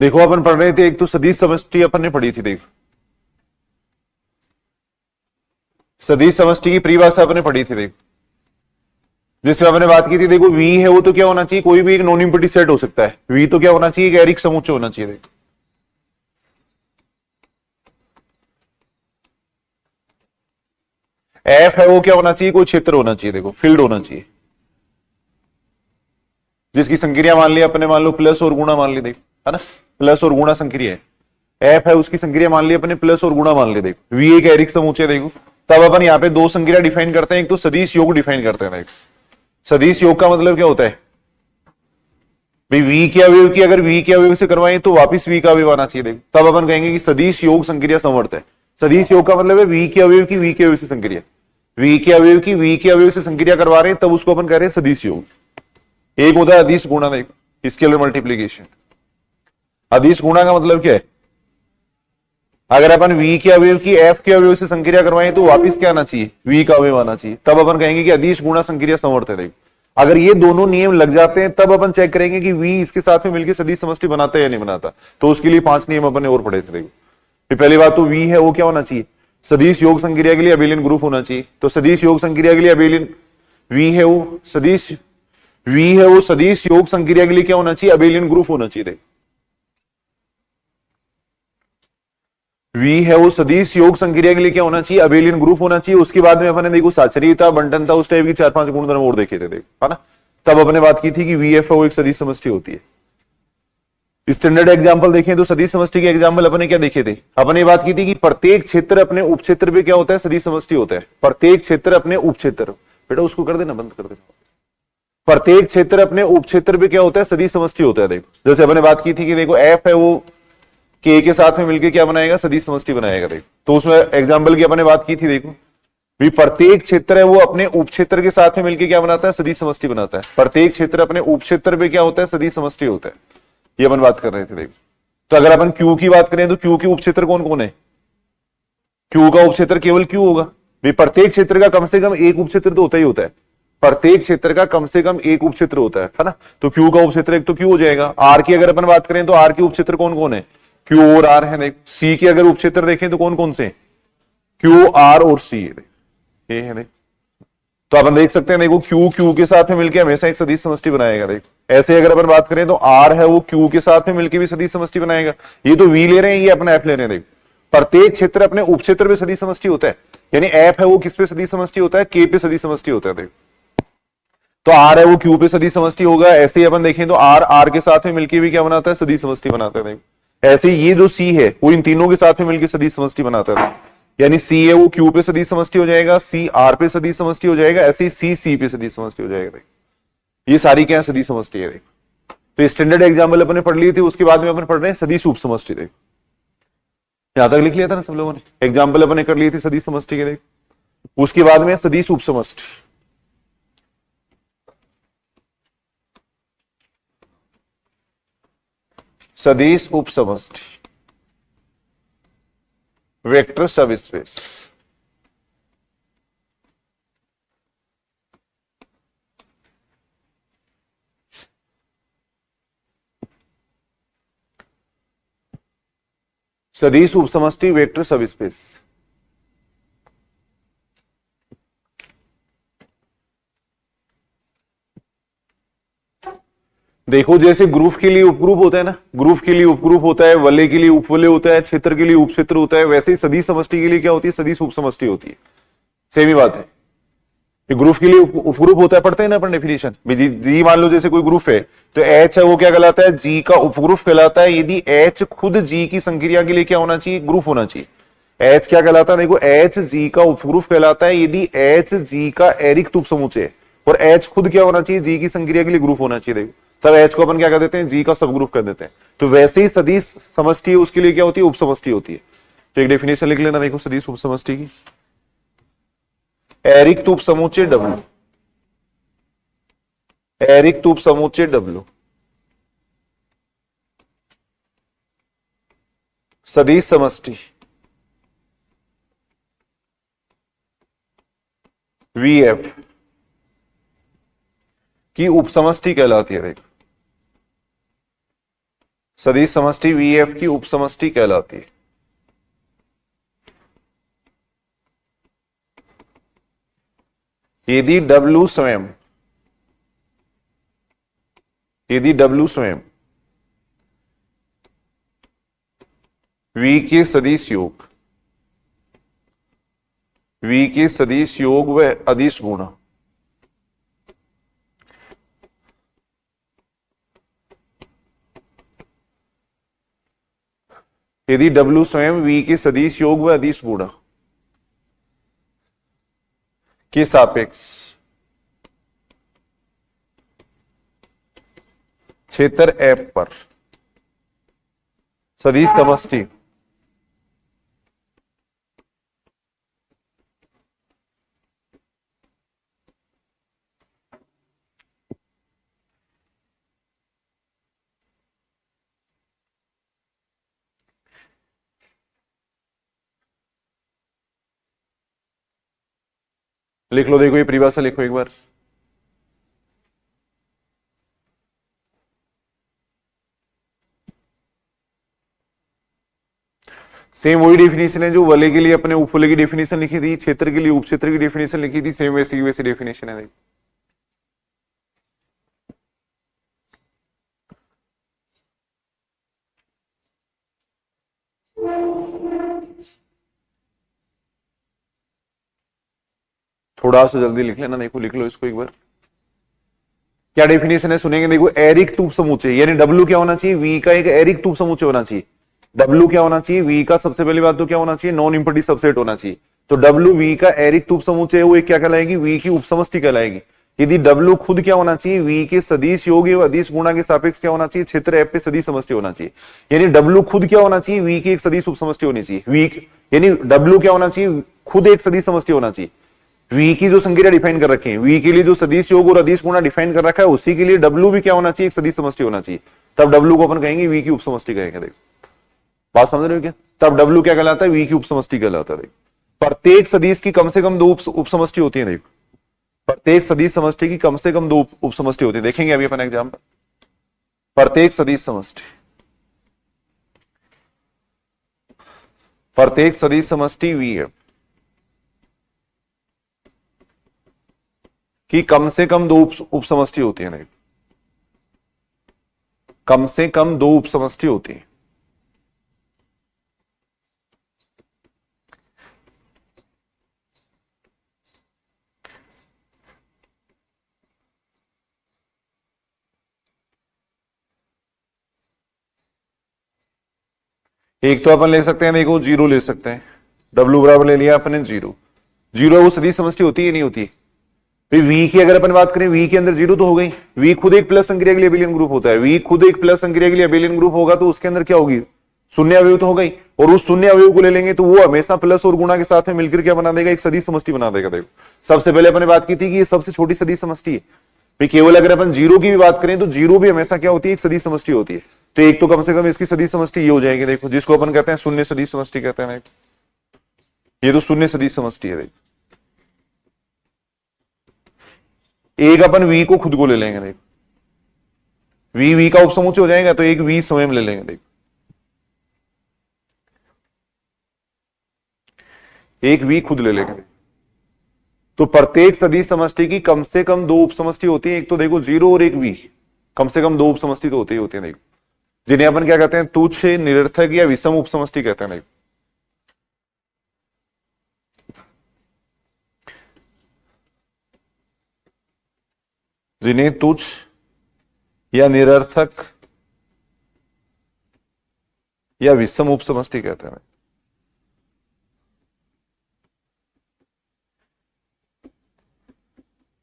देखो अपन पढ़ रहे थे, एक तो सदिश समष्टि अपन ने पढ़ी थी। देखो सदिश समष्टि की परिभाषा अपने पढ़ी थी। देखो जिसमें अपने बात की थी, देखो वी है वो तो क्या होना चाहिए, कोई भी एक नॉन एम्प्टी सेट हो सकता है। वी तो क्या होना चाहिए, एक एरिक समुच्चय होना चाहिए। देखो एफ है वो क्या होना चाहिए, कोई क्षेत्र होना चाहिए। देखो फील्ड होना चाहिए जिसकी संक्रिया मान ली अपने, मान लो प्लस और गुणा मान ली। देखो है ना, प्लस और गुणा संक्रिया है। एफ है उसकी संक्रिया मान ली अपने, प्लस और गुणा मान ली। देखो वी एक एरिक समुच्चय। देखो तब अपन यहाँ पे दो संक्रिया डिफाइन करते हैं, एक तो सदिश योग डिफाइन करते हैं। देखो सदिश योग का मतलब क्या होता है भाई, वी के अवयव की अगर वी के अवयव से करवाएं तो वापिस वी का अवयव आना चाहिए। देखो तब अपन कहेंगे कि सदिश योग संक्रिया समवर्त है। सदिश योग का मतलब है वी के अवयव की वी के अवयव से संक्रिया, वी के अवयव की वी के अवयव से संक्रिया करवा रहे हैं, तब उसको अपन कह रहे हैं सदिश योग। एक होता है अदिश गुणा। देखो स्केलर मल्टीप्लीकेशन। अदिश गुणा का मतलब क्या है, अगर अपन v के अवयव की f के अवयव से संक्रिया करवाएं तो वापिस क्या आना चाहिए, v का अवयव आना चाहिए। तब अपन कहेंगे कि अदिश गुणा संक्रिया समवर्त है। देखो अगर ये दोनों नियम लग जाते हैं तब अपन चेक करेंगे कि v इसके साथ में मिलकर सदिश समष्टि बनाता है या नहीं बनाता। तो उसके लिए 5 नियम अपन ने और पढ़े थे। देखो पहली बात तो v है वो क्या होना चाहिए, सदिश योग संक्रिया के लिए अबेलियन ग्रुप होना चाहिए। तो सदिश योग संक्रिया के लिए अबेलियन v है वो सदिश v है वो सदिश योग संक्रिया के लिए क्या होना चाहिए, अबेलियन ग्रुप होना चाहिए। देखो V है वो सदिश योग संक्रिया के लिए क्या होना चाहिए, अबेलियन ग्रुप होना चाहिए। उसके बाद में अपने देखो साचरीयता, बंटनता, उस टाइप की 4-5 गुणधर्म और देखे थे। देखो है ना, तब अपने बात की थी कि VF है वो एक सदिश समष्टि होती है। स्टैंडर्ड एग्जांपल देखें तो सदिश समष्टि के एग्जांपल अपने क्या देखे थे, अपने बात की थी कि प्रत्येक क्षेत्र अपने उप क्षेत्र पे क्या होता है, सदिश समष्टि होता है। प्रत्येक क्षेत्र अपने उप क्षेत्र, बेटा उसको कर देना, बंद कर देना। प्रत्येक क्षेत्र अपने उप क्षेत्र पे क्या होता है, सदिश समष्टि होता है। देखो जैसे अपने बात की थी कि देखो एफ है वो के साथ में मिलकर क्या बनाएगा, सदिश समष्टि बनाएगा। देखो तो उसमें एग्जांपल की अपने बात की थी। देखो भी प्रत्येक क्षेत्र है वो अपने उप क्षेत्र के साथ में मिलकर क्या बनाता है, सदिश समष्टि बनाता है। प्रत्येक क्षेत्र अपने उप क्षेत्र पे क्या होता है, सदिश समष्टि होता है। ये अपन बात कर रहे थे। देखो तो अगर अपन क्यू की बात करें तो क्यू के उप क्षेत्र कौन कौन है, क्यू का उप क्षेत्र केवल क्यू होगा। भाई प्रत्येक क्षेत्र का कम से कम एक उप क्षेत्र तो होता ही होता है। प्रत्येक क्षेत्र का कम से कम एक उप क्षेत्र होता है ना। तो क्यू का उप क्षेत्र एक तो क्यू हो जाएगा। आर की अगर अपन बात करें तो आर के उप क्षेत्र कौन कौन है, क्यू और आर है। देख सी के अगर उप क्षेत्र देखें तो कौन कौन से, क्यू आर और सी है। ये है। देख तो अपन देख सकते हैं, देखो क्यू क्यू के साथ में मिलकर हमेशा एक सदिश समष्टि बनाएगा। देख ऐसे अगर अपन बात करें तो आर है वो क्यू के साथ में मिलकर भी सदिश समष्टि बनाएगा। ये तो वी ले रहे हैं, ये अपना एफ ले रहे हैं। देख प्रत्येक क्षेत्र अपने उप क्षेत्र पे सदिश समष्टि होता है, यानी एफ है वो किस पे सदिश समष्टि होता है, के पे सदिश समष्टि होता है। देख तो आर है वो क्यू पे सदिश समष्टि होगा। ऐसे ही अपन देखें तो आर आर के साथ में मिलकर भी क्या बनाता है, सदिश समष्टि बनाता है। ऐसे ये जो सी है वो इन तीनों के साथ में मिलकर सदिश समष्टि बनाता है। यानी सी है वो क्यू पे सदिश समष्टि हो जाएगा, सी आर पे सदिश समष्टि हो जाएगा, ऐसे ही सी सी पे सदिश समष्टि हो जाएगा। ये सारी क्या है, सदिश समष्टि है। तो स्टैंडर्ड एग्जाम्पल अपने पढ़ लिए थे, उसके बाद में अपन पढ़ रहे हैं सदिश उप समष्टि। देख यहां तक लिख लिया था ना सब लोगों ने, एग्जाम्पल अपने कर लिए थे सदिश समष्टि के। देख उसके बाद में सदिश उप समष्टि। सदिश उप समष्टि, वेक्टर सब स्पेस। सदिश उप समष्टि वेक्टर सब स्पेस। देखो जैसे ग्रुप के लिए उपग्रुप होता है ना, ग्रुप के लिए उपग्रुप होता है, वलय के लिए उपवलय होता है, क्षेत्र के लिए उपक्षेत्र होता है, वैसे ही सदिश समष्टि के लिए क्या होती है, सदिश उप समष्टि होती है। सेम ही बात है। ग्रुप के लिए उपग्रुप होता है, पढ़ते हैं ना अपन डेफिनेशन। जी जी मान लो जैसे कोई ग्रुप है तो एच है वो क्या कहलाता है, जी का उपग्रुप कहलाता है। यदि एच खुद जी की संक्रिया के लिए क्या होना चाहिए, ग्रुप होना चाहिए। एच क्या कहलाता है, देखो एच जी का उपग्रुप कहलाता है यदि एच जी का एरिक्त उप समुच्चय और एच खुद क्या होना चाहिए, जी की संक्रिया के लिए ग्रुप होना चाहिए। देखो तब एच को अपन क्या कह देते हैं, जी का सब ग्रुप कर देते हैं। तो वैसे ही सदिश समष्टि है उसके लिए क्या होती है, उप समष्टि होती है। तो एक डेफिनेशन लिख लेना, देखो सदिश उप समष्टि की, एरिक्त उप समुच्चय डब्ल्यू, एरिक्त उप समुच्चय डब्ल्यू सदिश समष्टि वी एफ की उप समष्टि कहलाती है। देखो सदिश समष्टि VF की उपसमष्टि कहलाती है। यदि W स्वयं V के सदिश योग व अदिश गुण यदि W स्वयं V के सदिश योग व अदिश गुण के सापेक्ष क्षेत्र F पर सदिश समष्टि लिख लो, देखो ये परिभाषा लिखो एक बार। सेम वही डेफिनेशन है जो वलय के लिए अपने उपवलय की डेफिनेशन लिखी थी, क्षेत्र के लिए उपक्षेत्र की डेफिनेशन लिखी थी, सेम वैसी वैसी डेफिनेशन है। थोड़ा सा जल्दी लिख लेना, देखो लिख लो इसको एक बार। क्या डेफिनेशन है सुनेंगे, देखो एरिक्त उप समुच्चय, यानी W क्या होना चाहिए, V का एक एरिक्त उप समुच्चय होना चाहिए। W क्या होना चाहिए, V का सबसे पहली बात तो क्या होना चाहिए, नॉन इंपॉर्टिव सबसेट होना चाहिए। तो W V का एरिक्त उप समुच्चय है, वो एक क्या कहलाएगी, V की उपसमष्टि कहलाएगी। यदि W खुद क्या होना चाहिए, V के सदिश योग एवं अदिश गुणा के सापेक्ष क्या होना चाहिए, क्षेत्र F पे सदिश समष्टि होना चाहिए। यानी W खुद क्या होना चाहिए, V की एक सदिश उप समष्टि होनी चाहिए। V यानी W क्या होना चाहिए, खुद एक सदिश समष्टि होना चाहिए। V की जो संज्ञा डिफाइन कर रखे हैं, V के लिए जो सदिश योग और अदिश गुणा डिफाइन कर रखा है, उसी के लिए W भी क्या होना चाहिए, एक सदिश समष्टि होना चाहिए। तब W को अपन कहेंगे V की उपसमष्टि कहेंगे। देखो बात समझ रहे हो क्या, तब W क्या कहलाता है, V की उपसमष्टि कहलाता है। प्रत्येक सदिश की कम से कम दो उपसमष्टि होती है। देखो प्रत्येक सदिश समष्टि की कम से कम दो उपसमष्टि होती है। देखेंगे अभी अपन एग्जाम्पल। प्रत्येक सदिश समष्टि VF कि कम से कम दो उपसमष्टि होती है। नहीं, कम से कम दो उपसमष्टि होती है। एक तो अपन ले सकते हैं, देखो जीरो ले सकते हैं। W बराबर ले लिया अपने जीरो। जीरो वो सदिश समष्टि होती है, नहीं होती। फिर V की अगर अपन बात करें, V के अंदर जीरो तो हो गई। V खुद एक प्लस संक्रिया के लिए अबेलियन ग्रुप होता है। V खुद एक प्लस संक्रिया के लिए अबेलियन ग्रुप होगा तो उसके अंदर क्या होगी, शून्य अवयव तो हो गई। और उस शून्य अवयव को ले लेंगे तो वो हमेशा प्लस और गुणा के साथ में मिलकर क्या बना देगा, एक सदिश समष्टि बना देगा। देखो सबसे पहले अपन ने बात की थी कि ये सबसे छोटी सदिश समष्टि है। फिर केवल अगर अपन जीरो की भी बात करें तो जीरो भी हमेशा क्या होती है, एक सदिश समष्टि होती है। तो एक तो कम से कम इसकी सदिश समष्टि ये हो जाएगी। देखो जिसको अपन कहते हैं शून्य सदिश समष्टि कहते हैं। ये तो शून्य सदिश समष्टि है। देखो एक अपन V को खुद को ले लेंगे। देखो V का उपसमुच्चय हो जाएगा तो एक V स्वयं ले लेंगे। देखो एक V खुद ले लेंगे। तो प्रत्येक सदिश समष्टि की कम से कम दो उपसमष्टि होती है। एक तो देखो जीरो और एक V, कम से कम दो उपसमष्टि तो होती है। देखो जिन्हें अपन क्या कहते हैं, तुच्छ, निरर्थक या विषम उपसमष्टि कहते हैं। जिन्हें तुच्छ या निरर्थक या विषम उपसमष्टि कहते हैं।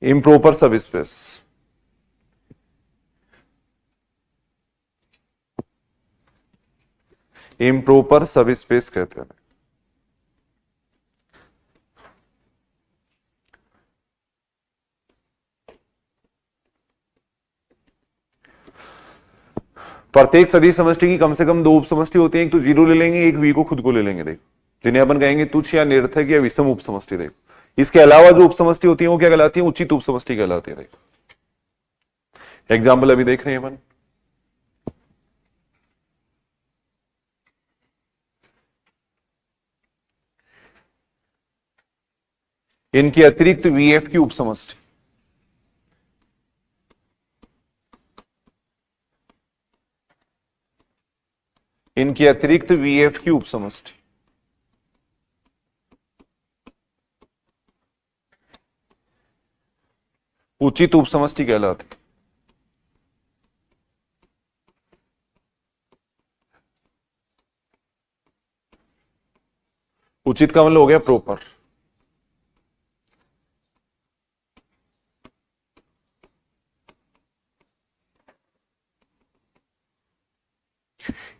इम्प्रॉपर सबस्पेस, इम्प्रॉपर सबस्पेस कहते हैं। प्रत्येक सदिश समष्टि की कम से कम दो उपसमष्टि होती है। एक तो जीरो ले लेंगे, एक V को खुद को ले लेंगे। देखो जिन्हें अपन कहेंगे तुच्छ या निरर्थक या विषम उपसमष्टि। देखो इसके अलावा जो उपसमष्टि होती है वो क्या कहलाती है, उचित उपसमष्टि कहलाती है। देखो एग्जाम्पल अभी देख रहे हैं अपन। इनके अतिरिक्त वीएफ की उपसमष्टि, इनके अतिरिक्त वीएफ की उपसमष्टि, उचित उपसमष्टि कहलाती। उचित का मतलब हो गया प्रॉपर।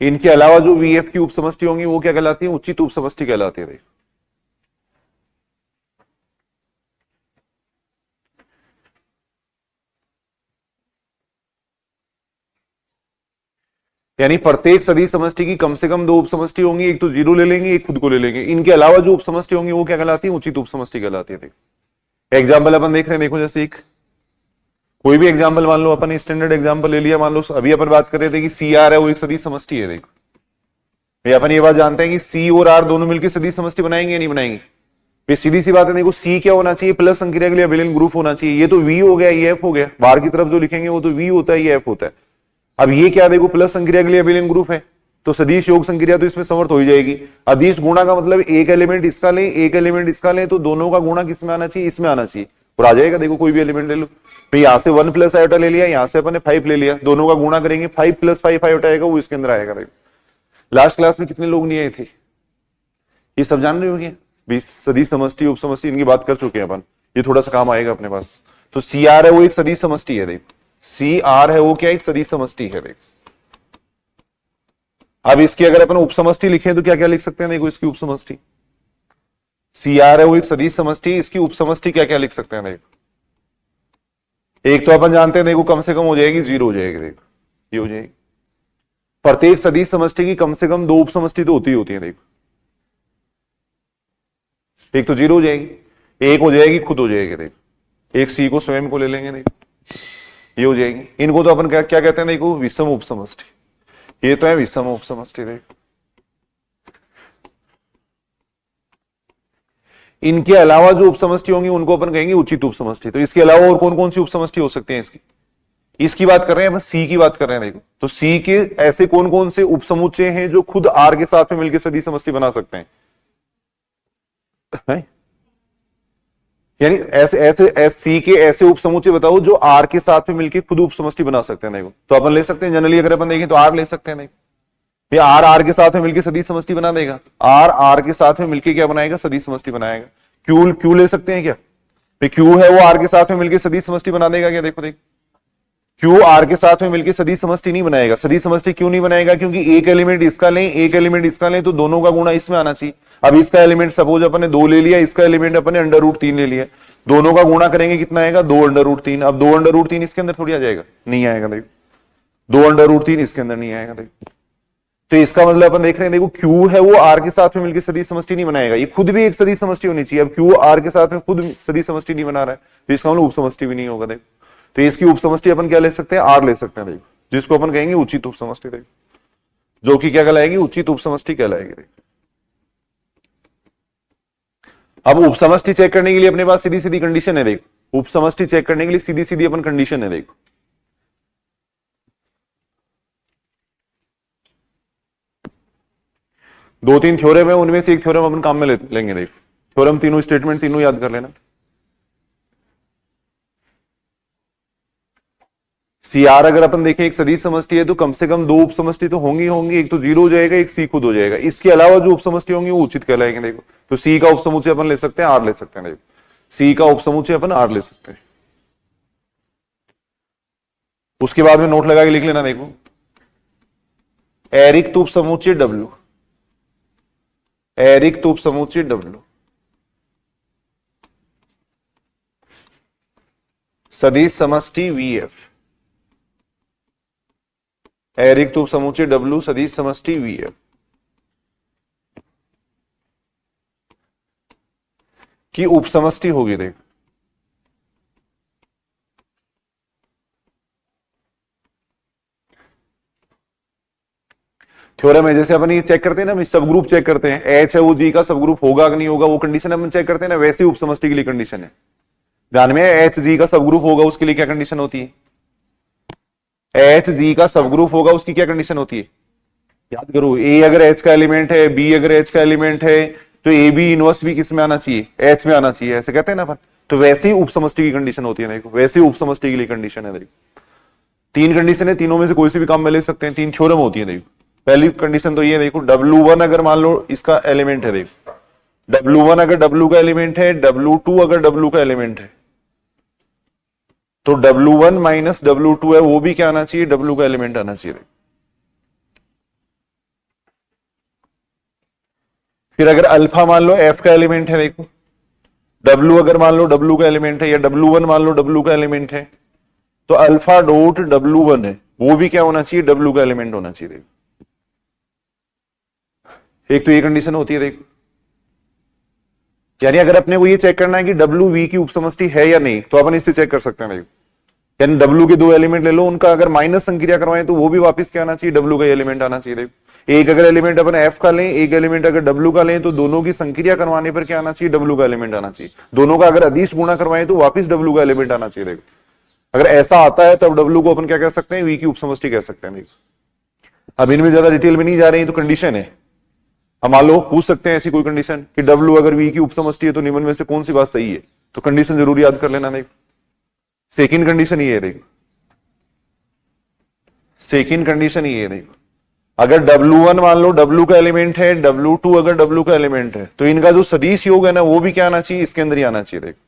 इनके अलावा जो वीएफ की उपसमष्टि होंगी वो क्या कहलाती है? उचित उपसमष्टि कहलाती है। यानी प्रत्येक सदी समष्टि की कम से कम दो उपसमष्टि होंगी, एक तो जीरो ले लेंगे, एक खुद को ले लेंगे। इनके अलावा जो उपसमष्टि होंगी वो क्या कहलाती है? उचित उपसमष्टि कहलाती है। एग्जाम्पल अपन देख रहे हैं, देखो जैसे एक कोई भी एग्जाम्पल मान लो, अपन स्टैंडर्ड एग्जाम्पल ले लिया, मान लो अभी अपन बात कर रहे थे कि सी आर है वो एक सदी समष्टि है। देखो ये अपन ये बात जानते हैं कि सी और आर दोनों मिलकर सदी समष्टि बनाएंगे या नहीं बनाएंगे? फिर सीधी सी बात है, देखो सी क्या होना चाहिए? प्लस संक्रिया के लिए अबेलियन ग्रुप होना चाहिए। ये तो वी हो गया, ये एफ हो गया। बाहर की तरफ जो लिखेंगे वो तो वी होता है, ये एफ होता है। अब ये क्या, देखो प्लस संक्रिया के लिए अबेलियन ग्रुप है, तो सदिश योग संक्रिया तो इसमें समर्थ हो ही जाएगी। अदिश गुणा का मतलब एक एलिमेंट इसका लें, एक एलिमेंट इसका लें, तो दोनों का गुणा किसमें आना चाहिए? इसमें आना चाहिए, और आ जाएगा। देखो कोई भी एलिमेंट ले लो, तो यहां से 1 प्लस आयोटा ले लिया, यहां से अपन ने 5 ले लिया, दोनों का गुणा करेंगे, 5 प्लस 5 आयोटा आएगा, वो इसके अंदर आएगा। देखो लास्ट क्लास में कितने लोग नहीं आए थे? ये सब जान रहे होंगे। 20 सदी समष्टि उप समष्टि इनकी बात कर चुके हैं अपन, ये थोड़ा सा काम आएगा अपने पास। तो सी आर है वो एक सदी समष्टि है। देखो सी आर है वो क्या, एक सदी समष्टि है। देखो अब इसकी अगर अपन उपसमष्टि लिखें तो क्या क्या लिख सकते हैं? देखो इसकी उपसमष्टि, सी आर है वो एक सदी समष्टि, इसकी उपसमष्टि क्या क्या लिख सकते हैं? देखो एक तो अपन जानते हैं, देखो कम से कम हो जाएगी, जीरो हो जाएगी। देखो ये हो जाएगी। प्रत्येक सदी समष्टि की कम से कम दो उपसमष्टि तो होती है। देखो एक तो जीरो हो जाएगी, एक हो जाएगी खुद हो जाएगी। देखो एक सी को स्वयं को ले लेंगे, देखो ये हो जाएगी। इनको तो अपन क्या क्या कहते हैं? देखो विषम उपसमष्टि, ये तो है विषम उपसमष्टि। देखो इनके अलावा जो उपसमष्टि होंगी उनको अपन कहेंगे उचित उपसमष्टि। तो इसके अलावा और कौन कौन सी उपसमष्टि हो सकती है? इसकी बात कर रहे हैं, बस सी की बात कर रहे हैं। देखो तो सी के ऐसे कौन कौन से उपसमुच्चय हैं जो खुद आर के साथ में मिलकर सदी समष्टि बना सकते हैं? है? यानी ऐसे ऐसे सी के ऐसे उपसमुच्चय बताओ जो आर के साथ में मिलकर खुद उपसमष्टि बना सकते हैं। देखो तो अपन ले सकते हैं जनरली, अगर अपन देखें तो आर ले सकते हैं। नहीं आर आर के साथ में मिलकर सदी समष्टि बना देगा, आर आर के साथ में मिलकर क्या बनाएगा? सदी समष्टि बनाएगा। क्यू क्यू ले सकते हैं क्या? क्यू है वो आर के साथ में मिलकर सदी समष्टि बना देगा क्या? देखो क्यू आर के साथ में मिलकर सदी समष्टि नहीं बनाएगा। सदी समष्टि क्यों नहीं बनाएगा? क्योंकि एक एलिमेंट इसका लें, एक एलिमेंट इसका लें, तो दोनों का गुणा इसमें आना चाहिए। अब इसका एलिमेंट सपोज अपन ने 2 ले लिया, इसका एलिमेंट अपन ने √3 ले लिया, दोनों का गुणा करेंगे कितना आएगा? 2 √3। अब 2 √3 इसके अंदर थोड़ी आ जाएगा, नहीं आएगा। देखो 2 √3 इसके अंदर नहीं आएगा। देखो तो इसका मतलब अपन देख रहे हैं, देखो क्यू है वो आर के साथ में मिलकर सदी समष्टि नहीं बनाएगा, ये खुद भी एक सदी समष्टि होनी चाहिए। अब क्यू आर के साथ में खुद सदी समष्टि नहीं बना रहा है, तो इसका मतलब उपसमष्टि भी नहीं होगा। देखो तो इसकी उपसमष्टि अपन क्या ले सकते हैं? आर ले सकते हैं। देखो जिसको अपन कहेंगे उचित उपसमष्टि। देखो जो कि क्या कहलाएगी? उचित उपसमष्टि कहलाएगी। देखो अब उपसमष्टि चेक करने के लिए अपने पास सीधी सीधी कंडीशन है। देखो उपसमष्टि चेक करने के लिए सीधी सीधी अपन कंडीशन है। देखो दो तीन थ्योरम है, उनमें से एक थ्योरम अपन काम में लेंगे। देखो थ्योरम तीनों स्टेटमेंट तीनों याद कर लेना। सी आर अगर अपन देखें एक सदी समष्टि है, तो कम से कम दो उपसमष्टि तो होंगी होंगी, एक तो जीरो हो जाएगा, एक सी खुद हो जाएगा। इसके अलावा जो उपसमष्टि होंगी वो उचित कहलाएंगे। देखो तो सी का उपसमुच्चय अपन ले सकते हैं, आर ले सकते हैं। देखो सी का उपसमुच्चय अपन आर ले सकते हैं। उसके बाद में नोट लगा के लिख लेना। देखो एरिक्त उपसमुच्चय डब्ल्यू, एरिक्त उपसमुच्चय डब्ल्यू सदिश समष्टि वीएफ, एरिक्त उपसमुच्चय डब्ल्यू सदिश समष्टि वीएफ की उपसमष्टि होगी। देख थ्योरम है, जैसे अपन ये चेक करते हैं ना, सब ग्रुप चेक करते हैं, एच है वो जी का सब ग्रुप होगा कि नहीं होगा, वो कंडीशन अपन चेक करते हैं ना, वैसे ही उपसमष्टि के लिए कंडीशन है। ध्यान में, एच जी का सब ग्रुप होगा उसके लिए क्या कंडीशन होती है, एच जी का सब ग्रुप होगा उसकी क्या कंडीशन होती है, याद करो, ए अगर एच का एलिमेंट है, बी अगर एच का एलिमेंट है, तो ए बी इनवर्स भी किस में आना चाहिए, एच में आना चाहिए, ऐसे कहते हैं ना अपन। तो वैसे ही उपसमष्टि की कंडीशन होती है, देखो वैसे ही उपसमष्टि के लिए कंडीशन है। देखो 3 कंडीशन है, तीनों में से कोई सी भी काम में ले सकते हैं, 3 थ्योरम होती है। देखो पहली कंडीशन तो ये देखो, W1 अगर मान लो इसका एलिमेंट है, देखो W1 अगर W का एलिमेंट है, W2 अगर W का एलिमेंट है, तो W1 माइनस W2 है वो भी क्या आना चाहिए, W का एलिमेंट आना चाहिए। फिर अगर अल्फा मान लो F का एलिमेंट है, देखो W अगर मान लो W का एलिमेंट है, या W1 मान लो W का एलिमेंट है, तो अल्फा डॉट W1 है वो भी क्या होना चाहिए, W का एलिमेंट होना चाहिए। देखो एक तो ये कंडीशन होती है। देखो यानी अगर अपने को ये चेक करना है कि W V की उपसमष्टि है या नहीं, तो अपन इससे चेक कर सकते हैं। देखो यानी W के 2 एलिमेंट ले लो, उनका अगर माइनस संक्रिया करवाएं तो वो भी वापस क्या आना चाहिए, W का एलिमेंट आना चाहिए। देखो एक अगर एलिमेंट अपन F का लें, एक एलिमेंट अगर W का लें, तो दोनों की संक्रिया करवाने पर क्या आना चाहिए, W का एलिमेंट आना चाहिए। दोनों का अगर अदिश गुणा करवाएं तो वापस W का एलिमेंट आना चाहिए। देखो अगर ऐसा आता है तब W को अपन क्या कह सकते हैं, V की उपसमष्टि कह सकते हैं। अब इनमें ज्यादा डिटेल में नहीं जा रहे हैं, तो कंडीशन है। हम मान लो पूछ सकते हैं ऐसी कोई कंडीशन कि W अगर V की उपसमष्टि है तो निम्न में से कौन सी बात सही है, तो कंडीशन जरूर याद कर लेना। देखो सेकंड कंडीशन ये है, देखो सेकंड कंडीशन ये है, देखो अगर W1 मान लो W का एलिमेंट है, W2 अगर W का एलिमेंट है, तो इनका जो सदिश योग है ना वो भी क्या आना चाहिए, इसके अंदर ही आना चाहिए। देखो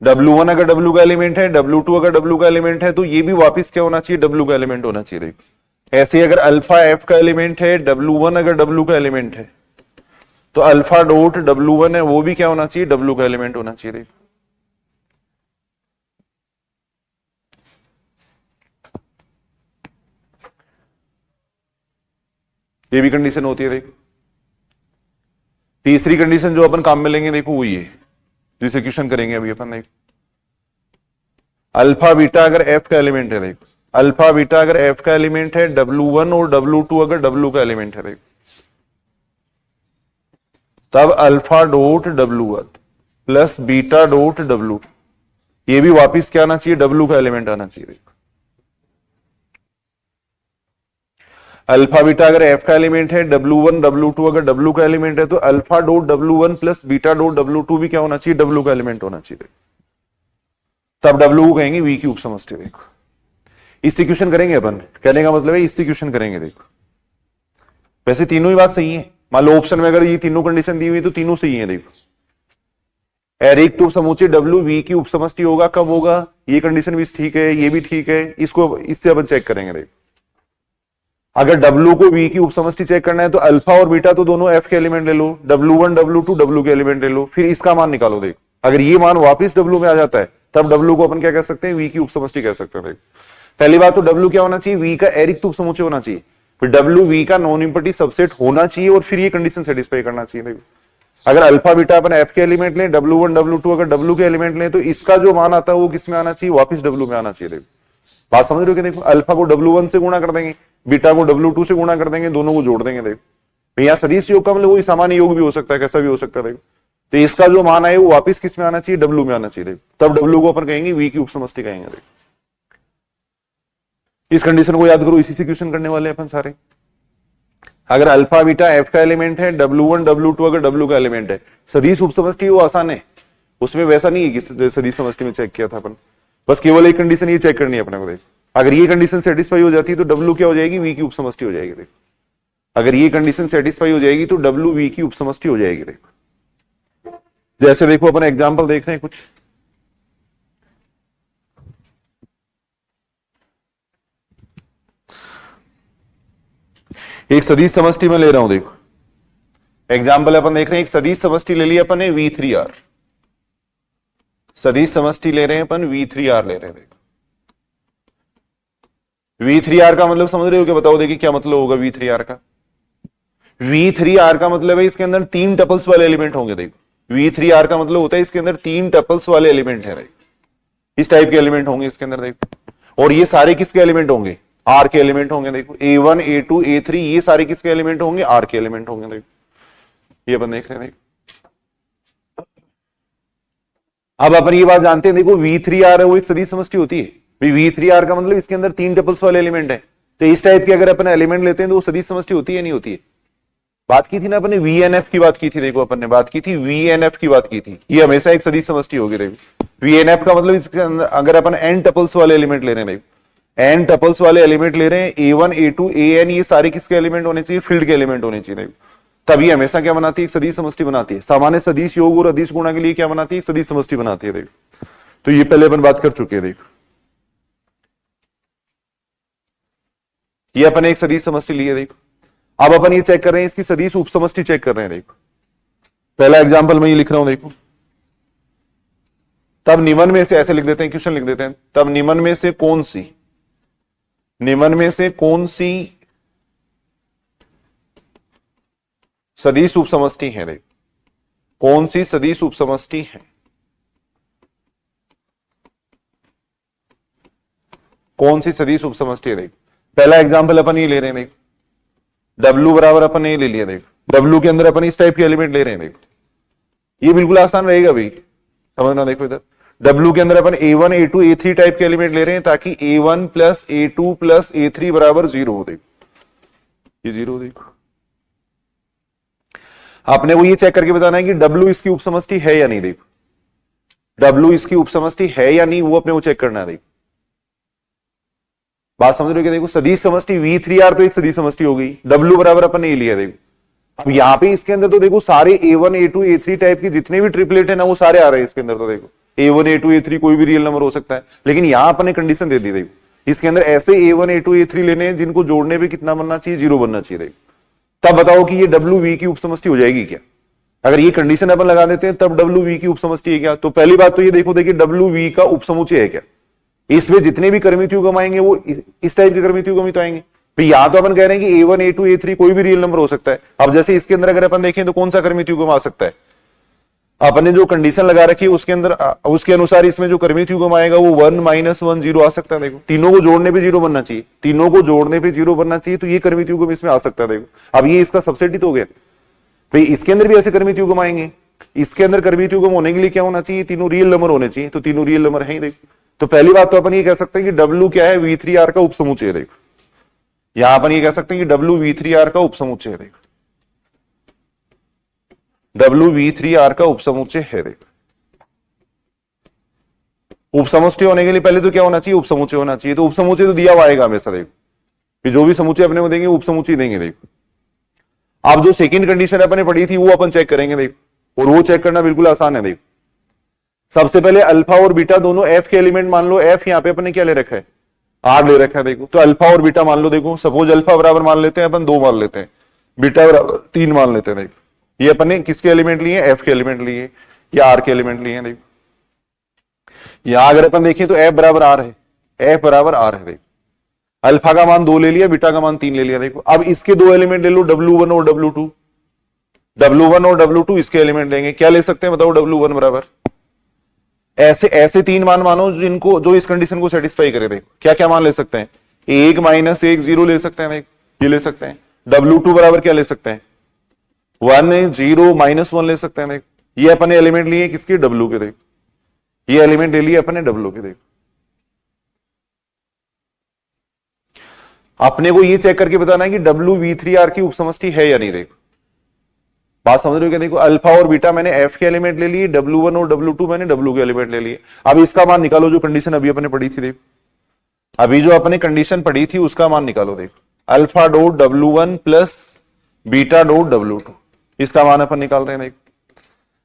W1 अगर W का एलिमेंट है, W2 अगर W का एलिमेंट है, तो ये भी वापस क्या होना चाहिए, W का एलिमेंट होना चाहिए। देखो ऐसे अगर अल्फा F का एलिमेंट है, W1 अगर W का एलिमेंट है, तो अल्फा डॉट W1 है वो भी क्या होना चाहिए, W का एलिमेंट होना चाहिए। देखो ये भी कंडीशन होती है। देखो तीसरी कंडीशन जो अपन काम में लेंगे, देखो वो ये जिसे क्वेश्चन करेंगे अभी अपन। देखो अल्फा बीटा अगर F का एलिमेंट है, देखो अल्फा बीटा अगर F का एलिमेंट है, W1 और W2 अगर W का एलिमेंट है, देखो तब alpha dot W1 plus beta dot W, ये भी वापिस क्या आना चाहिए, W का एलिमेंट आना चाहिए। देखो अल्फा बीटा अगर F का एलिमेंट है, W1 W2 अगर W का एलिमेंट है, तो alpha dot W1 plus beta dot W2 भी क्या होना चाहिए, W का एलिमेंट होना चाहिए। तब W को कहेंगे V की उपसमष्टि। देखो इससे क्वेश्चन करेंगे अपन, कहने का मतलब है इससे क्वेश्चन करेंगे। देखो वैसे तीनों ही बात सही है, मान लो ऑप्शन में अगर ये तीनों कंडीशन दी हुई तो तीनों सही है। देखो एरिक टू समुच्चय W V की उपसमष्टि होगा, कब होगा, ये कंडीशन भी ठीक है, ये भी ठीक है, इसको इससे अपन चेक करेंगे। देखो अगर W को V की उपसमष्टि चेक करना है तो अल्फा और बीटा तो दोनों F के एलिमेंट ले लो, W1 W2 W के एलिमेंट ले लो, फिर इसका मान निकालो। देखो अगर ये मान वापस W में आ जाता है तब W को अपन क्या कह सकते हैं, V की उपसमष्टि कह सकते हैं। पहली बात तो W क्या होना चाहिए, V का एरिक टू समुच्चय होना चाहिए, फिर W V का नॉन इंपटी सबसेट होना चाहिए, और फिर ये कंडीशन सेटिस्फाई करना चाहिए। देखो अगर अल्फा बीटा अपन F के एलिमेंट लें, W1 W2 अगर W के एलिमेंट लें, तो इसका जो मान आता है वो किस में आना चाहिए, वापस W में आना चाहिए। देखो बात समझ रहे हो कि देखो अल्फा को W1 से गुणा कर देंगे, बीटा को W2 से गुणा कर देंगे, दोनों को जोड़ देंगे। देखो यहाँ सदिश योग का मतलब वही सामान्य योग भी हो सकता है, कैसा भी हो सकता है। देखो तो इसका जो मान है वो वापस किस में आना चाहिए, W में आना चाहिए। देखो तब W को अपन कहेंगे V की उपसमष्टि कहेंगे। देखो इस कंडीशन को याद करो, इसी से क्वेश्चन करने वाले हैं अपन सारे। अगर अल्फा बीटा F का एलिमेंट है, W1 W2 अगर W का एलिमेंट है, सदिश उपसमष्टि वो आसान है, उसमें वैसा नहीं है कि सदिश समष्टि में चेक किया था अपन, बस केवल एक कंडीशन ये चेक करनी है अपने को। देखो अगर ये कंडीशन सेटिस्फाई हो जाती है तो W क्या हो जाएगी, V की उपसमष्टि हो जाएगी। देखो अगर ये कंडीशन सेटिस्फाई हो जाएगी तो W V की उपसमष्टि हो जाएगी। देखो जैसे देखो अपन एग्जांपल देख रहे हैं कुछ, एक सदिश समष्टि में ले रहा हूं। देखो एग्जांपल अपन देख रहे हैं, एक सदिश समष्टि ले लिया अपन ने V3R, सदिश समष्टि ले रहे हैं अपन V3R ले रहे हैं। देखो V3R का मतलब समझ रहे हो क्या, बताओ देखिए क्या मतलब होगा V3R का। V3R का मतलब है इसके अंदर 3 टपल्स वाले एलिमेंट होंगे। देखो V3R का मतलब होता है इसके अंदर 3 टपल्स वाले एलिमेंट है, इस टाइप के एलिमेंट होंगे इसके अंदर देखो, और ये सारे किसके एलिमेंट होंगे, R के एलिमेंट होंगे। देखो A1 A2 A3 ये सारे किसके एलिमेंट होंगे, R के एलिमेंट होंगे। देखो ये अपन देख रहे हैं। अब अपन ये बात जानते हैं, देखो V3R है वो एक सदिश समष्टि होती है। V3R का मतलब इसके अंदर 3 टपल्स वाले एलिमेंट है, तो इस टाइप के अगर अपन एलिमेंट लेते हैं तो वो सदिश समष्टि होती है नहीं होती है। बात की थी ना अपन ने VNF की बात की थी, देखो अपन ने बात की थी VNF की बात की थी, ये हमेशा एक सदिश समष्टि होगी। देखो VNF का मतलब इसके अंदर अगर अपन n टपल्स वाले एलिमेंट ले रहे हैं, देखो n टपल्स वाले एलिमेंट ले रहे हैं, A1 A2 AN ये सारे किसके एलिमेंट होने चाहिए, फील्ड के एलिमेंट होने चाहिए। देखो तभी हमेशा क्या बनाती है, एक सदिश समष्टि बनाती है। सामान्य सदिश योग और अदिश गुणा के लिए क्या बनाती है, एक सदिश समष्टि बनाती है। देखो तो ये पहले अपन बात कर चुके हैं। देखो ये अपन एक सदिश समष्टि ली है। देखो अब अपन ये चेक कर रहे हैं, इसकी सदिश उपसमष्टि चेक कर रहे हैं। देखो पहला एग्जांपल मैं ये लिख रहा हूं, देखो तब निम्न में से, ऐसे लिख देते हैं, क्वेश्चन लिख देते हैं, तब निम्न में से कौन सी सदिश उपसमष्टि है। देखो कौन सी सदिश उपसमष्टि है, कौन सी सदिश उपसमष्टि है। देखो पहला एग्जांपल अपन ये ले रहे हैं, देखो W बराबर अपन ये ले लिया। देखो W के अंदर अपन इस टाइप के एलिमेंट ले रहे हैं। देखो ये बिल्कुल आसान रहेगा भाई, समझना। देखो इधर W के अंदर अपन A1 A2 A3 टाइप के एलिमेंट ले रहे हैं, ताकि A1 plus A2 plus A3 बराबर 0 हो। देखो ये 0। देखो आपने वो ये चेक करके बताना है कि W इसकी उपसमष्टि है या नहीं। देखो W इसकी उपसमष्टि है या नहीं, वो अपने को चेक करना है। देखो बात समझ रहे हो क्या। देखो सदिश समष्टि V3R तो एक सदिश समष्टि हो गई, W बराबर अपन ने लिया। देखो अब यहां पे इसके अंदर तो देखो सारे A1 A2 A3 टाइप के जितने भी ट्रिपलेट है ना, वो सारे आ रहे हैं इसके अंदर। तो देखो A1 A2 A3 कोई भी रियल नंबर हो सकता है, लेकिन यहां अपन ने कंडीशन दे दी। देखो इसके अंदर ऐसे A1 A2 A3 लेने हैं जिनको जोड़ने पे कितना बनना चाहिए, 0 बनना चाहिए। देखो तब बताओ कि ये WV की उपसमष्टि हो जाएगी क्या। अगर ये कंडीशन अपन लगा देते हैं तब WV की उपसमष्टि है क्या। तो पहली बात तो ये देखो, देखिए WV का उपसमुच्चय है क्या। इसमें जितने भी कर्मित युग्म आएंगे वो इस टाइप के कर्मित युग्म ही तो आएंगे। यहां तो अपन कह रहे हैं कि A1 A2 A3 कोई भी रियल नंबर हो सकता है। अब जैसे इसके अंदर अगर अपन देखें तो कौन सा कर्मित युग्म आ सकता है, अपन ने जो कंडीशन लगा रखी है उसके अंदर, उसके अनुसार इसमें जो कर्मित युग्म आएगा वो 1 -1 0 आ सकता है। देखो तीनों को जोड़ने पे 0 बनना चाहिए, तीनों को जोड़ने पे 0 बनना चाहिए, तो ये कर्मित युग्म इसमें आ सकता है। देखो अब ये इसका सबसेट ही तो हो गया भाई। इसके अंदर भी ऐसे कर्मित युग्म आएंगे, इसके अंदर कर्मित युग्म होने के लिए क्या होना चाहिए, तीनों रियल नंबर होने चाहिए, तो तीनों रियल नंबर है। देखो तो पहली बात तो अपन ये कह सकते हैं कि W क्या है, V3R का उपसमुच्चय है। देखो यहां अपन ये कह सकते हैं कि W V3R का उपसमुच्चय है। देखो W V3R का उपसमुच्चय है। देखो उपसमुच्चय होने के लिए पहले तो क्या होना चाहिए, उपसमुच्चय होना चाहिए। तो उपसमुच्चय तो दिया हुआ आएगा हमेशा। देखो जो भी समुच्चय अपने को देंगे उपसमुच्चय देंगे। देखो अब जो सेकंड कंडीशन अपने पढ़ी थी वो अपन चेक करेंगे। देखो और वो चेक करना बिल्कुल आसान है। देखो सबसे पहले अल्फा और बीटा दोनों F के एलिमेंट मान लो। F यहां पे अपने क्या ले रखा है, R ले रखा है। देखो तो अल्फा और बीटा मान लो। देखो सपोज अल्फा बराबर मान लेते हैं अपन 2 मान लेते हैं, बीटा बराबर 3 मान लेते हैं। देखो ये अपन ने किसके एलिमेंट लिए, F के एलिमेंट लिए या R के एलिमेंट लिए। देखो यहां अगर अपन देखें तो F बराबर R है, F बराबर R है। देखो अल्फा का मान 2 ले लिया, बीटा का मान 3 ले लिया। देखो अब इसके 2 एलिमेंट ले लो, W1 और W2। W1 और W2 इसके एलिमेंट लेंगे, क्या ले सकते हैं बताओ, W1 बराबर ऐसे 3 मान मानो जिनको, जो इस कंडीशन को सेटिस्फाई करे। देखो क्या क्या मान ले सकते हैं, 1 -1 0 ले सकते हैं। ये ले सकते हैं। W2 बराबर क्या ले सकते हैं, 1 0 -1 ले सकते हैं। देखो ये अपने एलिमेंट लिए किसके, W के। देखो ये एलिमेंट ले लिए अपने W के। देखो अपने को ये चेक करके बताना है कि W V3R की उपसमष्टि है या नहीं। देखो बात समझ रहे हो क्या। देखो अल्फा और बीटा मैंने F के एलिमेंट ले लिए, W1 और W2 मैंने W के एलिमेंट ले लिए। अब इसका मान निकालो, जो कंडीशन अभी अपने पढ़ी थी। देखो अभी जो अपने कंडीशन पढ़ी थी उसका मान निकालो। देखो alpha dot W1 plus beta dot W2, इसका मान अपन निकाल रहे हैं। देखो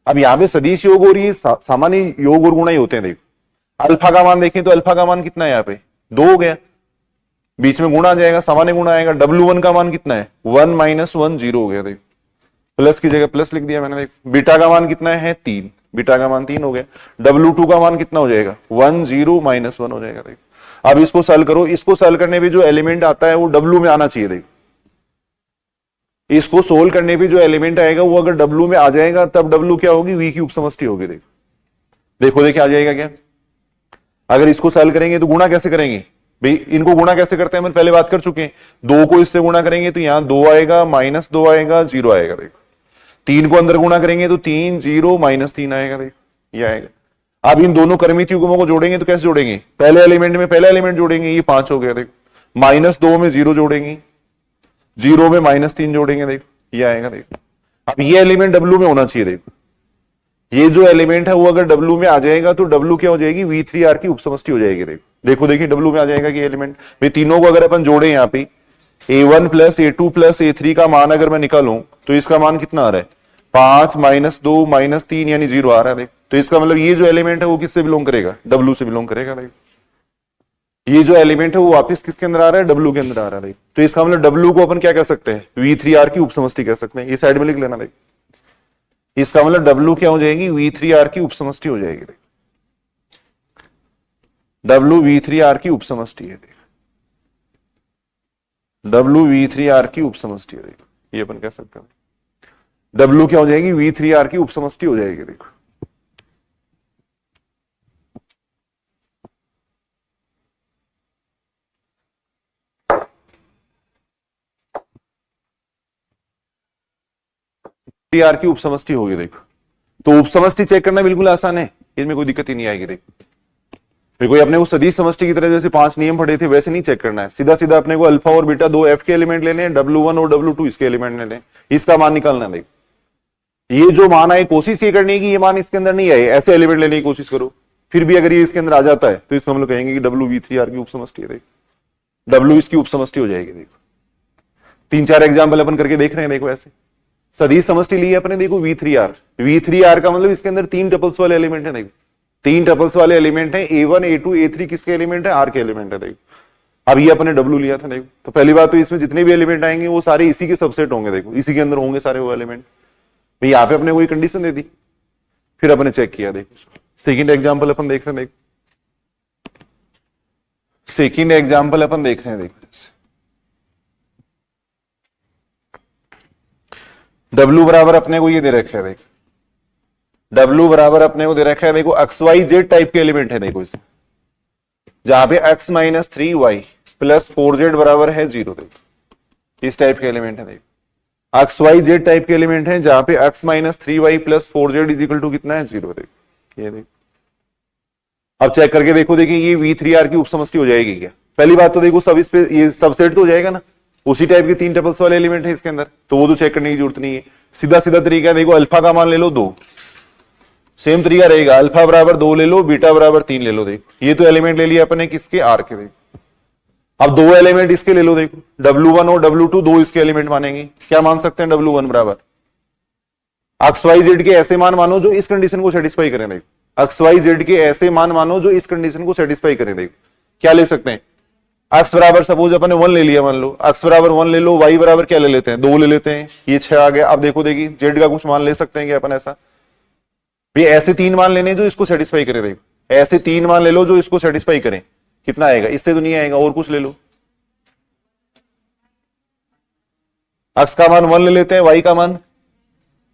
अब यहां पे सदिश योग और ये सामान्य योग और गुणा ही होते हैं। देखो अल्फा का मान देखें तो अल्फा का मान कितना है, यहाँ पे 2 हो गया, बीच में गुणा आ जाएगा, सामान्य गुणा आएगा। W1 का मान कितना है, 1 -1 0 हो गया। देखो प्लस की जगह प्लस लिख दिया मैंने। देखो बीटा का मान कितना है, 3, बीटा का मान 3 हो गया। W2 का मान कितना हो जाएगा, 1 0 -1 हो जाएगा। देखो अब इसको सॉल्व करो, इसको सॉल्व करने पे जो एलिमेंट आता है वो W में आना चाहिए। देखो इसको सोल्व करने पे जो एलिमेंट आएगा वो अगर W में आ जाएगा तब W क्या होगी, V की उपसमष्टि होगी। देखो देखिए आ जाएगा क्या। अगर इसको सॉल्व करेंगे तो गुणा कैसे करेंगे भाई, इनको गुणा कैसे करते हैं हम पहले बात कर चुके हैं। 2 को इससे गुणा करेंगे तो यहां 2 आएगा, -2 आएगा, 0 आएगा। देखो 3 को अंदर गुणा करेंगे तो 3 0 -3 आएगा। देखो ये आएगा। अब इन दोनों क्रमित युग्मों को जोड़ेंगे तो कैसे जोड़ेंगे, पहले एलिमेंट में पहला एलिमेंट जोड़ेंगे, ये 5 हो गया। देखो -2 में 0 जोड़ेंगे, 0 में -3 जोड़ेंगे। देखो ये आएगा। देखो अब ये एलिमेंट W में होना चाहिए। देखो ये जो एलिमेंट है वो अगर W में आ जाएगा तो W क्या हो जाएगी, V3R की उपसमष्टि हो जाएगी। देखो देखिए W में आ जाएगा कि एलिमेंट भाई तीनों को अगर अपन जोड़े यहाँ पे A1 + A2 + A3 का मान अगर मैं निकालूं तो इसका मान कितना आ रहा है, 5 -2 -3 यानी 0 आ रहा है। देख तो इसका मतलब ये जो एलिमेंट है वो किससे बिलोंग करेगा, W से बिलोंग करेगा। देख ये जो एलिमेंट है वो वापस किसके अंदर आ रहा है, W के अंदर आ रहा है। तो इसका मतलब W को अपन क्या कह सकते हैं, V3R की उपसमष्टि कह सकते हैं। ये साइड में लिख लेना। देख इसका मतलब W क्या हो जाएगी, V3R की उपसमष्टि हो जाएगी। देख W V3R की उपसमष्टि है। देख W V3R की उपसमष्टि है। देख ये अपन कह सकते हैं W क्या हो जाएगी, V3R की उपसमष्टि हो जाएगी। देखो आर की उपसमष्टि होगी। देखो तो उपसमष्टि चेक करना बिल्कुल आसान है, इसमें कोई दिक्कत ही नहीं आएगी। देखो फिर कोई अपने को सदिश समष्टि की तरह जैसे 5 नियम पढ़े थे वैसे नहीं चेक करना है, सीधा सीधा अपने को अल्फा और बीटा 2 F के एलिमेंट लेने हैं, W1 और W2 इसके एलिमेंट लेने हैं, इसका मान निकालना है। देखो ये जो मान आए कोशिश ये करनी है कि ये मान इसके अंदर नहीं आए, ऐसे एलिमेंट लेने की कोशिश करो। फिर भी अगर ये इसके अंदर आ जाता है तो इसका हम लोग कहेंगे कि W V3R की उपसमष्टि है। देखो W इसकी उपसमष्टि हो जाएगी। देखो 3-4 एग्जाम्पल अपन करके देख रहे हैं। देखो ऐसे सदिश समष्टि ली है अपने, देखो V3R का मतलब इसके अंदर 3 टपल्स वाले एलिमेंट है। देखो 3 टपल्स वाले एलिमेंट है, A1 A2 A3 किसके एलिमेंट है, R के एलिमेंट है। देखो अब ये अपने W लिया था। देखो तो पहली बात तो इसमें जितने भी एलिमेंट आएंगे वो सारे इसी के सबसेट होंगे। देखो इसी के अंदर होंगे सारे वो एलिमेंट। भाई यहाँ पे अपने कोई कंडीशन दे दी, फिर अपने चेक किया। देखो सेकंड एग्जांपल अपन देख रहे हैं। देखो सेकंड एग्जांपल अपन देख रहे हैं। देखो W बराबर अपने को ये दे रखा है। देखो W बराबर अपने को दे रखा है। देखो XYZ टाइप के एलिमेंट है। देखो इसमें जहां पे x - 3y + 4z बराबर है 0। देखो इस टाइप के एलिमेंट है। देखो XYZ टाइप के एलिमेंट है जहां पे x - 3y + 4z = कितना है, 0। देखो ये देखो अब चेक करके देखो। देखिए ये V3R की उपसमष्टि हो जाएगी क्या, पहली बात तो देखो सब इस पे ये सबसेट तो हो जाएगा ना, उसी टाइप के 3 टपल्स वाले एलिमेंट है इसके अंदर, तो वो तो चेक करने की जरूरत नहीं है। सीधा सीधा तरीका है। देखो अल्फा का मान ले लो 2, सेम तरीका रहेगा, अल्फा बराबर 2 ले लो, बीटा बराबर 3 ले लो। देखो ये तो एलिमेंट ले लिया अपने किसके, आर के। देखो अब 2 एलिमेंट इसके ले लो। देखो W1 और W2 2 इसके एलिमेंट मानेंगे। क्या मान सकते हैं, W1 बराबर XYZ के ऐसे मान मानो जो इस कंडीशन को सेटिस्फाई करें। देखो XYZ के ऐसे मान मानो जो इस कंडीशन को सेटिस्फाई करें। देखो क्या ले सकते हैं, x बराबर सपोज अपने 1 ले लिया, मान लो x बराबर 1 ले लो, y बराबर क्या ले लेते हैं, 2 ले लेते हैं, ये 6 आ गया। अब देखो देखिए z का कुछ मान ले सकते हैं क्या अपन, ऐसा भी ऐसे 3 मान लेने जो इसको सेटिस्फाई करे। देखो ऐसे 3 मान ले लो जो इसको सेटिस्फाई करें, कितना आएगा, इससे तो नहीं आएगा, और कुछ ले लो। x का मान 1 ले लेते हैं, y का मान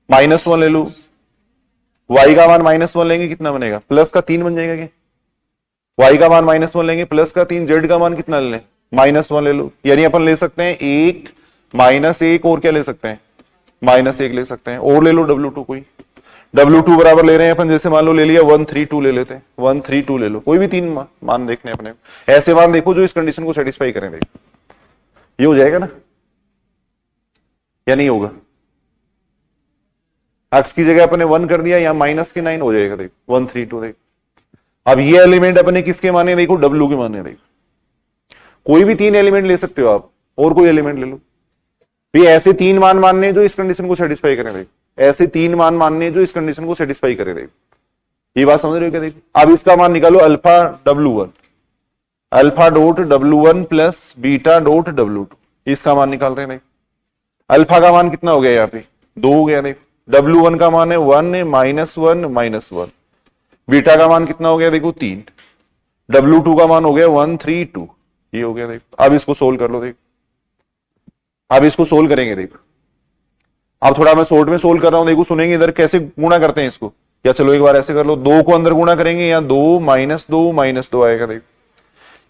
-1 ले लो, y का मान -1 लेंगे, कितना बनेगा, प्लस का 3 बन जाएगा क्या, y का मान -1 लेंगे, प्लस का 3, z का मान कितना ले लें, -1 ले लो। यानी अपन ले सकते हैं 1 -1 और क्या ले सकते हैं, -1 ले सकते हैं, और ले लो W2 कोई। W2 बराबर ले रहे हैं अपन, जैसे मान लो ले लिया 1 3 2 ले लेते हैं, 1 3 2 ले लो, कोई भी 3 मान देखने अपने, ऐसे मान देखो जो इस कंडीशन को सेटिस्फाई करें। देखो ये हो जाएगा ना या नहीं होगा, x की जगह अपने 1 कर दिया, यहां -9 हो जाएगा। देखो 1 3 2। देखो अब ये एलिमेंट अपने किसके माने, देखो W के माने। देखो कोई भी 3 एलिमेंट ले सकते हो आप, और कोई एलिमेंट ले लो। भी ऐसे 3 मान मानने जो इस कंडीशन को सेटिस्फाई करें। देखो ऐसे 3 मान मानने जो इस कंडीशन को सेटिस्फाई करे। देखो ये बात समझ रहे हो क्या। देखो अब इसका मान निकालो, alpha W1, alpha dot W1 plus beta dot W2, इसका मान निकाल रहे हैं। अल्फा का मान कितना हो गया, यहाँ पे 2 हो गया। देखो W1 का मान है 1 -1 -1, बीटा का मान कितना हो गया, देखो 3, W2 का मान हो गया 1 3 2, ये हो गया। देखो अब इसको सोल्व कर लो। देखो अब इसको सोल्व करेंगे। देखो अब थोड़ा मैं शॉर्ट में सोल्व कर रहा हूं, देखो सुनेंगे इधर कैसे गुणा करते हैं इसको। या चलो एक बार ऐसे कर लो, 2 को अंदर गुणा करेंगे या 2 -2 -2 आएगा, देखो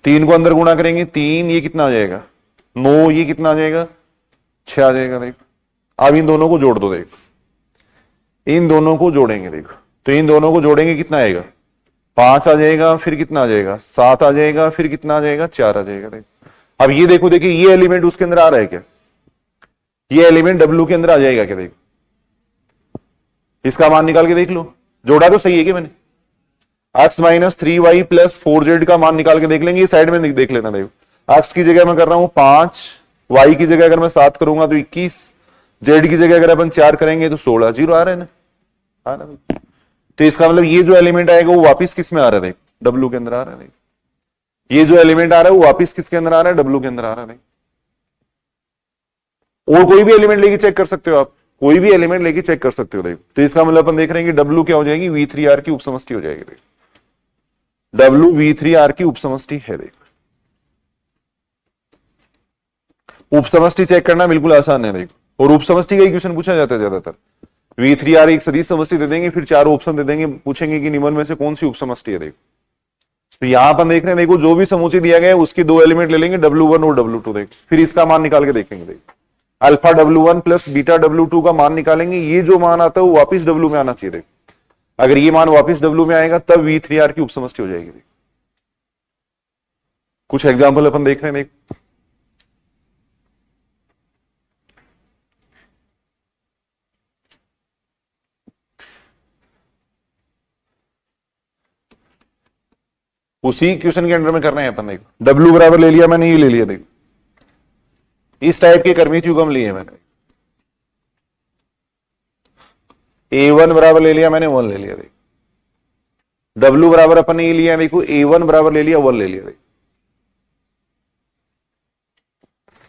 3 को अंदर गुणा करेंगे 3, ये कितना आ जाएगा 9, ये कितना आ जाएगा 6 आ जाएगा, देखो। अब इन दोनों को जोड़ दो, देखो इन दोनों को जोड़ेंगे, देखो तो इन दोनों को जोड़ेंगे कितना आएगा 5 आ जाएगा, फिर कितना आ जाएगा 7 आ जाएगा, फिर कितना आ जाएगा 4 आ जाएगा, देखो। अब ये देखो, देखिए ये एलिमेंट उसके अंदर आ रहा है क्या, ये एलिमेंट W के अंदर आ जाएगा क्या, देखो इसका मान निकाल के देख लो, जोड़ा तो सही है क्या मैंने, x - 3y + 4z का मान निकाल के देख लेंगे, इस साइड में देख लेना, देखो x की जगह मैं कर रहा हूं 5, y की जगह अगर मैं 7 करूंगा तो 21, z की जगह अगर अपन 4 करेंगे तो 16, 0 आ रहा है ना, आ रहा है। तो इसका मतलब ये जो एलिमेंट आएगा वो वापिस किस में आ रहा है, देखो W के अंदर आ रहा है, ये जो एलिमेंट आ रहा है वो वापिस किसके अंदर आ रहा है, W के अंदर आ रहा है। और कोई भी एलिमेंट लेके चेक कर सकते हो आप, कोई भी एलिमेंट लेके चेक कर सकते हो, देखो तो इसका मतलब अपन देख रहे हैं कि W क्या हो जाएगी, V3R की उपसमष्टि हो जाएगी, देखो W V3R की उपसमष्टि है, देखो उपसमष्टि चेक करना बिल्कुल आसान है, देखो और उपसमष्टि का ही क्वेश्चन पूछा जाता है ज्यादातर। V3R एक सदिश समष्टि दे देंगे, फिर 4 ऑप्शन दे देंगे, पूछेंगे कि निम्न में से कौन सी उपसमष्टि है, देखो तो यहां अपन देख रहे हैं, देखो जो भी समुच्चय दिया गया है उसके 2 एलिमेंट ले लेंगे W1 और W2, देखो फिर इसका मान निकाल के देखेंगे, देखो अल्फा W1 + बीटा W2 का मान निकालेंगे, ये जो मान आता है वो वापिस W में आना चाहिए, देखो अगर ये मान वापिस W में आएगा तब V3R की उपसमष्टि हो जाएगी, देखो कुछ एग्जाम्पल अपन देख रहे हैं, देखो उसी क्वेश्चन के अंडर में करना है अपन, देखो W बराबर ले लिया मैंने, ये ले लिया, देखो इस टाइप के कर्मित युग्म लिए मैंने, A1 बराबर ले लिया मैंने 1 ले लिया, देखो W बराबर अपन ने ये लिया, देखो A1 बराबर ले लिया 1 ले लिया, देखो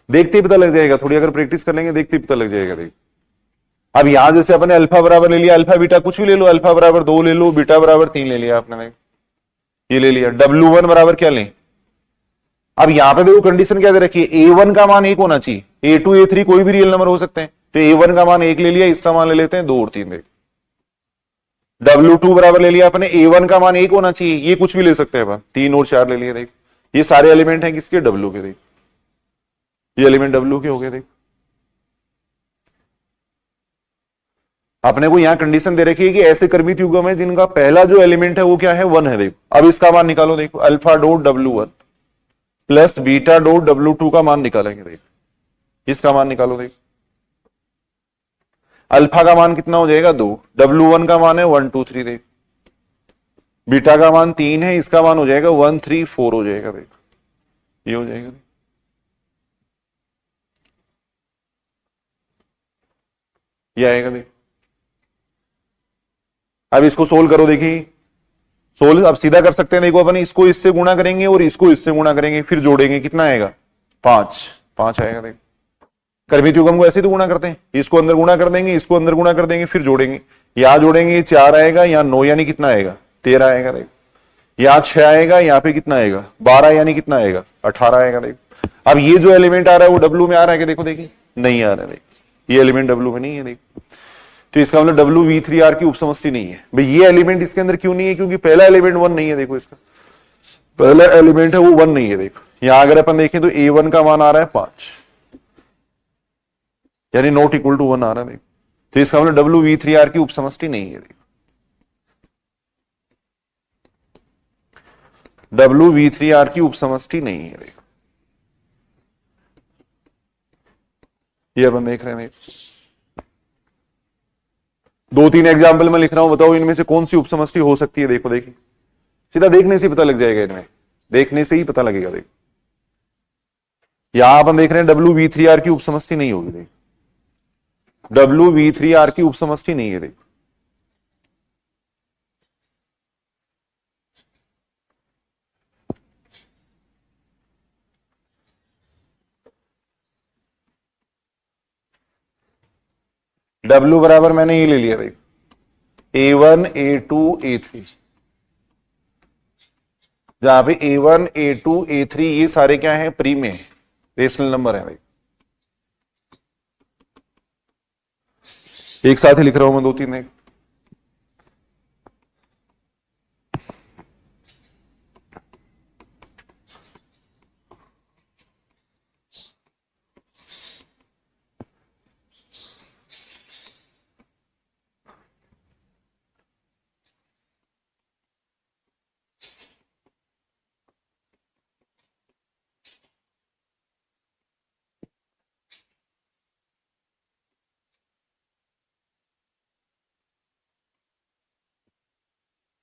देखते ही पता लग जाएगा, थोड़ी अगर प्रैक्टिस कर लेंगे देखते ही पता लग जाएगा, देखो अब यहां जैसे अपने अल्फा बराबर ले लिया, अल्फा बीटा कुछ भी ले लो, अल्फा बराबर 2 ले लो, बीटा बराबर 3 ले लिया आपने, देखो ये ले लिया। W1 बराबर क्या लें, अब यहां पे देखो कंडीशन क्या दे रखी है, A1 का मान 1 होना चाहिए, A2 A3 कोई भी रियल नंबर हो सकते हैं, तो A1 का मान 1 ले लिया, इसका मान ले लेते हैं 2 और 3, देखो W2 बराबर ले लिया अपने, A1 का मान 1 होना चाहिए, ये कुछ भी ले सकते हैं अपन, 3 और 4 ले लिए, देखो ये सारे एलिमेंट हैं किसके, W के, देखो ये एलिमेंट W के हो गए, देखो अपने को यहां कंडीशन दे रखी है कि ऐसे कर्मित युग्म है जिनका पहला जो एलिमेंट है वो क्या है 1 है, देखो अब इसका मान निकालो, देखो alpha dot W1 + beta dot W2 का मान निकालेंगे, देखो इसका मान निकालो, देखो अल्फा का मान कितना हो जाएगा 2, W1 का मान है 1 2 3, देखो बीटा का मान 3 है, इसका मान हो जाएगा 1 3 4 हो जाएगा, देखो ये हो जाएगा, ये आएगा, देखो अब इसको सोल्व करो, देखिए सोल्व अब सीधा कर सकते हैं, देखो अपन इसको इससे गुणा करेंगे और इसको इससे गुणा करेंगे, फिर जोड़ेंगे, कितना आएगा 5 आएगा, देखो कर्मित युग्म को ऐसे तो गुणा करते हैं, इसको अंदर गुणा कर देंगे, इसको अंदर गुणा कर देंगे, फिर जोड़ेंगे, यहां जोड़ेंगे 4 आएगा, यहां 9 यानी कितना आएगा 13 आएगा, देखो यहां 6 आएगा, यहां पे कितना आएगा 12 यानी कितना आएगा 18 आएगा, देखो अब ये जो एलिमेंट आ रहा है वो W में आ रहा है कि, देखो देखिए नहीं आ रहा है, देखो ये एलिमेंट W में नहीं है, देखो तो इसका मतलब W V3R की उपसमष्टि नहीं है भाई, ये एलिमेंट इसके अंदर क्यों नहीं है, क्योंकि पहला एलिमेंट 1 नहीं है, देखो इसका पहला एलिमेंट है वो 1 नहीं है, देखो यहां अगर अपन देखें तो A1 का मान आ रहा है 5 यानी नॉट इक्वल टू 1 आ रहा है, देखो तो इसका मतलब W V3R की उपसमष्टि नहीं है, देखो W V3R की उपसमष्टि नहीं है, देखो ये अपन देख रहे हैं, 2-3 एग्जाम्पल में लिख रहा हूं, बताओ इनमें से कौन सी उपसमष्टि हो सकती है, देखो देखिए सीधा देखने से पता लग जाएगा, इनमें देखने से ही पता लगेगा, देखो यहां अपन देख रहे हैं W V3R की उपसमष्टि नहीं होगी, देखो W V3R की उपसमष्टि नहीं है, देखो W बराबर मैंने ये ले लिया, देखो A1 A2 A3, जहां पे A1 A2 A3 ये सारे क्या है प्री में रेशनल नंबर है, भाई एक साथ ही लिख रहा हूं मैं दो तीन।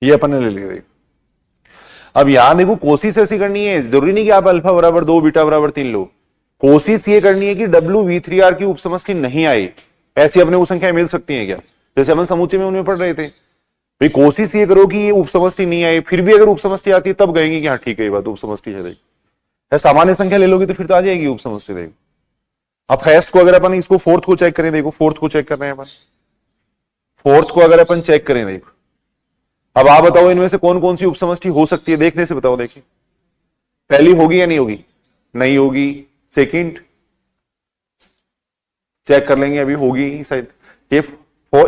ये अपन ने ले लिया। देखो अब यहां देखो कोशिश ऐसी करनी है, जरूरी नहीं कि आप अल्फा बराबर 2 बीटा बराबर 3 लो। कोशिश ये करनी है कि W(V3R) की उपसमष्टि नहीं आए। ऐसी अपने को संख्या मिल सकती है क्या, जैसे अपन समुच्चय में उनमें पढ़ रहे थे भाई। कोशिश ये करो कि ये उपसमष्टि नहीं आए, फिर भी अगर उपसमष्टि आती है तब कहेंगे कि हाँ ठीक है ये बात उपसमष्टि है। देखो सामान्य संख्या ले लोगे तो फिर तो आ जाएगी उपसमष्टि। देखो अब फर्स्ट को अगर अपन इसको फोर्थ को चेक करें, देखो फोर्थ को चेक कर रहे हैं अपन, फोर्थ को अगर अपन चेक करें, देखो अब आप बताओ इनमें से कौन कौन सी उपसमष्टि हो सकती है, देखने से बताओ। देखिए पहली होगी या नहीं होगी, नहीं होगी। सेकंड चेक कर लेंगे, अभी होगी शायद। ये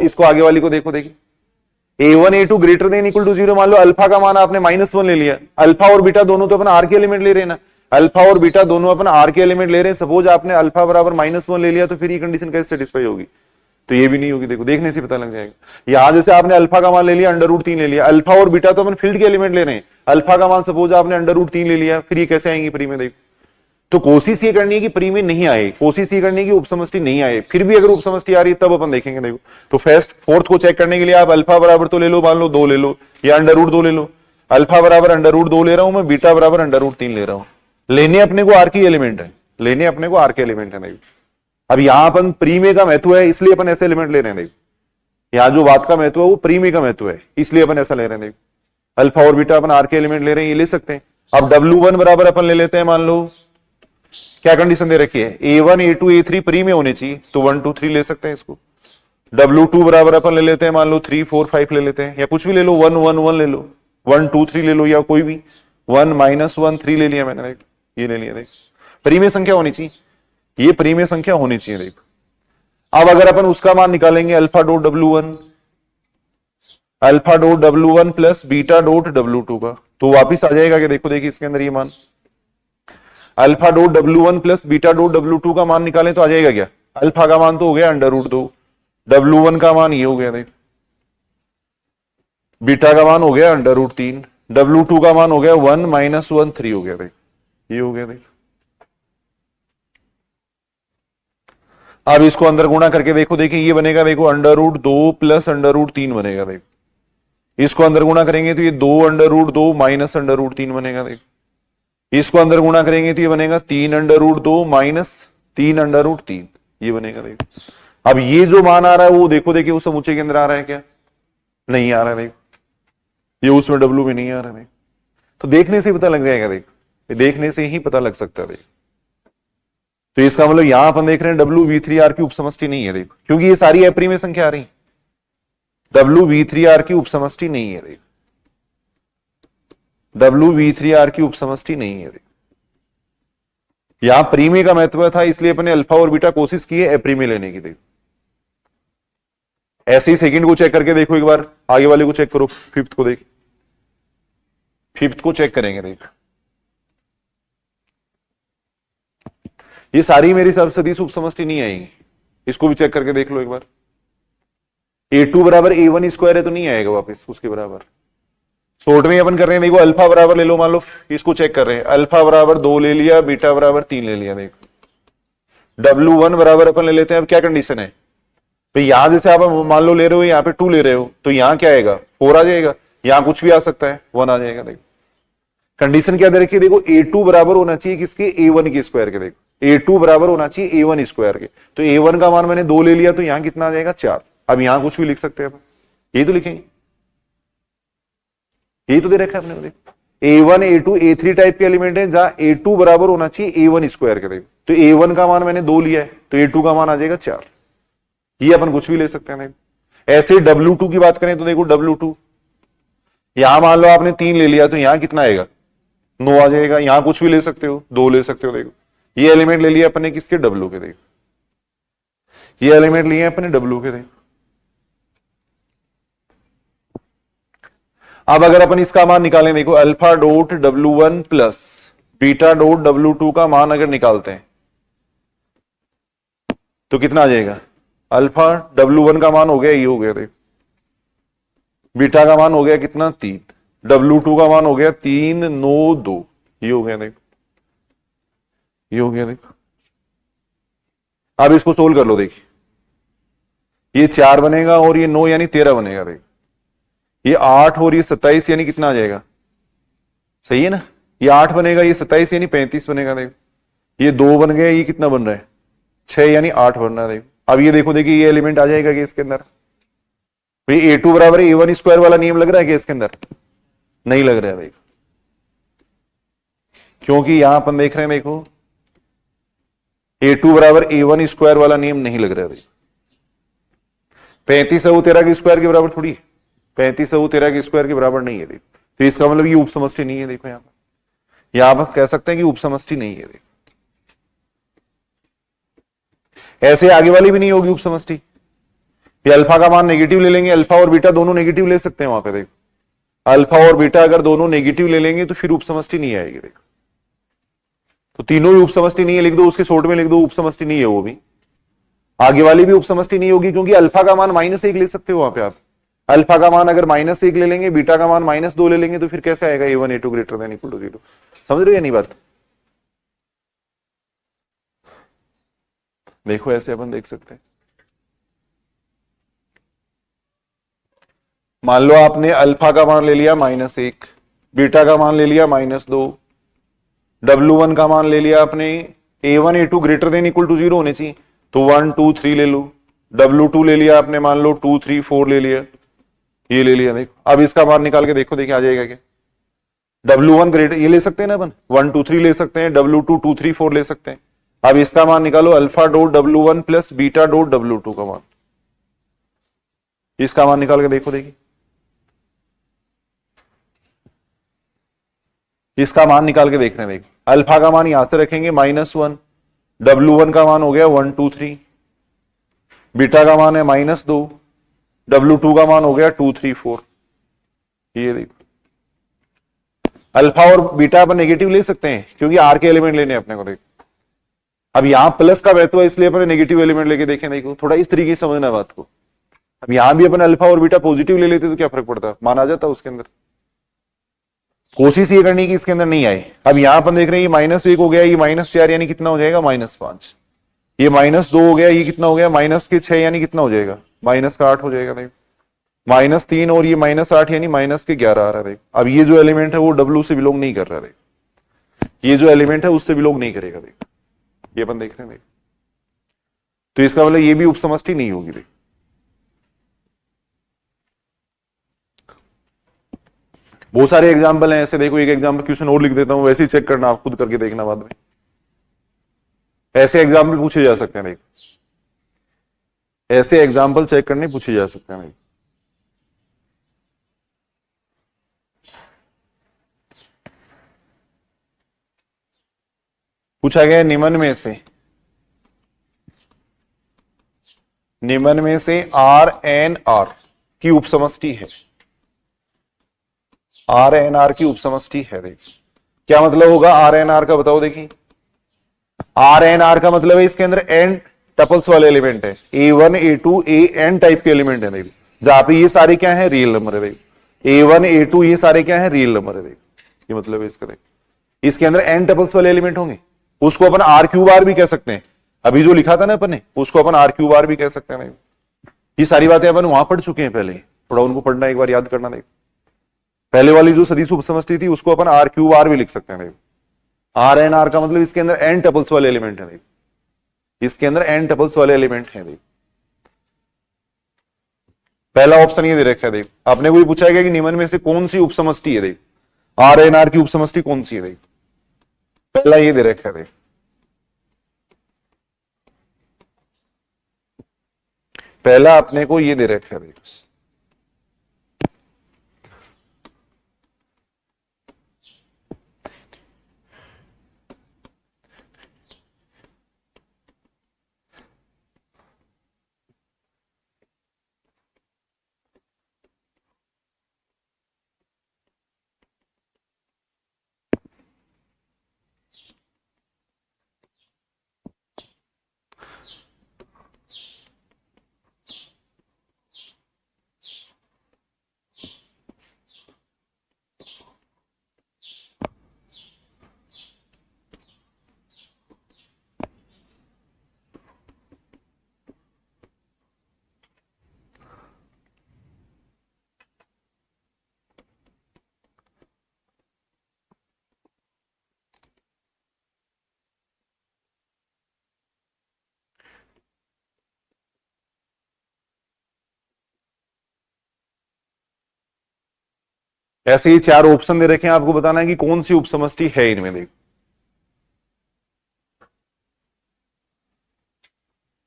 इसको आगे वाली को देखो, देखिए A1 A2 greater than equal to 0। मान लो अल्फा का मान आपने -1 ले लिया, अल्फा और बीटा दोनों तो अपना आर के एलिमेंट ले रहे हैं ना, अल्फा और बीटा दोनों अपना आर के एलिमेंट ले रहे हैं। सपोज आपने अल्फा बराबर -1 ले लिया, तो फिर ये कंडीशन कैसे सेटिस्फाई होगी, तो ये भी नहीं होगी। देखो देखने से पता लग जाएगा। यहां जैसे आपने अल्फा का मान ले लिया, √3 ले लिया, अल्फा और बीटा तो अपन फील्ड के एलिमेंट ले रहे हैं, अल्फा का मान सपोज आपने √3 ले लिया, फिर ये कैसे आएंगी प्री में। देखो तो कोशिश ये करनी है कि प्री में नहीं आए, कोशिश ये करनी है कि उपसमष्टि नहीं आए, फिर भी अगर उपसमष्टि आ रही है तब अपन देखेंगे। देखो तो फर्स्ट फोर्थ को चेक करने के लिए आप अल्फा बराबर तो ले लो, मान लो 2 ले लो, या √2 ले लो। अल्फा बराबर √2 ले रहा हूं मैं, बीटा बराबर √3 ले रहा हूं। लेने अपने को आर की एलिमेंट है, लेने अपने को आर के एलिमेंट है। देखो अब यहां अपन प्री में का महत्व है, इसलिए अपन ऐसे एलिमेंट ले रहे हैं। देखो यहां जो बात का महत्व है वो प्री में का महत्व है, इसलिए अपन ऐसा ले रहे हैं। देखो अल्फा और बीटा अपन आर के एलिमेंट ले रहे हैं, ये ले सकते हैं। अब W1 बराबर अपन ले लेते हैं, मान लो क्या कंडीशन दे रखी है, A1 A2 A3 प्री में होने चाहिए, तो 1 2 3 ले सकते हैं इसको। W2 बराबर अपन ले लेते हैं, मान लो 3 4 5 ले लेते हैं, या कुछ भी ले लो, 1 1 1 ले लो, 1 2 3 ले लो, या कोई भी 1 -1 3 ले लिया मैंने। देख ये ले लिया। देख प्री में संख्या होनी चाहिए, ये प्री में संख्या होनी चाहिए। देख अब अगर अपन उसका मान निकालेंगे, alpha dot W1, alpha dot W1 plus beta dot W2 का, तो वापिस आ जाएगा कि देखो देखिए इसके अंदर ये मान alpha dot W1 plus beta dot W2 का मान निकालें तो आ जाएगा क्या, अल्फा का मान तो हो गया √2, W1 का मान ये हो गया, देख बीटा का मान हो गया √3, W2 का मान हो गया 1 -1 3 हो गया। देख ये हो गया। देख अब इसको अंदर गुणा करके देखो, देखिए ये बनेगा, देखो √2 प्लस √3 बनेगा। देख इसको अंदर गुणा करेंगे तो ये 2 √2 माइनस √3 बनेगा। देख इसको अंदर गुणा करेंगे तो ये बनेगा 3 √2 माइनस 3 √3, ये बनेगा। देखो अब ये जो मान आ रहा है वो देखो, देखिए उस समुच्चय के अंदर आ रहा है क्या, नहीं आ रहा है। देखो ये उसमें W में नहीं आ रहा है। तो देखने से पता लग जाएगा, देखो देखने से ही पता लग सकता है। तो इसका मतलब यहां अपन देख रहे हैं W(V3R) की उपसमष्टि नहीं है। देखो क्योंकि ये सारी एप्री में संख्या आ रही, W(V3R) की उपसमष्टि नहीं है। देखो W(V3R) की उपसमष्टि नहीं है। यहां प्रीमे का महत्व था, इसलिए अपने अल्फा और बीटा कोशिश की है एप्री में लेने की। देखो ऐसे ही सेकंड को चेक करके देखो, एक बार आगे वाले को चेक करो, फिफ्थ को देख, फिफ्थ को चेक करेंगे। देख ये सारी मेरी सब सदिश उपसमष्टि नहीं आएगी, इसको भी चेक करके देख लो एक बार। A2 बराबर A1 स्क्वायर है तो नहीं आएगा वापस उसके बराबर। शॉर्ट में अपन कर रहे हैं, देखो अल्फा बराबर ले लो, मान लो इसको चेक कर रहे हैं, अल्फा बराबर 2 ले लिया, बीटा बराबर 3 ले लिया। देखो W1 बराबर अपन ले लेते हैं। अब क्या कंडीशन है, तो यहां जैसे आप मान लो ले रहे हो, यहाँ पे 2 ले रहे हो, तो यहां क्या आएगा 4 आ जाएगा, यहां कुछ भी आ सकता है 1 आ जाएगा। देखो कंडीशन क्या दे रखी है, देखो A2 बराबर होना चाहिए किसके, A1 के स्क्वायर के। देखो A2 बराबर होना चाहिए A1 स्क्वायर के, तो A1 का मान मैंने 2 ले लिया, तो यहां कितना आ जाएगा 4। अब यहां कुछ भी लिख सकते हैं अपन, यही तो लिखेंगे, यही तो दे रखा है अपने को। देखो A1 A2 A3 टाइप के एलिमेंट है, जहां A2 बराबर होना चाहिए A1 स्क्वायर के। देखो तो A1 का मान मैंने 2 लिया है, तो A2 का मान आ जाएगा 4। ये अपन कुछ भी ले सकते हैं। देखो ऐसे W2 की बात करें तो देखो W2 यहां मान लो आपने 3 ले लिया, तो यहां कितना आएगा 9 आ जाएगा। यहां कुछ भी ले सकते हो, 2 ले सकते हो। देखो ये एलिमेंट ले लिया अपने किसके, W के। देखो ये एलिमेंट लिए अपने W के। देखो अब अगर अपन इसका मान निकालें, देखो alpha dot W1 plus beta dot W2 का मान अगर निकालते हैं तो कितना आ जाएगा? अल्फा W1 का मान हो गया, ये हो गया देखो, बीटा का मान हो गया कितना 3, W2 का मान हो गया 392, ये हो गया देखो, ये हो गया देखो। अब इसको सोल्व कर लो, देखिए ये 4 बनेगा और ये 9 यानी 13 बनेगा देखो, ये 8 और ये 27 यानी कितना आ जाएगा? सही है ना, ये 8 बनेगा, ये 27 यानी 35 बनेगा देखो, ये 2 बन गया, ये कितना बन रहा है 6 यानी 8 बन रहा है देखो। अब ये देखो, देखिए ये एलिमेंट आ जाएगा कि इसके अंदर भाई A2 बराबर A1 स्क्वायर वाला नियम लग रहा है कि इसके अंदर नहीं लग रहा है देखो, क्योंकि यहां अपन देख रहे हैं देखो A2 बराबर A1 स्क्वायर वाला नियम नहीं लग रहा है देखो। 35 है वो 13 के स्क्वायर के बराबर थोड़ी है, 35 है वो 13 के स्क्वायर के बराबर नहीं है देखो, तो इसका मतलब ये उपसमष्टि नहीं है देखो, यहां पर कह सकते हैं कि उपसमष्टि नहीं है देखो। ऐसे आगे वाली भी नहीं होगी उपसमष्टि, ये अल्फा का मान नेगेटिव ले लेंगे, अल्फा और बीटा दोनों नेगेटिव ले सकते हैं वहां पे देखो, अल्फा और बीटा अगर दोनों नेगेटिव ले लेंगे तो फिर उपसमष्टि नहीं आएगी देखो, तो तीनों ही उपसमष्टि नहीं है लिख दो, उसके शॉर्ट में लिख दो उपसमष्टि नहीं है वो भी, आगे वाली भी उपसमष्टि नहीं होगी, क्योंकि अल्फा का मान -1 ले सकते हो वहां पे आप, अल्फा का मान अगर -1 ले लेंगे, बीटा का मान -2 ले लेंगे, तो फिर कैसे आएगा A1 A2 greater than equal to 0? समझ रहे हो या नहीं बात? देखो ऐसे अपन देख सकते हैं, मान लो आपने अल्फा का मान ले लिया -1, बीटा का मान ले लिया -2, W1 का मान ले लिया आपने A1 A2 greater than equal to 0 होने चाहिए, तो 1 2 3 ले लो, W2 ले लिया आपने, मान लो 2 3 4 ले लिया, ये ले लिया देखो। अब इसका मान निकाल के देखो, देखिए आ जाएगा क्या? W1 ग्रेटर ये ले सकते हैं ना अपन, 1 2 3 ले सकते हैं, W2 2 3 4 ले सकते हैं। अब इसका मान निकालो alpha dot W1 plus beta dot W2 का मान, इसका मान निकाल के देखो, देखिए इसका मान निकाल के देख रहे हैं, देखो अल्फा का मान यहां से रखेंगे -1, W1 का मान हो गया 1 2 3, बीटा का मान है -2, W2 का मान हो गया 2 3 4, ये देखो अल्फा और बीटा अपन नेगेटिव ले सकते हैं क्योंकि आर के एलिमेंट लेने अपने को देखो। अब यहां प्लस का महत्व है इसलिए अपने नेगेटिव एलिमेंट लेके देखें, देखो थोड़ा इस तरीके से समझना बात को। अब यहां भी अपन अल्फा और बीटा पॉजिटिव ले लेते तो क्या फर्क पड़ता, मान आ जाता उसके अंदर। कोशिश ये करनी कि इसके अंदर नहीं आए। अब यहां अपन देख रहे हैं ये -1 हो गया, ये -4 यानी कितना हो जाएगा -5, ये -2 हो गया, ये कितना हो गया -6 यानी कितना हो जाएगा -8 हो जाएगा देखो, -3 और ये -8 यानी -11 आ रहा है देखो। अब ये जो एलिमेंट है वो W से बिलोंग नहीं कर रहा है देखो, ये जो एलिमेंट है उससे बिलोंग नहीं करेगा देखो, ये अपन देख रहे हैं देखो, तो इसका मतलब ये भी उपसमष्टि नहीं होगी देखो। बहुत सारे एग्जाम्पल हैं ऐसे, देखो एक एग्जाम्पल क्वेश्चन और लिख देता हूं, वैसे ही चेक करना, आप खुद करके देखना बाद में, ऐसे एग्जाम्पल पूछे जा सकते हैं देखो, ऐसे एग्जाम्पल चेक करने पूछे जा सकते हैं देखो। पूछा गया निम्न में से RnR की उपसमष्टि है, RnR की उपसमष्टि है देखिए, क्या मतलब होगा RnR का बताओ देखिए। RnR का मतलब है इसके अंदर n टपल्स वाले एलिमेंट है, A1 A2 AN टाइप के एलिमेंट है देखिए, जहां पे ये सारे क्या है रियल नंबर है देखिए, A1 A2 ये सारे क्या है रियल नंबर है देखिए, ये मतलब है इसका देखिए, इसके अंदर n टपल्स वाले एलिमेंट होंगे, उसको अपन R3R भी कह सकते हैं, अभी जो लिखा था ना अपन ने उसको अपन R3R भी कह सकते हैं। ये सारी बातें अपन वहां पढ़ चुके हैं पहले, थोड़ा उनको पढ़ना एक बार याद करना। देखो पहले वाली जो सदिश उपसमष्टि थी उसको अपन R3R भी लिख सकते हैं। देखो RnR का मतलब इसके अंदर n टपल्स वाले एलिमेंट है, देखो इसके अंदर n टपल्स वाले एलिमेंट है। देखो पहला ऑप्शन ये दे रखा है, देखो आपने को पूछा गया कि निम्न में से कौन सी उपसमष्टि है, देखो RnR की उपसमष्टि कौन सी है, देखो पहला ये दे रखा है, देखो पहला अपने को ये दे रखा है, देखो ऐसे ही 4 ऑप्शन दे रखे हैं, आपको बताना है कि कौन सी उपसमष्टि है इनमें। देखो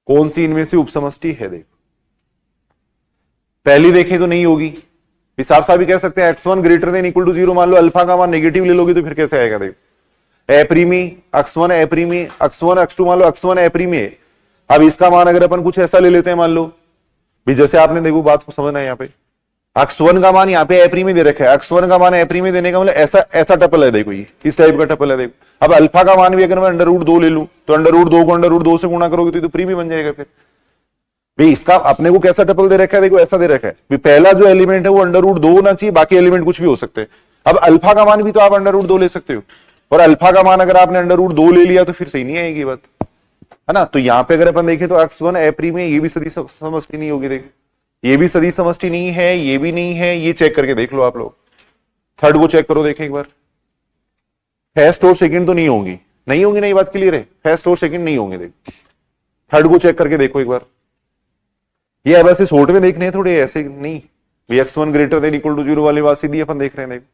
कौन सी इनमें से उपसमष्टि है। देखो पहली देखें तो नहीं होगी, साफ साफ भी कह सकते हैं x1 greater than equal to 0। मान लो अल्फा का मान नेगेटिव ले लोगे तो फिर कैसे आएगा। देखो ए प्रीमी x1 ए प्रीमी x1 x2, मान लो x1 ए प्रीमी है। अब इसका मान अगर अपन कुछ ऐसा ले लेते हैं, मान लो भी जैसे आपने देखो बात को समझना है, यहाँ पे x1 का मान यहाँ पे ए प्रीमी दे रखा है, x1 का मान ए प्रीमी देने का मतलब ऐसा ऐसा टपल है। देखो ये इस टाइप का टपल है। देखो अब अल्फा का मान भी अगर मैं अंडर रूट 2 ले लूं तो अंडर रूट 2 को अंडर रूट 2 से गुणा करोगे तो प्रीमी बन जाएगा। फिर भाई इसका अपने को कैसा टपल दे रखा है, देखो ऐसा दे रखा है। पहला जो एलिमेंट है वो अंडर रूट 2 होना चाहिए, बाकी एलिमेंट कुछ भी हो सकते हैं। अब अल्फा का मान भी तो आप अंडर रूट 2 ले सकते हो, और अल्फा का मान अगर आपने अंडर रूट 2 ले लिया तो फिर सही नहीं आएगी बात, है ना। तो यहां पे अगर अपन देखें तो x1 ए प्रीम में ये भी सदी समष्टि नहीं होगी। देखो ये भी सदी समष्टि नहीं है, ये भी नहीं है, ये चेक करके देख लो आप लोग। थर्ड को चेक करो, देखें एक बार। फर्स्ट और सेकंड तो नहीं होंगी, नहीं होंगी, नहीं बात क्लियर है। फर्स्ट और सेकंड नहीं होंगे। देखो थर्ड को चेक करके देखो एक बार। ये अब ऐसे शॉर्ट में देखने हैं थोड़े, ऐसे नहीं x1 greater than equal to 0 वाली बात सीधी अपन देख रहे हैं। देखो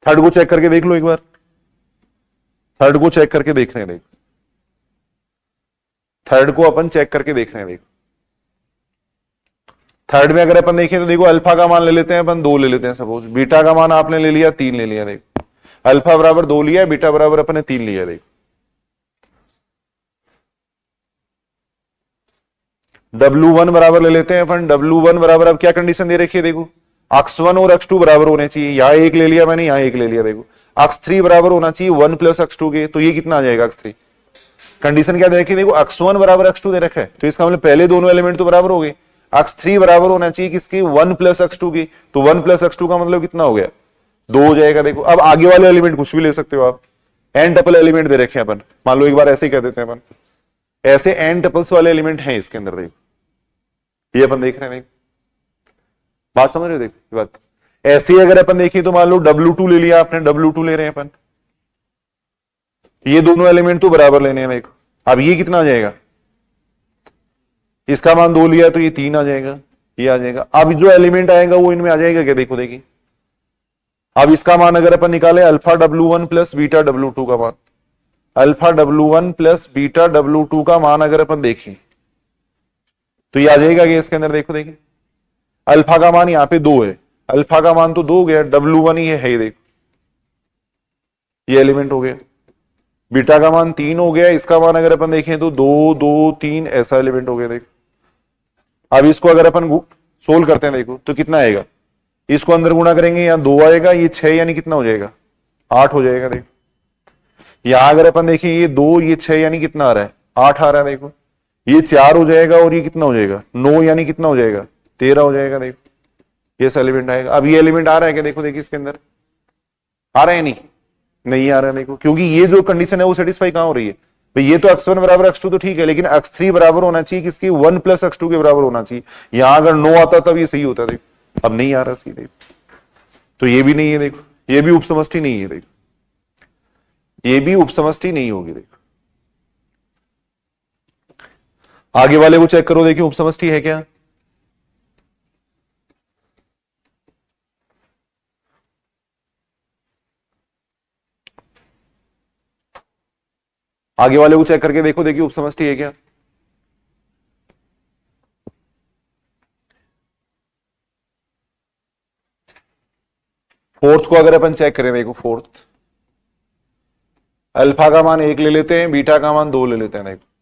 थर्ड को चेक करके देख लो एक बार। थर्ड को चेक करके देख रहे हैं। देखो थर्ड को अपन चेक करके देख रहे हैं। देखो थर्ड में अगर अपन देखें तो देखो अल्फा का मान ले लेते हैं अपन 2 ले लेते हैं सपोज, बीटा का मान आपने ले लिया 3 ले लिया। देखो अल्फा बराबर 2 लिया, बीटा बराबर अपन ने 3 लिया। देखो W1 बराबर ले लेते हैं अपन। W1 बराबर अब क्या कंडीशन दे रखी है, देखो x1 और x2 बराबर होने चाहिए। यहां 1 ले लिया मैंने, यहां 1 ले लिया। देखो x3 बराबर होना चाहिए 1 प्लस x2 के, तो ये कितना आ जाएगा x3। कंडीशन क्या दे रखी है, देखो x1 बराबर x2 दे रखा है, तो इसका मतलब पहले दोनों एलिमेंट तो बराबर हो गए। x3 बराबर होना चाहिए किसकी, 1 प्लस x2 की, तो 1 प्लस x2 का मतलब कितना हो गया, 2 हो जाएगा। देखो अब आगे वाले एलिमेंट कुछ भी ले सकते हो आप, एन टपल एलिमेंट दे रखे हैं अपन। मान लो एक बार ऐसे ही कह देते हैं अपन, ऐसे एन टपल्स वाले एलिमेंट हैं इसके अंदर। देखो ये अपन देख रहे हैं। बात समझ रहे हो। देखो बात ऐसे ही अगर अपन देखिए तो मान लो W2 ले लिया आपने, W2 ले रहे हैं अपन, ये दोनों एलिमेंट तो बराबर लेने हैं। देखो अब ये कितना आ जाएगा, इसका मान 2 लिया तो ये 3 आ जाएगा, ये आ जाएगा। अब जो एलिमेंट आएगा वो इनमें आ जाएगा क्या, देखो देखिए। अब इसका मान अगर अपन निकाले alpha W1 plus beta W2 का मान, alpha W1 plus beta W2 का मान अगर अपन देखें तो ये आ जाएगा कि इसके अंदर देखो देखिए अल्फा का मान यहाँ पे 2 है, अल्फा का मान तो 2 हो गया, W1 ही है। देखो ये एलिमेंट हो गया। बीटा का मान 3 हो गया, इसका मान अगर अपन देखें तो 2 2 3 ऐसा एलिमेंट हो गया। देखो अब इसको अगर अपन सोल्व करते हैं देखो तो कितना आएगा, इसको अंदर गुणा करेंगे यहाँ 2 आएगा, ये 6 यानी कितना हो जाएगा, 8 हो जाएगा। देखो यहां अगर अपन देखें ये 2 ये 6 यानी कितना आ रहा है, 8 आ रहा है। देखो ये 4 हो जाएगा और ये कितना हो जाएगा, 9 यानी कितना हो जाएगा, 13 हो जाएगा। देखो ये एलिमेंट आएगा। अब ये एलिमेंट आ रहा है क्या, देखो देखिए इसके अंदर आ रहा है, नहीं आ रहा है। देखो क्योंकि ये जो कंडीशन है वो सेटिस्फाई कहां हो रही है भाई, ये तो x1 बराबर x2 तो ठीक है, लेकिन x3 बराबर होना चाहिए किसकी, 1 प्लस x2 के बराबर होना चाहिए। यहां अगर 9 आता तब ये सही होता। देखो अब नहीं आ रहा सीधे, तो ये भी नहीं है। देखो ये भी उपसमष्टि नहीं है। देखो ये भी उपसमष्टि नहीं होगी। देखो आगे वाले को चेक करो, देखिए उपसमष्टि है क्या। आगे वाले को चेक करके देखो, देखिए उपसमष्टि है क्या। फोर्थ को अगर अपन चेक करें, देखो फोर्थ अल्फा का मान 1 ले लेते हैं, बीटा का मान 2 ले लेते हैं। देखो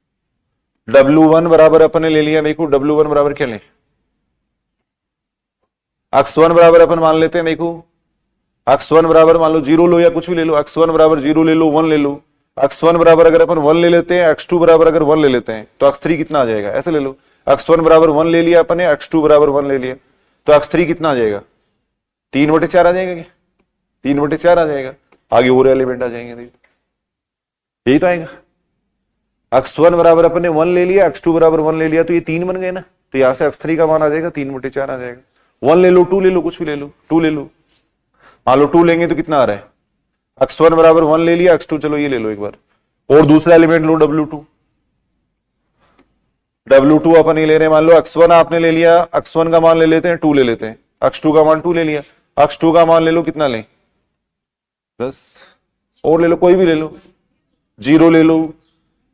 W1 बराबर अपन ने ले लिया। देखो W1 बराबर क्या लें, x1 बराबर अपन मान लेते हैं। देखो x1 बराबर मान लो 0 लो या कुछ भी ले लो, x1 बराबर 0 ले लो, 1 ले लो। x1 बराबर अगर अपन 1 ले लेते हैं, x2 बराबर अगर 1 ले लेते हैं तो x3 कितना आ जाएगा, ऐसे ले लो। x1 बराबर 1 ले लिया अपन ने, x2 बराबर 1 ले लिया, तो x3 कितना आ जाएगा, 3/4 आ जाएगा क्या, 3/4 आ जाएगा। आगे और एलिमेंट आ जाएंगे, यही तो आएगा। x1 बराबर अपन ने 1 ले लिया, x2 बराबर 1 ले लिया, तो ये 3 बन गए ना, तो यहां से x3 का मान आ जाएगा 3/4 आ जाएगा। 1 ले लो, 2 ले लो, कुछ भी ले लो, 2 ले लो। मान लो 2 लेंगे तो कितना आ रहा है, x1 बराबर 1 ले लिया, x2 चलो ये ले लो एक बार, और दूसरा एलिमेंट लो W2। W2 अपन ये ले रहे हैं, मान लो x1 आपने ले लिया, x1 का मान ले लेते हैं 2 ले लेते हैं, अक्ष 2 का मान 2 ले लिया, अक्ष 2 का मान ले लो, कितना लें 10, और ले लो कोई भी ले लो, 0 ले लो।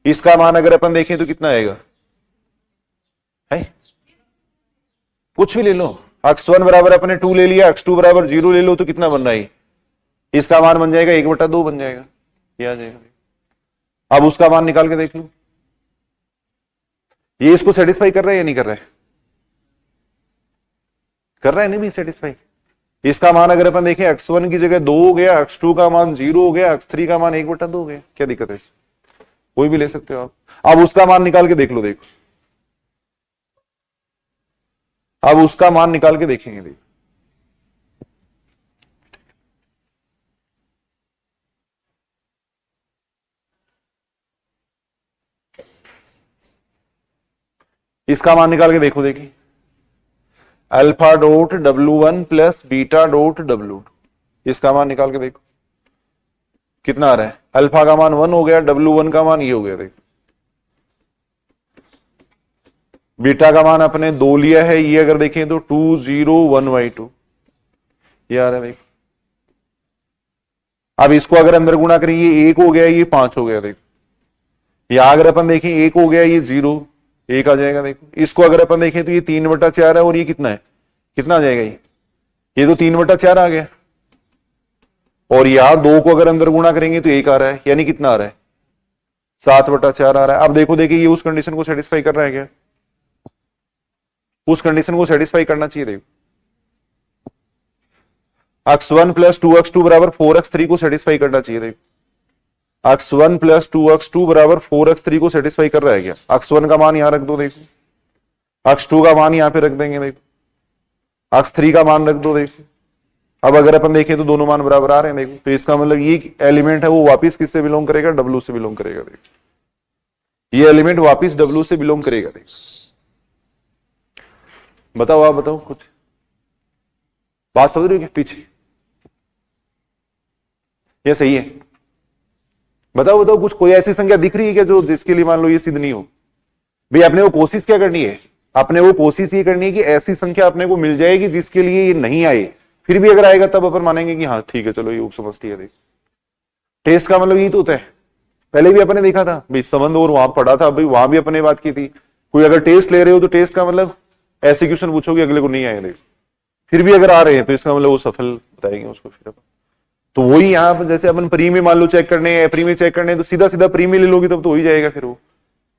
इसका मान अगर अपन देखें तो कितना आएगा, है कुछ भी ले लो, अक्ष 1 बराबर अपने 2 ले लिया, अक्ष 2 बराबर 0 ले लो, तो कितना बन रहा है, इसका मान बन जाएगा 1/2 बन जाएगा, ये आ जाएगा। अब उसका मान निकाल के देख लो, ये इसको सेटिस्फाई कर रहा है या नहीं कर रहा है, कर रहा है नहीं भी सेटिस्फाई। इसका मान अगर अपन देखें x1 की जगह 2 हो गया, x2 का मान 0 हो गया, x3 का मान 1/2 हो गया, क्या दिक्कत है इसमें, कोई भी ले सकते हो आप। अब उसका मान निकाल के देख लो, देखो अब उसका मान निकाल के देखेंगे, देखो इसका मान निकाल के देखो, देखिए alpha dot W1 plus beta dot W2, इसका मान निकाल के देखो कितना आ रहा है, अल्फा का मान 1 हो गया, W1 का मान ये हो गया, देखो बीटा का मान अपने 2 लिया है, ये अगर देखें तो 2 0 1/2 ये आ रहा है, देखो अब इसको अगर अंदर गुणा करें, ये 1 हो गया, ये 5 हो गया, देखो यहां अगर अपन देखें 1 हो गया, ये 0 1 आ जाएगा, देखो इसको अगर अपन देखें तो ये 3/4 है, और ये कितना है, कितना आ जाएगा, ये तो 3/4 आ गया, और यहां 2 को अगर अंदर गुणा करेंगे तो 1 आ रहा है, यानी कितना आ रहा है 7/4 आ रहा है। अब देखो देखिए ये उस कंडीशन को सेटिस्फाई कर रहा है क्या, उस कंडीशन को सेटिस्फाई करना चाहिए। देखो x1 प्लस 2x2 बराबर 4x3 को सेटिस्फाई करना चाहिए, देखो x1 प्लस 2x2 बराबर 4x3 को सेटिस्फाई कर रहा है क्या, x1 का मान यहां रख दो, देखो x2 का मान यहां पे रख देंगे, देखो x3 का मान रख दो, देखो अब अगर अपन देखें तो दोनों मान बराबर आ रहे हैं, देखो तो इसका मतलब ये एलिमेंट है वो वापिस किससे बिलोंग करेगा, W से बिलोंग करेगा, देखो ये एलिमेंट वापिस W से बिलोंग करेगा। देखो बताओ, आप बताओ, कुछ बात समझ रहे हो क्या पीछे, ये सही है, बताओ बताओ, कुछ कोई ऐसी संख्या दिख रही है क्या जो जिसके लिए मान लो ये सिद्ध नहीं हो। भाई अपने को कोशिश क्या करनी है, अपने को कोशिश ये करनी है कि ऐसी संख्या अपने को मिल जाएगी जिसके लिए ये नहीं आए, फिर भी अगर आएगा तब अपन मानेंगे कि हाँ ठीक है चलो ये उपसमष्टि है। देख टेस्ट का मतलब यही तो होता है, पहले भी अपने देखा था भाई संबंध, और वहां पढ़ा था भाई, वहां भी अपने बात की थी, कोई अगर टेस्ट ले रहे हो तो टेस्ट का मतलब ऐसे क्वेश्चन पूछोगे अगले को नहीं आए, देख फिर भी अगर आ रहे हैं तो इसका मतलब वो सफल बताएंगे उसको। फिर तो वही यहाँ पर जैसे अपन प्री में मान लो चेक करने हैं, प्री में चेक करने तो सीधा सीधा प्री में ले लोगी तब तो हो ही जाएगा, फिर वो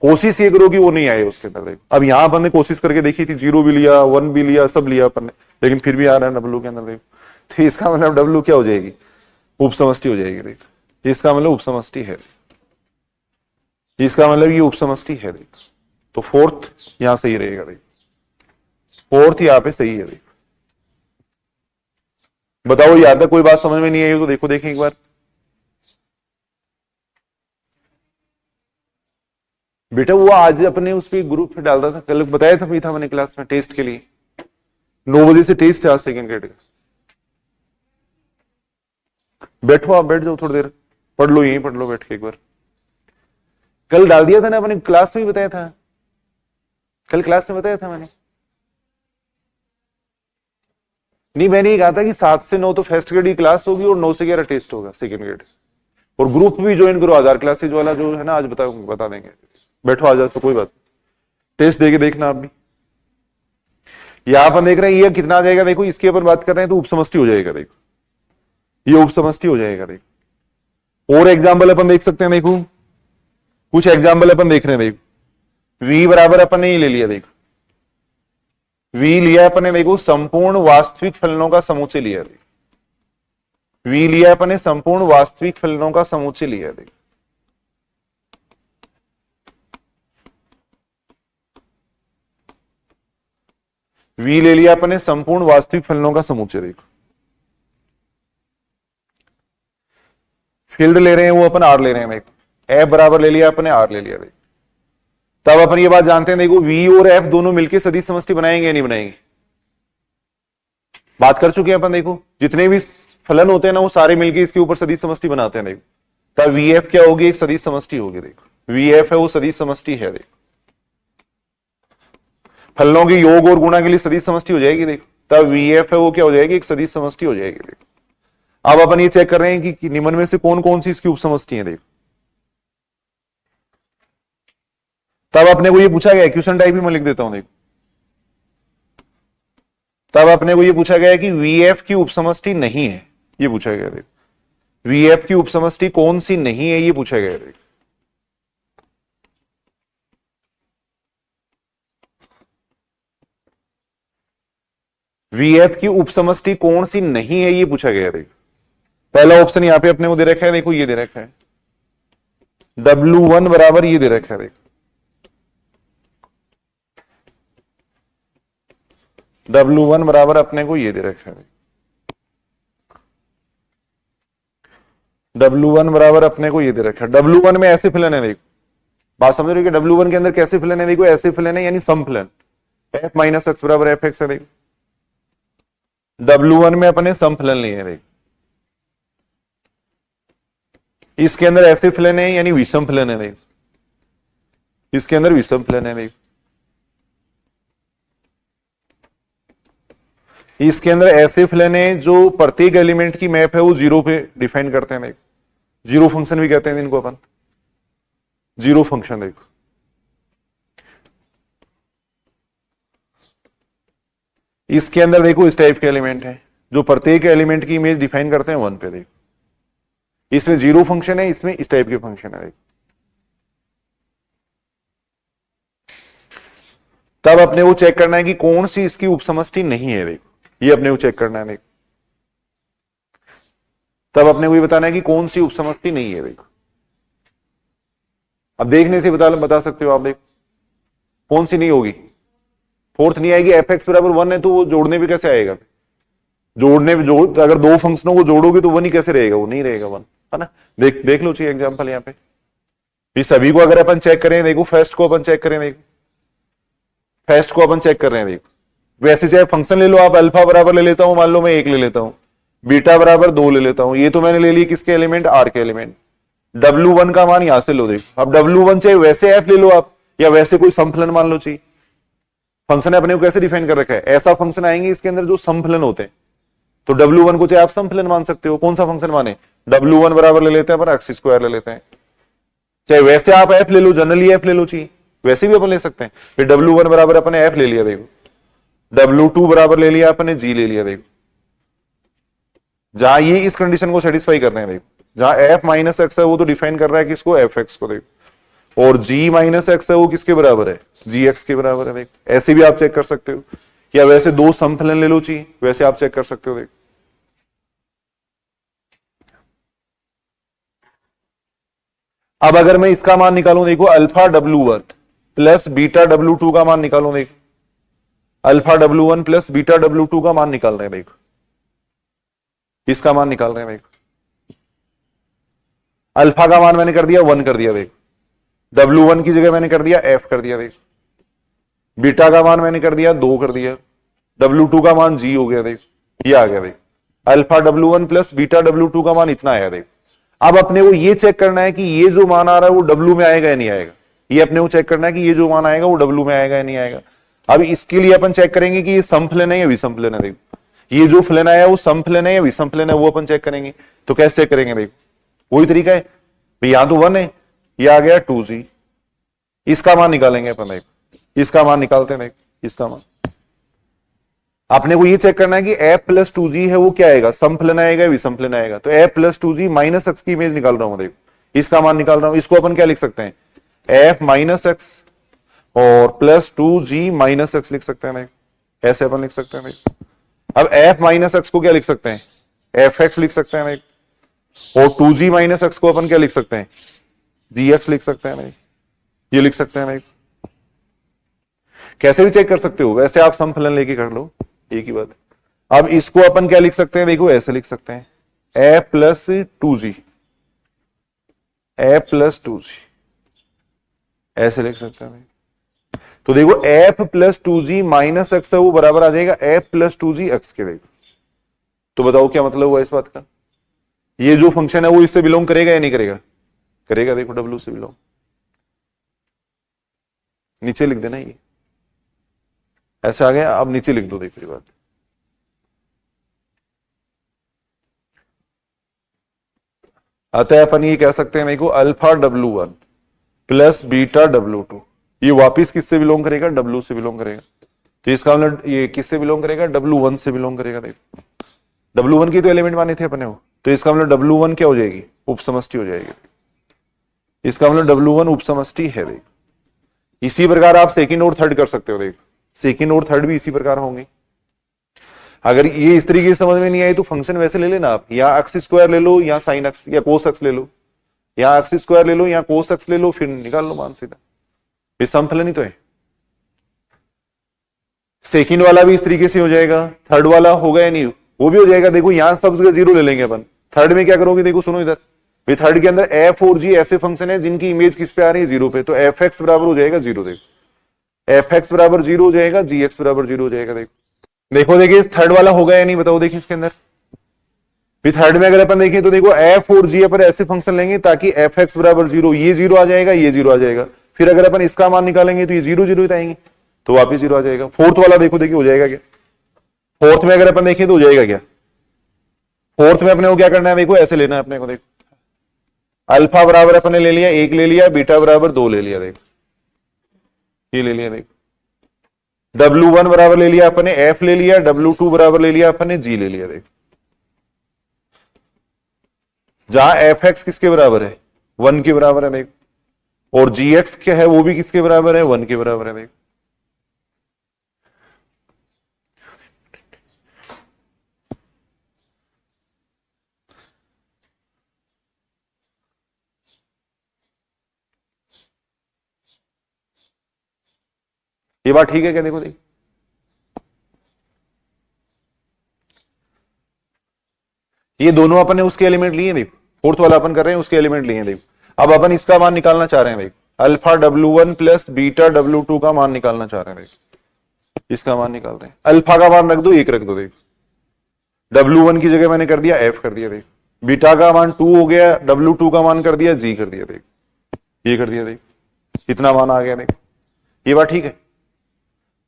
कोशिश ये करोगी वो नहीं आए उसके अंदर। देखो अब यहाँ अपन ने कोशिश करके देखी थी, 0 भी लिया 1 भी लिया सब लिया अपन ने, लेकिन फिर भी आ रहा है W के अंदर। देखो तो इसका मतलब W क्या हो जाएगी, उपसमष्टि हो जाएगी। देखो इसका मतलब उपसमष्टि है, इसका मतलब ये उपसमष्टि है। देखो तो फोर्थ यहां सही रहेगा, देखो फोर्थ यहाँ पे सही है। देखो बताओ याद है, कोई बात समझ में नहीं आई हो तो देखो देखें एक बार। बेटा वो आज अपने उस पर ग्रुप पे डालता था, कल बताया था भी था मैंने क्लास में टेस्ट के लिए, 9 बजे से टेस्ट है आज सेकेंड ग्रेड का। बैठो आप, बैठ जाओ थोड़ी देर पढ़ लो, यहीं पढ़ लो बैठ के एक बार। कल डाल दिया था ना अपने क्लास में, बताया था कल क्लास में बताया था मैंने, नहीं मैंने ये कहा था कि 7 से 9 तो फर्स्ट ग्रेड की क्लास होगी और 9 से 11 टेस्ट होगा सेकंड ग्रेड। और ग्रुप भी ज्वाइन करो, आधार क्लासेज वाला जो है ना, आज बता देंगे। बैठो आज तो कोई बात, टेस्ट देके देखना आप भी। यहां पर देख रहे हैं ये कितना आ जाएगा, देखो इसकी अपन बात कर रहे हैं तो उपसमष्टि हो जाएगा। देखो ये उपसमष्टि हो जाएगा। देखो और एग्जाम्पल अपन देख सकते हैं, देखो कुछ एग्जाम्पल अपन देख रहे हैं। देखो V बराबर अपन ने ये ले लिया, देखो V लिया अपन ने, देखो संपूर्ण वास्तविक फलनों का समुच्चय लिया। देखो V लिया अपन ने संपूर्ण वास्तविक फलनों का समुच्चय लिया। देखो V ले लिया अपन ने संपूर्ण वास्तविक फलनों का समुच्चय। देखो फील्ड ले रहे हैं वो अपन R ले रहे हैं। देखो F बराबर ले लिया अपन ने, R ले लिया। देखो तब अपन ये बात जानते हैं, देखो V और F दोनों मिलकर सदिश समष्टि बनाएंगे या नहीं बनाएंगे, बात कर चुके हैं अपन। देखो जितने भी फलन होते हैं ना वो सारे मिलकर इसके ऊपर सदिश समष्टि बनाते हैं। देखो तब VF क्या होगी, एक सदिश समष्टि होगी। देखो VF है वो सदिश समष्टि है। देखो फलनों के योग और गुणा के लिए सदिश समष्टि हो जाएगी। देखो तब वी एफ है वो क्या हो जाएगी, एक सदिश समष्टि हो जाएगी। देखो अब अपन ये चेक कर रहे हैं कि निम्न में से कौन कौन सी इसकी उपसमष्टि है। देखो तब अपने को ये पूछा गया, क्वेश्चन टाइप ही मैं लिख देता हूं। देखो तब अपने को ये पूछा गया कि वी एफ की उपसमष्टि नहीं है, ये पूछा गया। देखो वी एफ की उपसमष्टि कौन सी नहीं है, ये पूछा गया। देखो वी एफ की उपसमष्टि कौन सी नहीं है, ये पूछा गया। देखो पहला ऑप्शन यहां पे अपने को दे रखा है, देखो ये दे रखा है W1 बराबर ये दे रखा है। देखो W1 बराबर अपने को ये दे रखा है। W1 बराबर अपने को ये दे रखा है। W1 में ऐसे फिलन है। देखो बात समझ रहे हो कि W1 के अंदर कैसे फिलन है। देखो ऐसे फिलन है, यानी सम फिलन f माइनस एक्स बराबर एफ एक्स है। देखो W1 में अपने सम फिलन लिए है। देखो इसके अंदर ऐसे फिलन है, यानी विषम फिलन है। देखो इसके अंदर विषम फिलन है। देखो इसके अंदर ऐसे फिलन है जो प्रत्येक एलिमेंट की मैप है वो जीरो पे डिफाइन करते हैं। देखो जीरो फंक्शन भी कहते हैं इनको अपन, जीरो फंक्शन। देखो इसके अंदर देखो इस टाइप के एलिमेंट है जो प्रत्येक एलिमेंट की इमेज डिफाइन करते हैं वन पे। देखो इसमें जीरो फंक्शन है, इसमें इस टाइप के फंक्शन है। देखो तब अपने को चेक करना है कि कौन सी इसकी उपसमष्टि नहीं है। देखो ये अपने को चेक करना है। देखो तब अपने को ये बताना है कि कौन सी उपसमष्टि नहीं है। देखो अब देखने से बता सकते हो आप। देखो कौन सी नहीं होगी, फोर्थ नहीं आएगी। एफ एक्स बराबर 1 है तो वो जोड़ने भी कैसे आएगा, अगर दो फंक्शनों को जोड़ोगे तो वन ही कैसे रहेगा, वो नहीं रहेगा वन, है ना। देख लो चाहिए एग्जांपल यहाँ पे सभी को अगर अपन चेक करें। देखो फर्स्ट को अपन चेक करें। देखो फर्स्ट को अपन चेक कर रहे हैं। देखो वैसे चाहे फंक्शन ले लो आप, अल्फा बराबर ले लेता हूं, मान लो मैं 1 ले लेता हूं, बीटा बराबर 2 ले लेता हूं। ये तो मैंने ले ली किसके एलिमेंट, आर के एलिमेंट। W1 का मान यहां से लो। देखो अब W1 चाहे वैसे एफ ले लो आप, या वैसे कोई समफलन मान लो चाहिए। फंक्शन अपने को कैसे डिफाइन कर रखा है, ऐसा फंक्शन आएंगे इसके अंदर जो समफलन होते हैं। तो W1 को चाहे आप समफलन मान सकते हो। कौन सा फंक्शन माने, W1 बराबर ले लेते हैं अपन एक्स स्क्वायर ले लेते हैं। चाहे वैसे आप एफ ले लो, जनरली एफ ले लो चाहिए, वैसे भी अपन ले सकते हैं। फिर W1 बराबर अपन एफ ले लिया। देखो W2 बराबर ले लिया अपने जी ले लिया। देखो जहां ये इस कंडीशन को सेटिस्फाई कर रहे हैं। देखो जहां एफ माइनस एक्स है वो तो डिफाइन कर रहा है किसको, एफ एक्स को। देखो और जी माइनस एक्स है वो किसके बराबर है, जी एक्स के बराबर है। देखो ऐसे भी आप चेक कर सकते हो, या वैसे दो समफलन ले लो चाहिए, वैसे आप चेक कर सकते हो। देखो अब अगर मैं इसका मान निकालूं, देखो alpha W1 plus beta W2 का मान निकालूं। देखो alpha W1 plus beta W2 का मान निकाल रहे हैं। देखो इसका मान निकाल रहे हैं। देखो अल्फा का मान मैंने कर दिया 1 कर दिया। देखो W1 की जगह मैंने कर दिया F कर दिया। देखो बीटा का मान मैंने कर दिया 2 कर दिया। W2 का मान G हो गया। देखो ये आ गया। देखो alpha W1 plus beta W2 का मान इतना आया। देखो अब अपने को ये चेक करना है कि ये जो मान आ रहा है वो W में आएगा या नहीं आएगा। ये अपने को चेक करना है कि ये जो मान आएगा वो W में आएगा या नहीं आएगा। अब इसके लिए अपन चेक करेंगे कि ये समफलन है या विषमफलन है। देखो ये जो फलन आया वो समफलन है या विषमफलन है, वो अपन चेक करेंगे। तो कैसे चेक करेंगे, देखो वही तरीका है। यहां तो 1 है, ये आ गया 2G, इसका मान निकालेंगे अपन। देखो इसका मान निकालते हैं। देखो इसका मान आपने को ये चेक करना है कि f प्लस 2G है वो क्या आएगा, समफलन आएगा या विषमफलन आएगा। तो f plus 2G minus x की इमेज निकाल रहा हूं। देखो इसका मान निकाल रहा हूं। इसको अपन क्या लिख सकते हैं, f माइनस एक्स और प्लस 2G माइनस एक्स लिख सकते हैं। देखो ऐसे अपन लिख सकते हैं। देखो अब f माइनस एक्स को क्या लिख सकते हैं, एफ एक्स लिख सकते हैं। देखो और 2G माइनस एक्स को अपन क्या लिख सकते हैं, जी एक्स लिख सकते हैं। देखो ये लिख सकते हैं। देखो कैसे भी चेक कर सकते हो, वैसे आप समफलन लेके कर लो, एक ही बात। अब इसको अपन क्या लिख सकते हैं, देखो ऐसे लिख सकते हैं, ए प्लस 2G, ए प्लस 2G ऐसे लिख सकते हैं। तो देखो f plus 2G minus x है वो बराबर आ जाएगा f प्लस 2G एक्स के। देखो तो बताओ क्या मतलब हुआ इस बात का, ये जो फंक्शन है वो इससे बिलोंग करेगा या नहीं करेगा, करेगा। देखो W से बिलोंग, नीचे लिख देना ये ऐसे आ गया। अब नीचे लिख दो, देखो ये बात अतः अपन ये कह सकते हैं देखो alpha W1 plus beta W2 ये वापिस किससे बिलोंग करेगा, W से बिलोंग करेगा। तो इसका मतलब ये किससे बिलोंग करेगा, W1 से बिलोंग करेगा। देखो W1 की तो एलिमेंट माने थे अपने को, तो इसका मतलब W1 क्या हो जाएगी, उपसमष्टि हो जाएगी। इसका मतलब W1 उपसमष्टि है। देखो इसी प्रकार आप सेकंड और थर्ड कर सकते हो। देखो सेकंड और थर्ड भी इसी प्रकार होंगे। अगर ये इस तरीके से समझ में नहीं आई तो फंक्शन वैसे ले लेना आप, या एक्स स्क्वायर ले लो या साइन एक्स या कोस एक्स ले लो, या एक्स स्क्वायर ले लो या कोस एक्स ले लो, फिर निकाल लो मान सीधा। ये समफलन ही तो है। सेकंड वाला भी इस तरीके से हो जाएगा, थर्ड वाला होगा या नहीं, वो भी हो जाएगा। देखो यहां सब जगह जीरो ले लेंगे अपन, थर्ड में क्या करोगे, देखो सुनो इधर, थर्ड के अंदर एफ और जी ऐसे फंक्शन है जिनकी इमेज किस पे आ रही है, जीरो पे, तो एफ एक्स बराबर हो जाएगा जीरो। देखो एफ एक्स बराबर जीरो हो जाएगा, जी एक्स बराबर जीरो हो जाएगा। देखो देखिए थर्ड वाला होगा या नहीं बताओ, देखिए इसके अंदर भी थर्ड में अगर अपन देखें तो देखो एफ और जी पर ऐसे फंक्शन लेंगे ताकि एफ एक्स बराबर जीरो, ये जीरो आ जाएगा, ये जीरो आ जाएगा। फिर अगर अपन इसका मान निकालेंगे तो ये जीरो जीरो आएंगे, तो वापिस जीरो आ जाएगा। फोर्थ वाला देखो देखिए हो जाएगा क्या, फोर्थ में अगर अपन देखें तो हो जाएगा क्या, फोर्थ में अपने को क्या करना है, देखो ऐसे लेना है अपने को। देखो अल्फा बराबर अपने ले लिया, एक ले लिया, बीटा बराबर दो ले लिया। देखो ये ले लिया। देखो W1 बराबर ले लिया अपने, F ले लिया, W2 बराबर ले लिया अपने, G ले लिया। देखो जहां एफ एक्स किसके बराबर है, 1 के बराबर है। देखो और जी एक्स क्या है, वो भी किसके बराबर है, 1 के बराबर है। देखो ये बात ठीक है क्या, देखो देखो ये दोनों अपन ने उसके एलिमेंट लिए। देखो फोर्थ वाला अपन कर रहे हैं उसके एलिमेंट लिए। देखो अब अपन इसका मान निकालना चाह रहे हैं। देखो alpha W1 plus beta W2 का मान निकालना चाह रहे हैं। देखो इसका मान निकाल रहे हैं, अल्फा का मान रख दो, एक रख दो। देखो W1 की जगह मैंने कर दिया F कर दिया। देखो बीटा का मान 2 हो गया, W2 का मान कर दिया G कर दिया। देखो ये कर दिया। देखो इतना मान आ गया। देखो ये बात ठीक है।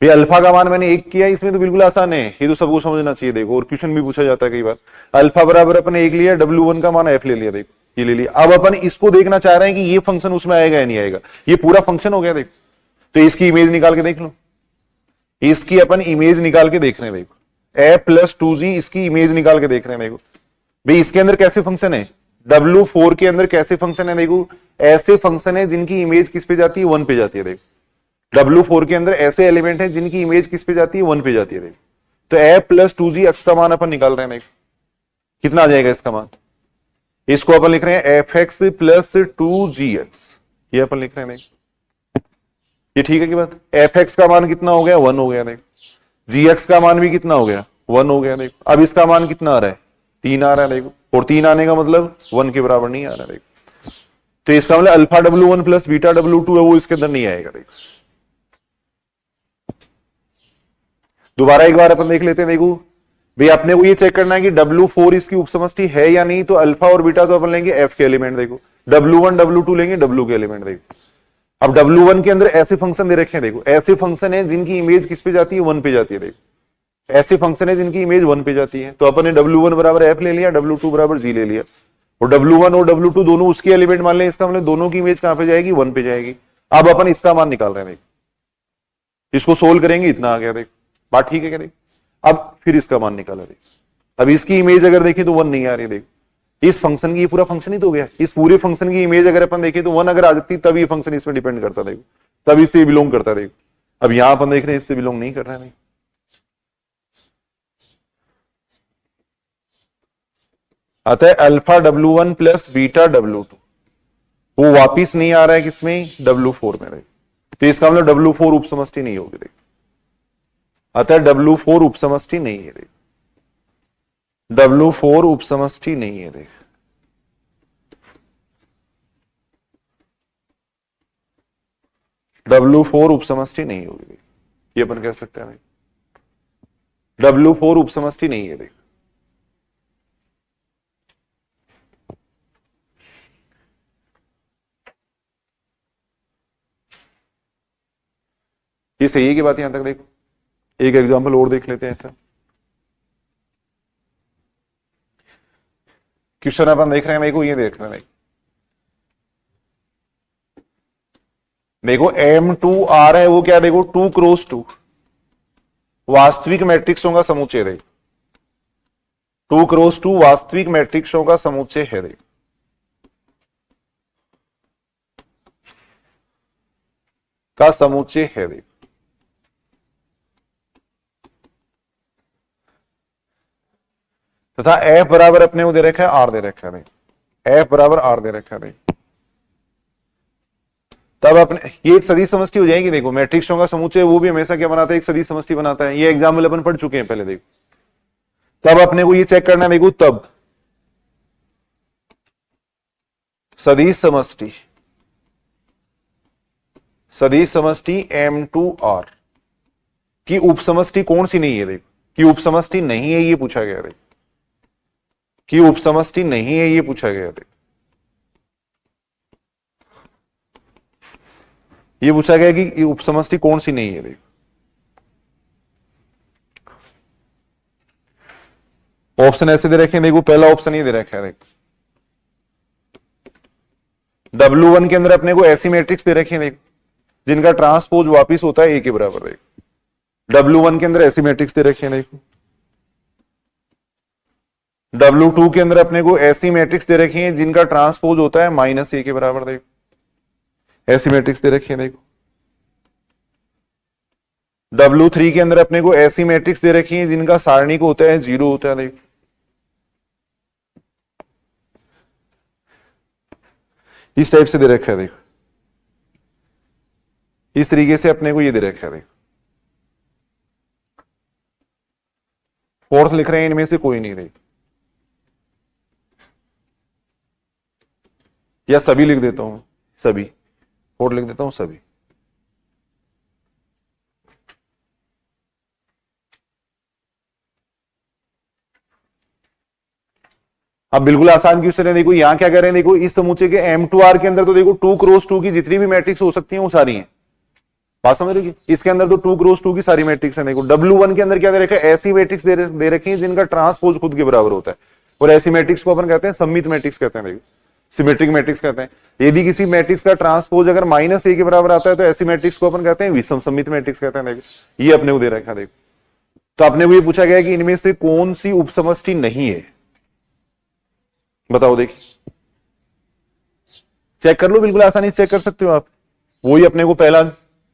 ये अल्फा का मान मैंने एक किया, इसमें तो बिल्कुल आसान है, ये तो सबको समझना चाहिए। देखो और क्वेश्चन भी पूछा जाता है कई बार। अल्फा बराबर अपने एक लिया, W1 का मान F ले लिया। देखो ये ले लिया। अब अपन इसको देखना चाह रहे हैं कि ये फंक्शन उसमें आएगा या नहीं आएगा। ये पूरा फंक्शन हो गया। देखो तो इसकी इमेज निकाल के देख लो, इसकी अपन इमेज निकाल के देख रहे हैं। देखो F प्लस 2G इसकी इमेज निकाल के देख रहे हैं। देखो भाई इसके अंदर कैसे फंक्शन है, W4 के अंदर कैसे फंक्शन है। देखो ऐसे फंक्शन है जिनकी इमेज किस पे जाती है, 1 पे जाती है। देखो W4 के अंदर ऐसे एलिमेंट है जिनकी इमेज किस पे जाती है, 1 पे जाती है। देखो तो F प्लस 2G एक्स का मान अपन निकाल रहे हैं। देखो कितना आ जाएगा इसका मान, इसको अपन लिख रहे हैं एफ एक्स प्लस 2GX, ये अपन लिख रहे हैं। ये ठीक है की बात। एफ एक्स का मान कितना हो गया, 1 हो गया। देखो GX का मान भी कितना हो गया, 1 हो गया। देखो अब इसका मान कितना आ रहा है, 3 आ रहा है। देखो और 3 आने का मतलब 1 के बराबर नहीं आ रहा है। देखो तो इसका मतलब alpha W1 plus beta W2 है वो इसके अंदर नहीं आएगा। देखो दोबारा एक बार अपन देख लेते हैं। देखो भाई अपने को ये चेक करना है कि W4 इसकी उपसमष्टि है या नहीं, तो अल्फा और बीटा तो अपन लेंगे F के एलिमेंट। देखो W1 W2 लेंगे W के एलिमेंट। देखो अब W1 के अंदर ऐसे फंक्शन दे रखे हैं। देखो ऐसे फंक्शन है जिनकी इमेज किस पे जाती है, 1 पे जाती है। देखो ऐसे फंक्शन है जिनकी इमेज 1 पे जाती है, तो अपन ने W1 बराबर F ले लिया, W2 बराबर G ले लिया, और W1 और W2 दोनों उसके एलिमेंट मान लें। इसका मतलब दोनों की इमेज कहां पे जाएगी, 1 पे जाएगी। अब अपन इसका मान निकाल रहे हैं। देखो इसको सोल्व करेंगे, इतना आ गया। देखो बात ठीक है क्या। देखो अब फिर इसका मान निकाला। देखो अब इसकी इमेज अगर देखें तो 1 नहीं आ रही। देखो इस फंक्शन की, ये पूरा फंक्शन ही तो हो गया। इस पूरे फंक्शन की इमेज अगर अपन देखें तो 1 अगर आ जाती तब ये फंक्शन इसमें डिपेंड करता। देखो तब इससे बिलोंग करता। देखो अब यहां अपन देख रहे हैं इससे बिलोंग नहीं कर रहा है। अतः alpha W1 plus beta W2 वो वापिस नहीं आ रहा है किसमें, W4 में। देखो तो इसका मतलब W4 उपसमष्टि नहीं होगी। देखो अतः W4 उपसमष्टि नहीं है। देखो W4 उपसमष्टि नहीं है। देखो W4 उपसमष्टि नहीं होगी, ये अपन कह सकते हैं। W4 उपसमष्टि नहीं है। देखो ये सही है की बात यहां तक। देखो एक एग्जांपल और देख लेते हैं ऐसा। क्वेश्चन अपन देख रहे हैं, मेरे को ये देख रहे हैं, देखो M2R है, वो क्या देखो 2 क्रॉस 2 वास्तविक मैट्रिक्सों का समुच्चय देखो, 2 क्रॉस 2 वास्तविक मैट्रिक्सों का समुच्चय है देखो, का समुच्चय है देखो। तथा F बराबर अपने को दे रखा है R दे रखा है, F बराबर R दे रखा है। तब अपने ये एक सदिश समष्टि हो जाएगी। देखो मैट्रिक्सों का समुच्चय वो भी हमेशा क्या बनाता है, एक सदिश समष्टि बनाता है। ये एग्जाम्पल अपन पढ़ चुके हैं पहले। देखो तब अपने को ये चेक करना है, देखो तब सदिश समष्टि M2R की उपसमष्टि कौन सी नहीं है। देखो कि उपसमष्टि नहीं है ये पूछा गया। देखो कि उपसमष्टि नहीं है ये पूछा गया। देखो ये पूछा गया कि उपसमष्टि कौन सी नहीं है। देखो ऑप्शन ऐसे दे रखे हैं। देखो पहला ऑप्शन ये दे रखा है, देखो W1 के अंदर अपने को ऐसी मैट्रिक्स दे रखे हैं, देखो जिनका ट्रांसपोज वापिस होता है A के बराबर। देखो W1 के अंदर ऐसी मैट्रिक्स दे रखे हैं। देखो W2 के अंदर अपने को ऐसी मैट्रिक्स दे रखी है जिनका ट्रांसपोज होता है -A के बराबर। देखो ऐसी मैट्रिक्स दे रखी है। देखो W3 के अंदर अपने को ऐसी मैट्रिक्स दे रखी है जिनका सारणिक होता है 0 होता है। देखो इस टाइप से दे रखा है। देखो इस तरीके से अपने को ये दे रखा है। देखो फोर्थ लिख रहे हैं, इनमें से कोई नहीं। देखो या सभी लिख देता हूं, सभी फोर्थ लिख देता हूं, सभी। अब बिल्कुल आसान क्वेश्चन है। देखो यहां क्या कर रहे हैं, देखो इस समुच्चय के M2R के अंदर तो देखो 2 क्रॉस 2 की जितनी भी मैट्रिक्स हो सकती हैं वो सारी हैं। बात समझ रही है? इसके अंदर तो 2 क्रॉस 2 की सारी मैट्रिक्स हैं। देखो W1 के अंदर क्या दे रखा है, ऐसी मैट्रिक्स दे रखी है जिनका ट्रांसपोज खुद के बराबर होता है, और ऐसी मैट्रिक्स को अपन कहते हैं सममित मैट्रिक्स कहते हैं। देखो सिमेट्रिक मैट्रिक्स कहते हैं। यदि किसी मैट्रिक्स का ट्रांसपोज अगर -A के बराबर आता है तो ऐसी मैट्रिक्स को अपन कहते हैं विषम सममित मैट्रिक्स कहते हैं। देखो ये अपने को दे रखा है। देखो तो अपने को ये पूछा गया कि इनमें से कौन सी उपसमष्टि नहीं है, बताओ। देखिए चेक कर लो, बिल्कुल आसानी से चेक कर सकते हो आप। वही अपने को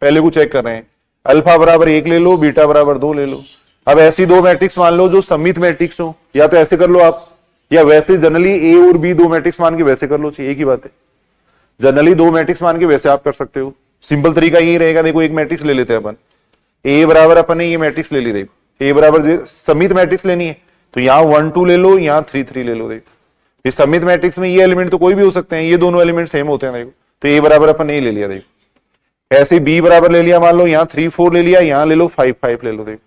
पहले को चेक कर रहे हैं। अल्फा बराबर 1 ले लो, बीटा बराबर 2 ले लो। अब ऐसी दो मैट्रिक्स मान लो जो सममित मैट्रिक्स हो, या तो ऐसे कर लो आप, या वैसे जनरली A और B दो मैट्रिक्स मान के वैसे कर लो, चाहिए एक ही बात है। जनरली दो मैट्रिक्स मान के वैसे आप कर सकते हो। सिंपल तरीका यही रहेगा। देखो एक मैट्रिक्स ले लेते हैं अपन, A बराबर अपन ने ये मैट्रिक्स ले ली। देखो A बराबर सममित मैट्रिक्स लेनी है तो यहाँ 1 2 ले लो, यहाँ 3 3 ले लो। देखो फिर सममित मैट्रिक्स में ये एलिमेंट तो कोई भी हो सकते हैं, ये दोनों एलिमेंट सेम होते हैं। देखो तो A बराबर अपन ने ले लिया। देखो ऐसे B बराबर ले लिया, मान लो यहाँ 3 4 ले लिया, यहाँ ले लो 5 5 ले लो। देखो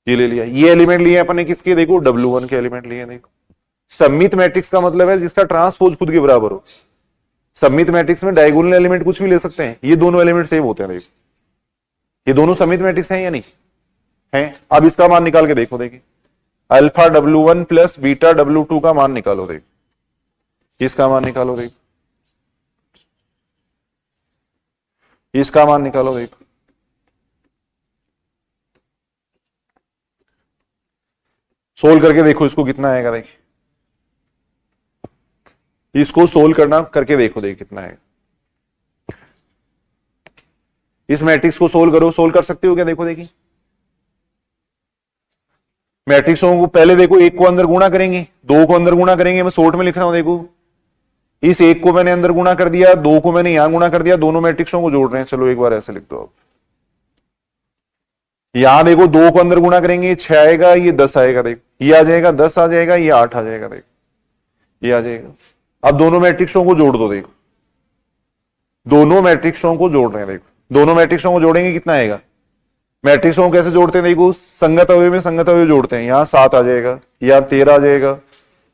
ये ले लिया। ये एलिमेंट लिए अपन ने किसके, देखो W1 के एलिमेंट लिए। देखो सममित मैट्रिक्स का मतलब है जिसका ट्रांसपोज खुद के बराबर हो। सममित मैट्रिक्स में डायगोनल एलिमेंट कुछ भी ले सकते हैं, ये दोनों एलिमेंट सेम होते हैं। देखो ये दोनों सममित मैट्रिक्स हैं या नहीं है। अब इसका मान निकाल के देखो। देखिए alpha W1 plus beta W2 का मान निकालो। देखो इसका मान निकालो। देखो इसका मान निकालो। देखो सोल्व करके देखो इसको कितना आएगा। देखिए इसको सोल्व करना करके देखो, देखिए कितना आएगा। इस मैट्रिक्स को सोल्व करो, सोल्व कर सकते हो क्या, देखो। देखिए मैट्रिक्सों को पहले देखो, एक को अंदर गुणा करेंगे, दो को अंदर गुणा करेंगे। मैं शॉर्ट में लिख रहा हूं। देखो इस एक को मैंने अंदर गुणा कर दिया, दो को मैंने यहां गुणा कर दिया, दोनों मैट्रिक्सों को जोड़ रहे हैं। चलो एक बार ऐसे लिख दो आप। यहां देखो दो को अंदर गुणा करेंगे, 6 आएगा, ये 10 आएगा। देखो ये आ जाएगा, 10 आ जाएगा, ये 8 आ जाएगा। देखो ये आ जाएगा। अब दोनों मैट्रिक्सों को जोड़ दो। देखो दोनों मैट्रिक्सों को जोड़ रहे हैं। देखो दोनों मैट्रिक्सों को जोड़ेंगे, कितना आएगा। मैट्रिक्सों को कैसे जोड़ते हैं, देखो संगत अवयव में संगत अवयव जोड़ते हैं। यहां 7 आ जाएगा, यहाँ 13 आ जाएगा,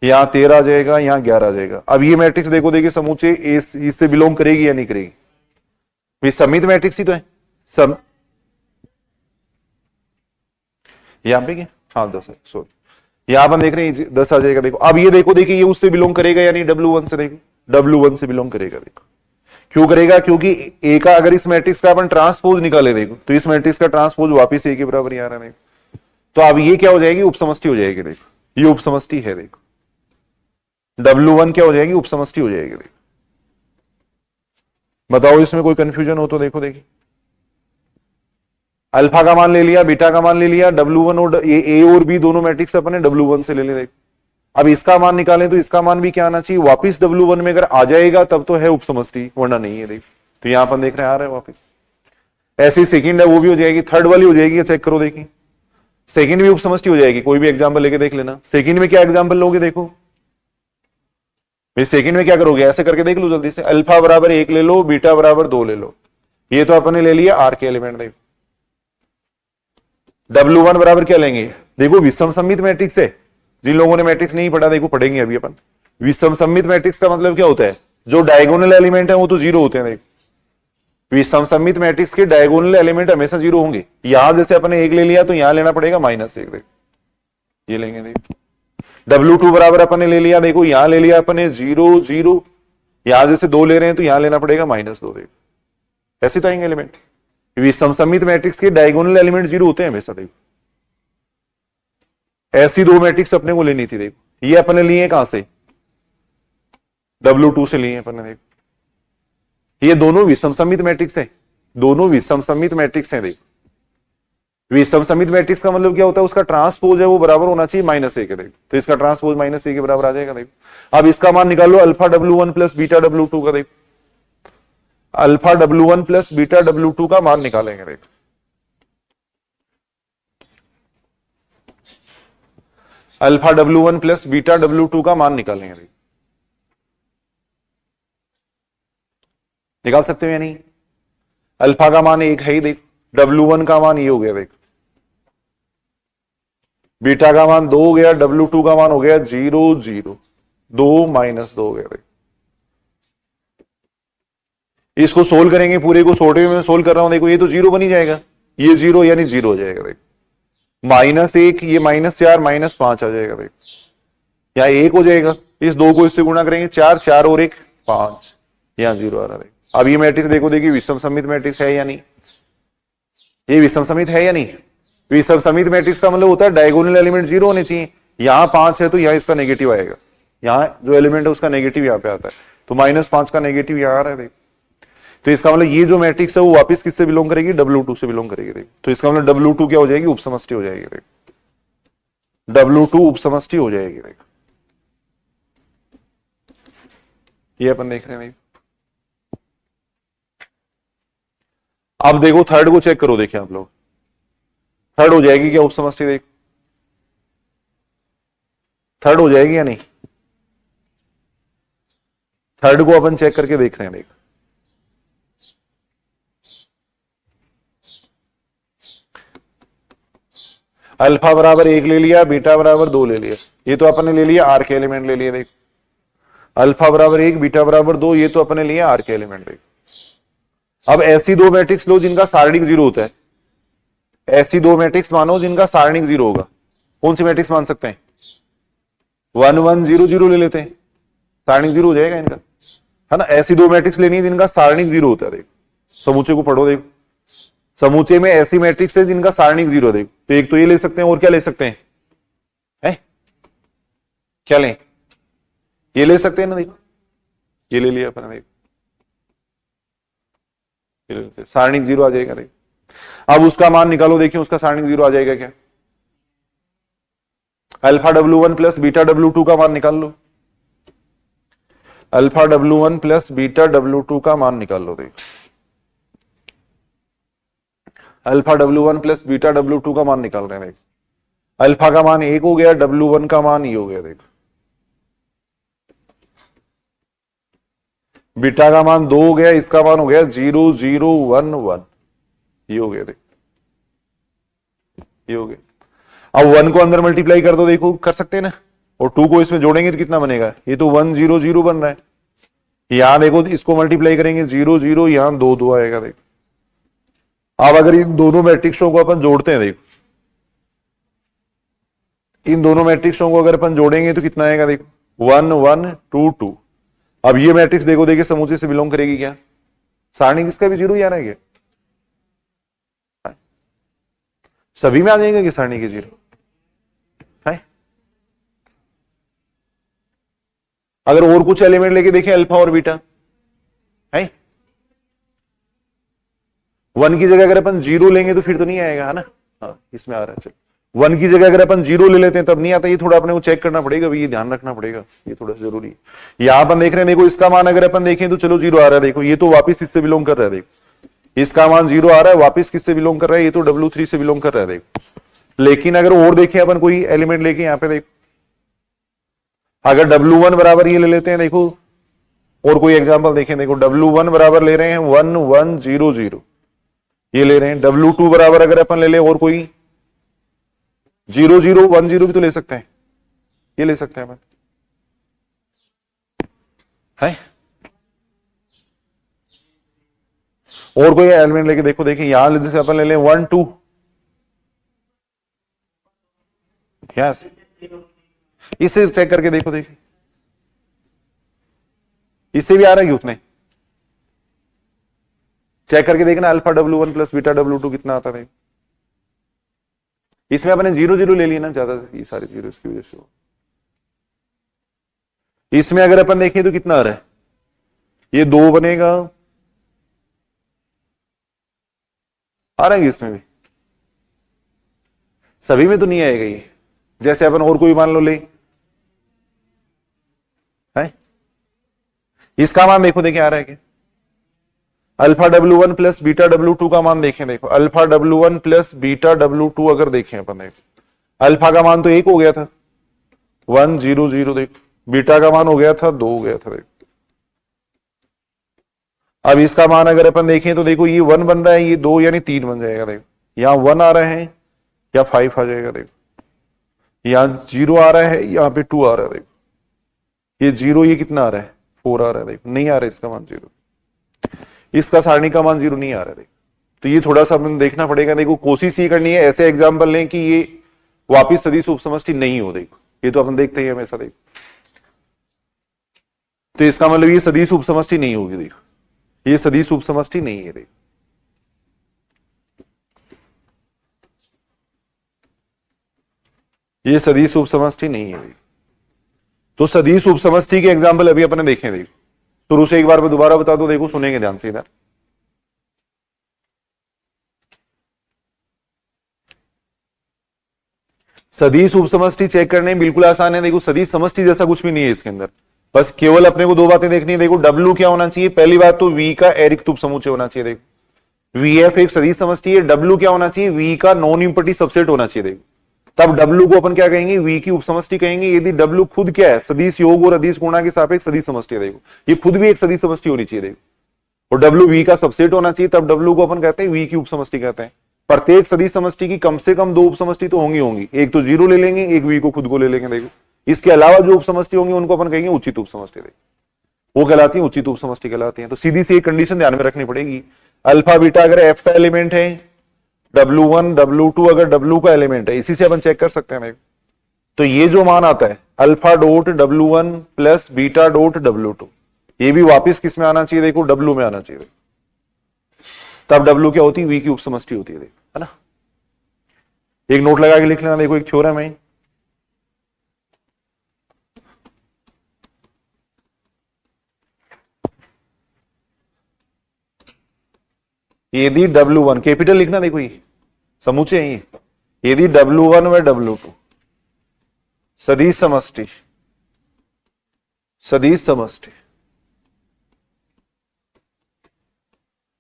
यहाँ 13 आ जाएगा, यहाँ 11 आ जाएगा। अब ये मैट्रिक्स देखो, देखिए समूचे इससे बिलोंग करेगी या नहीं करेगी। ये सममित मैट्रिक्स ही तो है। यहाँ पे क्या, हाँ 10 है, सॉरी यहां अपन देख रहे हैं 10 आ जाएगा। देखो अब ये देखो, देखिए ये उससे बिलोंग करेगा या नहीं, W1 से। देखो W1 से बिलोंग करेगा। देखो क्यों करेगा, क्योंकि ए का अगर इस मैट्रिक्स का अपन ट्रांसपोज निकाले, देखो तो इस मैट्रिक्स का ट्रांसपोज वापिस ए के बराबर ही आ रहा है। तो अब ये क्या हो जाएगी, उपसमष्टि हो जाएगी। देखो ये उपसमष्टि है। देखो W1 क्या हो जाएगी, उपसमष्टि हो जाएगी। देखो बताओ इसमें कोई कंफ्यूजन हो तो देखो। देखिए अल्फा का मान ले लिया, बीटा का मान ले लिया, W1 और ये ए और बी दोनों मैट्रिक्स अपने W1 से ले लें। देखो अब इसका मान निकालें तो इसका मान भी क्या आना चाहिए, वापिस W1 में अगर आ जाएगा तब तो है उपसमष्टि, वरना नहीं है। देखो तो यहां पर देख रहे हैं आ रहा है वापिस। ऐसी सेकंड है वो भी हो जाएगी, थर्ड वाली हो जाएगी, चेक करो। देखिए सेकंड भी उपसमष्टि हो जाएगी। कोई भी एग्जांपल लेके देख लेना। सेकंड में क्या एग्जांपल लोगे, देखो भाई सेकंड में क्या करोगे, ऐसे करके देख लो जल्दी से। अल्फा बराबर 1 ले लो, बीटा बराबर 2 ले लो। ये तो अपने ले लिया आर के एलिमेंट। देखो W1 बराबर क्या लेंगे, देखो विषम सममित मैट्रिक्स है। जिन लोगों ने मैट्रिक्स नहीं पढ़ा देखो पढ़ेंगे अभी अपन। विषम सममित मैट्रिक्स का मतलब क्या होता है, जो डायगोनल एलिमेंट है वो तो जीरो होते हैं। देखो विषम सममित मैट्रिक्स के डायगोनल एलिमेंट हमेशा जीरो होंगे। यहां जैसे अपने 1 ले लिया तो यहां लेना पड़ेगा -1। देखो ये लेंगे। देखो W2 बराबर अपने ले लिया, देखो यहां ले लिया अपने 0 0, यहां जैसे 2 ले रहे हैं तो यहां लेना पड़ेगा -2। देखो ऐसे तो आएंगे एलिमेंट। विषम सममित मैट्रिक्स के डायगोनल एलिमेंट जीरो होते हैं हमेशा। देखो ऐसी दो मैट्रिक्स अपने को लेनी थी। देखो ये अपने लिए कहां से, W2 से लिए अपने। देखो ये दोनों विषम सममित मैट्रिक्स है, दोनों विषम सममित मैट्रिक्स हैं। देखो विषम सममित मैट्रिक्स का मतलब क्या होता है, उसका ट्रांसपोज है वो बराबर होना चाहिए -1 के। देखो तो इसका ट्रांसपोज -1 के बराबर आ जाएगा। देखो अब इसका मान निकाल लो, alpha W1 plus beta W2 का। देखो alpha W1 plus beta W2 का मान निकालेंगे। देखो alpha W1 plus beta W2 का मान निकालेंगे। देखो निकाल सकते हो या नहीं, अल्फा का मान 1 है ही। देखो W1 का मान ये हो गया। देखो बीटा का मान 2 हो गया, W2 का मान हो गया 0 0, 2 -2 हो गया। देखो इसको सोल्व करेंगे, पूरे को छोटे में सोल्व कर रहा हूं। देखो ये तो 0 बन ही जाएगा, ये 0 यानी 0 हो जाएगा। देखो -1, ये -4 -5 आ जाएगा। देखो यहाँ 1 हो जाएगा, इस 2 को इससे गुणा करेंगे 4 4 और 1 5, यहाँ 0 आ रहा है। अब ये मैट्रिक्स देखो, देखिए विषम सममित मैट्रिक्स है या नहीं, ये विषम सममित है या नहीं। विषम सममित मैट्रिक्स का मतलब होता है डायगोनल एलिमेंट 0 होने चाहिए। यहाँ 5 है तो यहाँ इसका नेगेटिव आएगा, यहाँ जो एलिमेंट है उसका नेगेटिव यहाँ पे आता है, तो -5 का नेगेटिव यहाँ आ रहा है। देखो तो इसका मतलब ये जो मैट्रिक्स है वो वापस किससे बिलोंग करेगी, W2 से बिलोंग करेगी। देखो तो इसका मतलब W2 क्या हो जाएगी, उपसमष्टि हो जाएगी। देखो W2 उपसमष्टि हो जाएगी। देखो ये अपन देख रहे हैं। अब देखो थर्ड को चेक करो, देखिए आप लोग थर्ड हो जाएगी क्या उपसमष्टि। देखो थर्ड हो जाएगी या नहीं, थर्ड को अपन चेक करके देख रहे हैं। देखो अल्फा बराबर 1 ले लिया, बीटा बराबर 2 ले लिया, ये तो अपने ले लिया आर के एलिमेंट ले लिए। देखो अल्फा बराबर 1 बीटा बराबर 2, ये तो अपने लिए आर के एलिमेंट। देखो अब ऐसी दो मैट्रिक्स लो जिनका सारणिक 0 होता है, ऐसी दो मैट्रिक्स मानो जिनका सारणिक 0 होगा। कौन सी मैट्रिक्स मान सकते हैं, 1 1 0 0 ले लेते हैं, सारणिक 0 हो जाएगा इनका, है ना। ऐसी दो मैट्रिक्स लेनी है जिनका सारणिक 0 होता है। देखो समूचे को पढ़ो। देखो समूचे में ऐसी मैट्रिक्स है जिनका सारणिक 0। देखो तो एक तो ये ले सकते हैं, और क्या ले सकते हैं, है क्या लें, ये ले सकते हैं ना। देखो ये ले लिया अपन। देखो सारणिक 0 आ जाएगा। देखो अब उसका मान निकालो, देखिए उसका सारणिक 0 आ जाएगा क्या। Alpha W1 plus beta W2 का मान निकाल लो, alpha W1 plus beta W2 का मान निकाल लो। देखो alpha W1 plus beta W2 का मान निकाल रहे हैं। देखो अल्फा का मान 1 हो गया, W1 का मान ये हो गया। देखो बीटा का मान 2 हो गया, इसका मान हो गया 0 0 1 1, ये हो गया। देखो ये हो गया। अब 1 को अंदर मल्टीप्लाई कर दो, देखो कर सकते हैं ना, और 2 को इसमें जोड़ेंगे तो कितना बनेगा, ये तो 1 0 0 बन रहा है। यहां देखो इसको मल्टीप्लाई करेंगे 0 0, यहां 2 2 आएगा। देखो अब अगर इन दोनों मैट्रिक्सों को अपन जोड़ते हैं, देखो इन दोनों मैट्रिक्सों को अगर अपन जोड़ेंगे तो कितना आएगा देखो, 1 1 2 2। अब ये मैट्रिक्स देखो, देखिए समूचे से बिलोंग करेगी क्या? सारणी किसका भी जीरो ही आ रहा है क्या? सभी में आ जाएगा कि सारणी के जीरो है? अगर और कुछ एलिमेंट लेके देखें अल्फा और बीटा है, 1 की जगह अगर अपन जीरो लेंगे तो फिर तो नहीं आएगा, है ना? हाँ इसमें आ रहा है। चलो 1 की जगह अगर अपन जीरो ले लेते हैं तब नहीं आता, ये थोड़ा अपने को चेक करना पड़ेगा, ये ध्यान रखना पड़ेगा, ये थोड़ा जरूरी है। यहां अपन देख रहे हैं, देखो इसका मान अगर अपन देखें तो चलो जीरो आ रहा है, देखो ये तो वापिस इससे बिलोंग कर रहा है, देखो इसका मान जीरो आ रहा है, वापिस किससे बिलोंग कर रहा है? ये तो W3 से बिलोंग कर रहा है, देखो। लेकिन अगर और देखें अपन कोई एलिमेंट लेके यहाँ पे देखो, अगर W1 बराबर ये ले लेते हैं, देखो और कोई एग्जांपल देखें, देखो W1 बराबर ले रहे हैं 1 1 0 0, ये ले रहे हैं। W2 बराबर अगर अपन ले ले और कोई 0 0 1 0 भी तो ले सकते हैं, ये ले सकते हैं अपन, है? और कोई एलिमेंट लेके देखो, देखिए यहां जैसे अपन ले लें 1 2, यस, इसे चेक करके देखो, देखिए इससे भी आ रहा है कि उतने चेक करके देखना, alpha W1 plus beta W2 कितना आता है। इसमें अपने 0 0 ले लिया ना ज्यादा, ये सारे जीरो इसकी वजह से हो। इसमें अगर अपन देखें तो कितना आ रहा है, ये 2 बनेगा, आ रहा है इसमें भी, सभी में तो नहीं आएगा ये। जैसे अपन और कोई मान लो ले, है? इसका मान देखो, देखिए आ रहा है क्या? Alpha W1 plus beta W2 का मान देखें, देखो alpha W1 plus beta W2 अगर देखें अपन, देखो अल्फा का मान तो 1 हो गया था 1 0 0, देखो बीटा का मान हो गया था 2 हो गया था, देखो अब इसका मान अगर अपन देखें तो देखो ये 1 बन रहा है, ये 2 यानी 3 बन जाएगा, देखो यहां 1 आ रहा है या 5 आ जाएगा, देखो यहां 0 आ रहा है, यहां पे 2 आ रहा है, देखो ये 0, ये कितना आ रहा है 4 आ रहा है, देखो नहीं आ रहा है इसका मान 0, इसका सारणी का मान 0 नहीं आ रहा है, देखो तो ये थोड़ा सा अपन देखना पड़ेगा। देखो कोशिश ये करनी है ऐसे एग्जाम्पल लें कि ये वापिस सदिश उपसमष्टि नहीं हो, देखो ये तो अपन देखते हैं हमेशा, देखो तो इसका मतलब ये सदिश उपसमष्टि नहीं होगी, देखो ये सदिश उपसमष्टि नहीं है, देखो ये सदिश उपसमष्टि नहीं है, देखो तो सदिश उपसमष्टि के एग्जाम्पल अभी अपने देखें, देखो शुरू से एक बार मैं दोबारा बता दो, देखो सुनेंगे ध्यान से इधर। सदिश उपसमष्टि चेक करने बिल्कुल आसान है, देखो सदिश समष्टि जैसा कुछ भी नहीं है इसके अंदर, बस केवल अपने को 2 बातें देखनी है। देखो W क्या होना चाहिए, पहली बात तो V का एरिक्त उपसमुच्चय होना चाहिए, देखो VF एक सदिश समष्टि है, W क्या होना चाहिए, V का नॉन इम्पटी सबसेट होना चाहिए, देखो तब W को अपन क्या कहेंगे, V की उपसमष्टि कहेंगे। यदि W खुद क्या है, सदिश योग और अदिश गुणा के सापेक्ष सदिश समष्टि है, देखो ये खुद भी एक सदिश समष्टि होनी चाहिए, देखो और W V का सबसेट होना चाहिए, तब W को अपन कहते हैं V की उपसमष्टि कहते हैं। प्रत्येक सदिश समष्टि की कम से कम 2 उपसमष्टि तो होंगी, एक तो 0 ले लेंगे, एक V को खुद को ले लेंगे, देखो इसके अलावा जो उपसमष्टि होंगी उनको अपन कहेंगे उचित उपसमष्टि, देखो वो कहलाती है उचित उपसमष्टि कहलाती है। तो सीधी सी एक कंडीशन ध्यान में रखनी पड़ेगी, अल्फा बीटा अगर F का एलिमेंट है, W1 W2 अगर W का एलिमेंट है, इसी से अपन चेक कर सकते हैं। तो ये जो मान आता है alpha dot W1 plus beta dot W2, ये भी वापिस किस में आना चाहिए, देखो W में आना चाहिए, तब W क्या होती है, V की उपसमष्टि होती है ना। एक नोट लगा के लिख लेना, देखो एक थ्योरम है, यदि W1 कैपिटल लिखना, देखो ये समूचे हैं, यदि W1 व W2 सदिश समष्टि, सदिश समष्टि,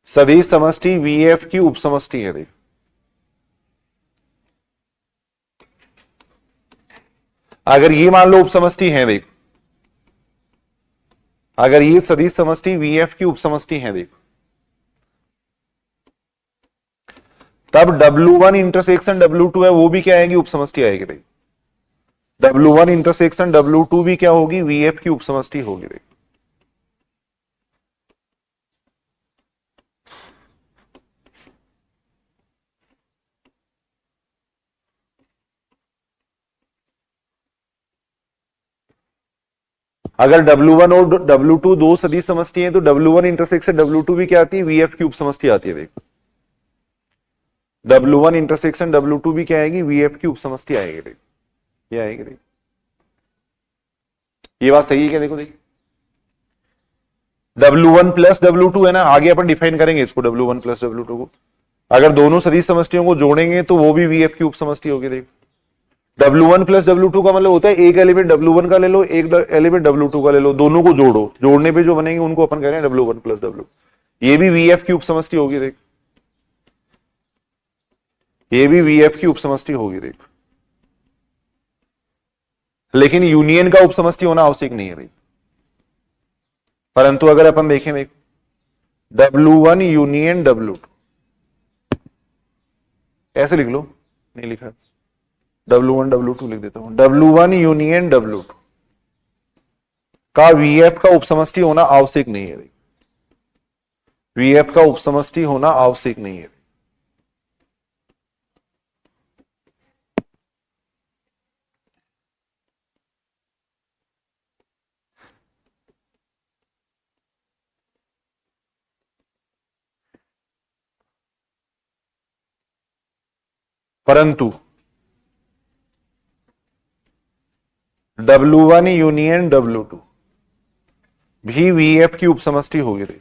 सदिश समष्टि VF की उपसमष्टि है, देखो अगर ये मान लो उपसमष्टि है, देखो अगर ये सदिश समष्टि VF की उपसमष्टि है, देखो तब W1 इंटरसेक्शन W2 है, वो भी क्या आएगी, उपसमष्टि आएगी, देखो W1 इंटरसेक्शन W2 भी क्या होगी, VF की उपसमष्टि होगी, देखो अगर W1 और W2 दो सदिश समष्टि है तो W1 इंटरसेक्शन W2 भी क्या आती है, VF की उपसमष्टि आती है। देखो W1 इंटरसेक्शन W2 भी क्या आएगी, VF की उपसमष्टि आएगी। देखो ये आएगी। देखो ये बात सही है क्या, देखो देखो W1 प्लस W2 है ना, आगे अपन डिफाइन करेंगे इसको W1 प्लस W2 को। अगर दोनों सदिश समष्टियों को जोड़ेंगे तो वो भी VF की उपसमष्टि होगी। देखो W1 प्लस W2 का मतलब होता है एक एलिमेंट W1 का ले लो, एक एलिमेंट W2 का ले लो, दोनों को जोड़ो, जोड़ने पे जो बनेंगे उनको अपन कह रहे हैं W1 प्लस W। ये भी VF की उपसमष्टि होगी। देख ये भी VF की उपसमष्टि होगी। देख लेकिन यूनियन का उपसमष्टि होना आवश्यक नहीं है। देख परंतु अगर अपन देखें, देख W1 यूनियन W2 ऐसे लिख लो, नहीं लिखा, W1 W2 लिख देता हूं। W1 यूनियन W2 का VF का उपसमष्टि होना आवश्यक नहीं है। VF का उपसमष्टि होना आवश्यक नहीं है। परंतु W1 यूनियन W2 भी VF की उपसमष्टि होगी। रे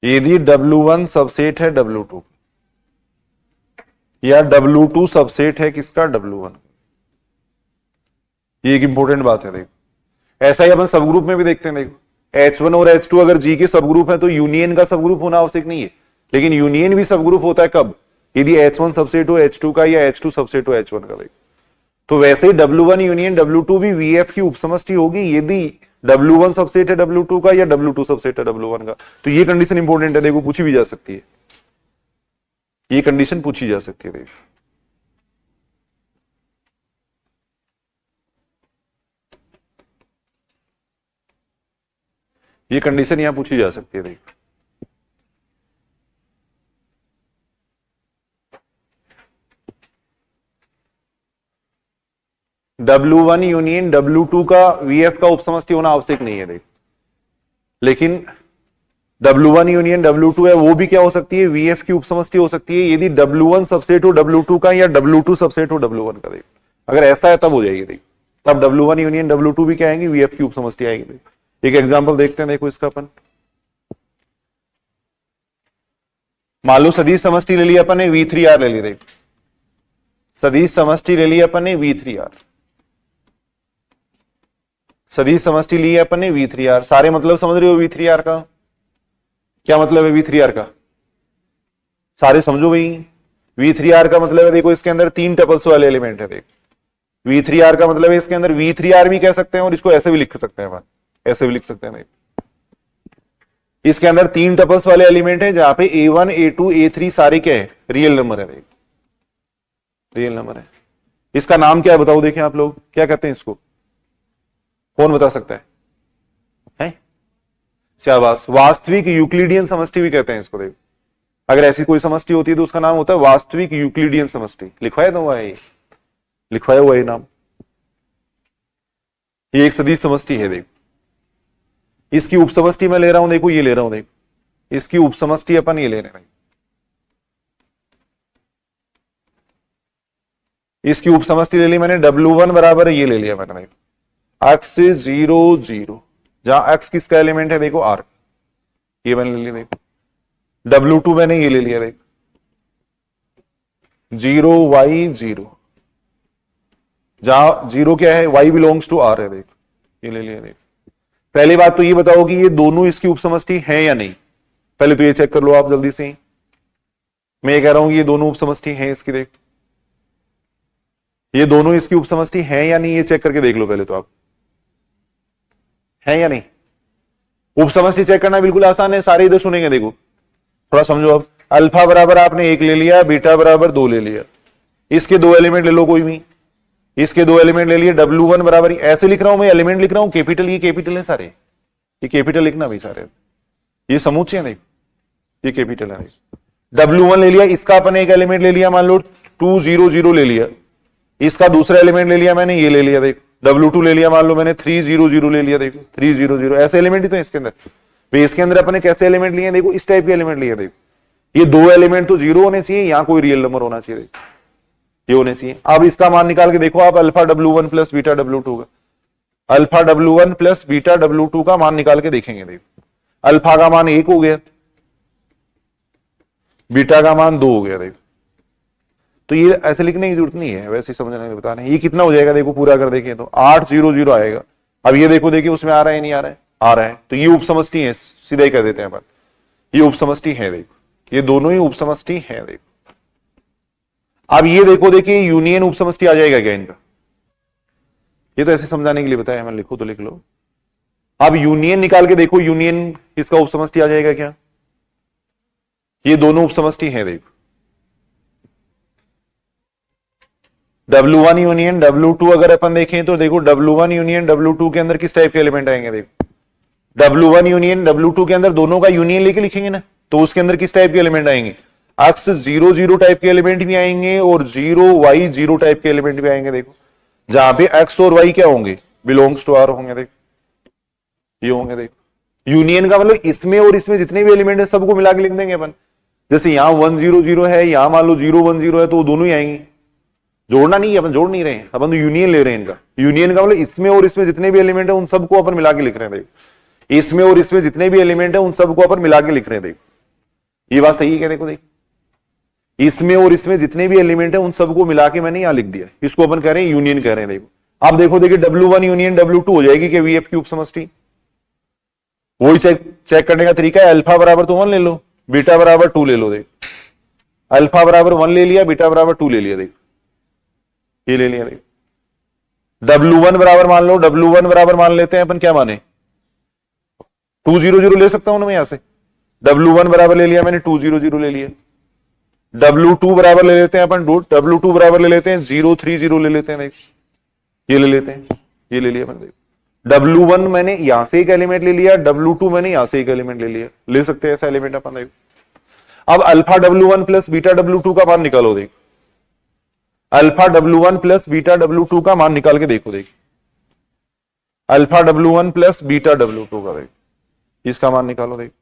यदि W1 सबसेट है W2 या W2 सबसेट है किसका, W1। ये एक इंपॉर्टेंट बात है। देखो ऐसा ही अपन सब ग्रुप में भी देखते हैं। देखो H1 और H2 अगर G के सब ग्रुप है तो यूनियन का सब ग्रुप होना आवश्यक नहीं है, लेकिन यूनियन भी सब ग्रुप होता है कब, यदि H1 सबसेट हो H2 का या H2 सबसेट हो H1 का। देखो तो वैसे ही W1 यूनियन W2 भी VF की उपसमष्टि होगी यदि W1 सबसेट है W2 का या W2 सबसेट है W1 का। तो ये कंडीशन इंपॉर्टेंट है। देखो पूछी भी जा सकती है, ये कंडीशन पूछी जा सकती है। देखो ये कंडीशन यहां पूछी जा सकती है। देखो W1 यूनियन W2 का VF का उपसमष्टि होना आवश्यक नहीं है। देखो लेकिन W1 यूनियन W2 है वो भी क्या हो सकती है, VF की उपसमष्टि हो सकती है यदि W1 सबसेट हो W2 का या W2 सबसेट हो W1 का। देखो अगर ऐसा है तब हो जाएगी। देखो तब W1 यूनियन W2 भी क्या आएंगी, VF की उपसमष्टि आएगी। देखो एक एग्जांपल देखते हैं। देखो इसका अपन मान लो सदिश समष्टि ले लिया अपन ने V3R ले ली। देखो सदिश समष्टि ले लिया अपन ने V3R, सदिश समष्टि ली है अपन ने V3R। सारे मतलब समझ रहे हो V3R का क्या मतलब है, V3R का सारे समझो भाई। V3R का मतलब है देखो इसके अंदर 3 टपल्स वाले एलिमेंट है। देखो V3R का मतलब है इसके अंदर V3R भी कह सकते हैं और इसको ऐसे भी लिख सकते हैं, ऐसे भी लिख सकते हैं। इसके अंदर 3 टपल्स वाले एलिमेंट है जहां पे A1 A2 A3 सारे क्या है, रियल नंबर है। रियल नंबर है। इसका नाम क्या है बताओ, देखें आप लोग क्या कहते हैं इसको, कौन बता सकता है? शाबाश, वास्तविक यूक्लिडियन समष्टि भी कहते हैं इसको। देखो अगर ऐसी कोई समष्टि होती है तो उसका नाम होता है वास्तविक यूक्लिडियन समष्टि। लिखवाया हुआ है, लिखवाया हुआ है नाम। ये एक सदिश समष्टि है। देखो इसकी उपसमष्टि मैं ले रहा हूं, देखो ये ले रहा हूं। देखो इसकी उपसमष्टि अपन ये ले रहे हैं। इसकी उपसमष्टि ले ली मैंने, W1 बराबर ये ले लिया मैंने। x 0 0 जहां x किसका एलिमेंट है, देखो R, ये मैंने ले लिया। देखो W2 मैंने ये ले लिया। देखो 0 y 0 जहां 0 क्या है, y बिलोंग्स टू R है। देखो ये ले लिया। देखो पहली बात तो ये बताओ कि ये दोनों इसकी उपसमष्टि है या नहीं, पहले तो ये चेक कर लो आप जल्दी से। मैं ये कह रहा हूं कि ये दोनों उपसमष्टि हैं इसकी। देखो ये दोनों इसकी उपसमष्टि हैं या नहीं, ये चेक करके देख लो पहले तो आप, है या नहीं। उपसमष्टि चेक करना बिल्कुल आसान है, सारे इधर सुनेंगे। देखो थोड़ा समझो। अब अल्फा बराबर आपने 1 ले लिया, बीटा बराबर 2 ले लिया। इसके 2 एलिमेंट ले लो कोई भी, इसके 2 एलिमेंट ले लिए। W1 बराबर ऐसे लिख रहा हूं मैं, एलिमेंट लिख रहा हूं कैपिटल, ये कैपिटल है सारे, ये कैपिटल लिखना भाई सारे। ये समुच्चय है, देखो ये कैपिटल है। W1 ले लिया, इसका अपन एक एलिमेंट ले लिया, मान लो 2 0 0 ले लिया, इसका दूसरा एलिमेंट ले लिया मैंने, ये ले लिया देखो। W2 ले लिया, मान लो मैंने 3 0 0 ले लिया, देखो 3 0 0, ऐसे एलिमेंट ही तो इसके अंदर। तो इसके अंदर अपने कैसे एलिमेंट लिए, देखो इस टाइप के एलिमेंट लिए, देखो ये दो एलिमेंट तो जीरो होने चाहिए, यहां कोई रियल नंबर होना चाहिए, देखो ये होने चाहिए। अब इसका मान निकाल के देखो आप, alpha W1 plus beta W2 का, alpha W1 plus beta W2 का मान निकाल के देखेंगे। देखो अल्फा का मान 1 हो गया, बीटा का मान 2 हो गया। देखो तो ये ऐसे लिखने की जरूरत नहीं है, वैसे ही समझने के बता रहे हैं। ये कितना हो जाएगा, देखो पूरा कर देखें तो 8 0 0 आएगा। अब ये देखो, देखिए उसमें आ रहा है नहीं आ रहा है, आ रहा है, तो ये उपसमष्टि है, सीधा ही कर देते हैं अपन, ये उपसमष्टि है। देखो ये दोनों ही उपसमष्टि है। देखो अब ये देखो, देखिए यूनियन उपसमष्टि आ जाएगा क्या इनका, ये तो ऐसे समझाने के लिए बताया मैं, लिखो तो लिख लो। अब यूनियन निकाल के देखो, यूनियन इसका उपसमष्टि आ जाएगा क्या, ये दोनों उपसमष्टि है। देखो W1 यूनियन W2 अगर अपन देखें तो देखो W1 यूनियन W2 के अंदर किस टाइप के एलिमेंट आएंगे, देखो W1 यूनियन W2 के अंदर दोनों का यूनियन लेके लिखेंगे ना, तो उसके अंदर किस टाइप के एलिमेंट आएंगे, अक्स 0 0 टाइप के एलिमेंट भी आएंगे और 0 y 0 टाइप के एलिमेंट भी आएंगे। देखो जहां पे x और y क्या होंगे, बिलोंग्स टू R होंगे, देखो ये होंगे। देखो यूनियन का मतलब इसमें और इसमें जितने भी एलिमेंट है सबको मिला के लिख देंगे अपन। जैसे यहां 1 0 0 है, यहां मान लो 0 1 0 है, तो दोनों ही आएंगे। जोड़ना नहीं है, अपन जोड़ नहीं रहे हैं, अपन तो यूनियन ले रहे हैं इनका। यूनियन का मतलब इसमें और इसमें जितने भी एलिमेंट है उन सबको अपन मिला के लिख रहे हैं। देखो इसमें और इसमें जितने भी एलिमेंट है उन सबको अपन मिला के लिख रहे हैं। देखो ये बात सही है क्या, देखो देखो इसमें और इसमें जितने भी एलिमेंट है उन सबको मिला के मैंने यहां लिख दिया, इसको अपन कह रहे हैं यूनियन कह रहे हैं। देखो अब देखो, देखिए W1 यूनियन W2 हो जाएगी क्या VF की उपसमष्टि, वही चेक करने का तरीका है। अल्फा बराबर तो 1 ले लो, बीटा बराबर 2 ले लो। देखो अल्फा बराबर 1 ले लिया, बीटा बराबर 2 ले लिया, देखो ये ले लिया। देखो W1 बराबर मान लो, W1 बराबर मान लेते हैं अपन, क्या माने 2 0 0 ले सकता हूं ना मैं यहां से। W1 बराबर ले लिया मैंने, 2 0 0 ले लिया। W2 बराबर ले लेते हैं अपन, W2 बराबर ले लेते हैं 0 3 0 ले लेते हैं। देखो ये ले लेते हैं, ये ले लिया मैंने। W1 मैंने यहां से एक एलिमेंट ले लिया, W2 मैंने यहां से एक एलिमेंट ले लिया, ले सकते हैं ऐसा एलिमेंट अपन। देखो अब alpha W1 plus beta W2 का मान निकालो। देखो alpha W1 plus beta W2 का मान निकाल के देखो। देखो alpha W1 plus beta W2 का, देखो इसका मान निकालो। देखो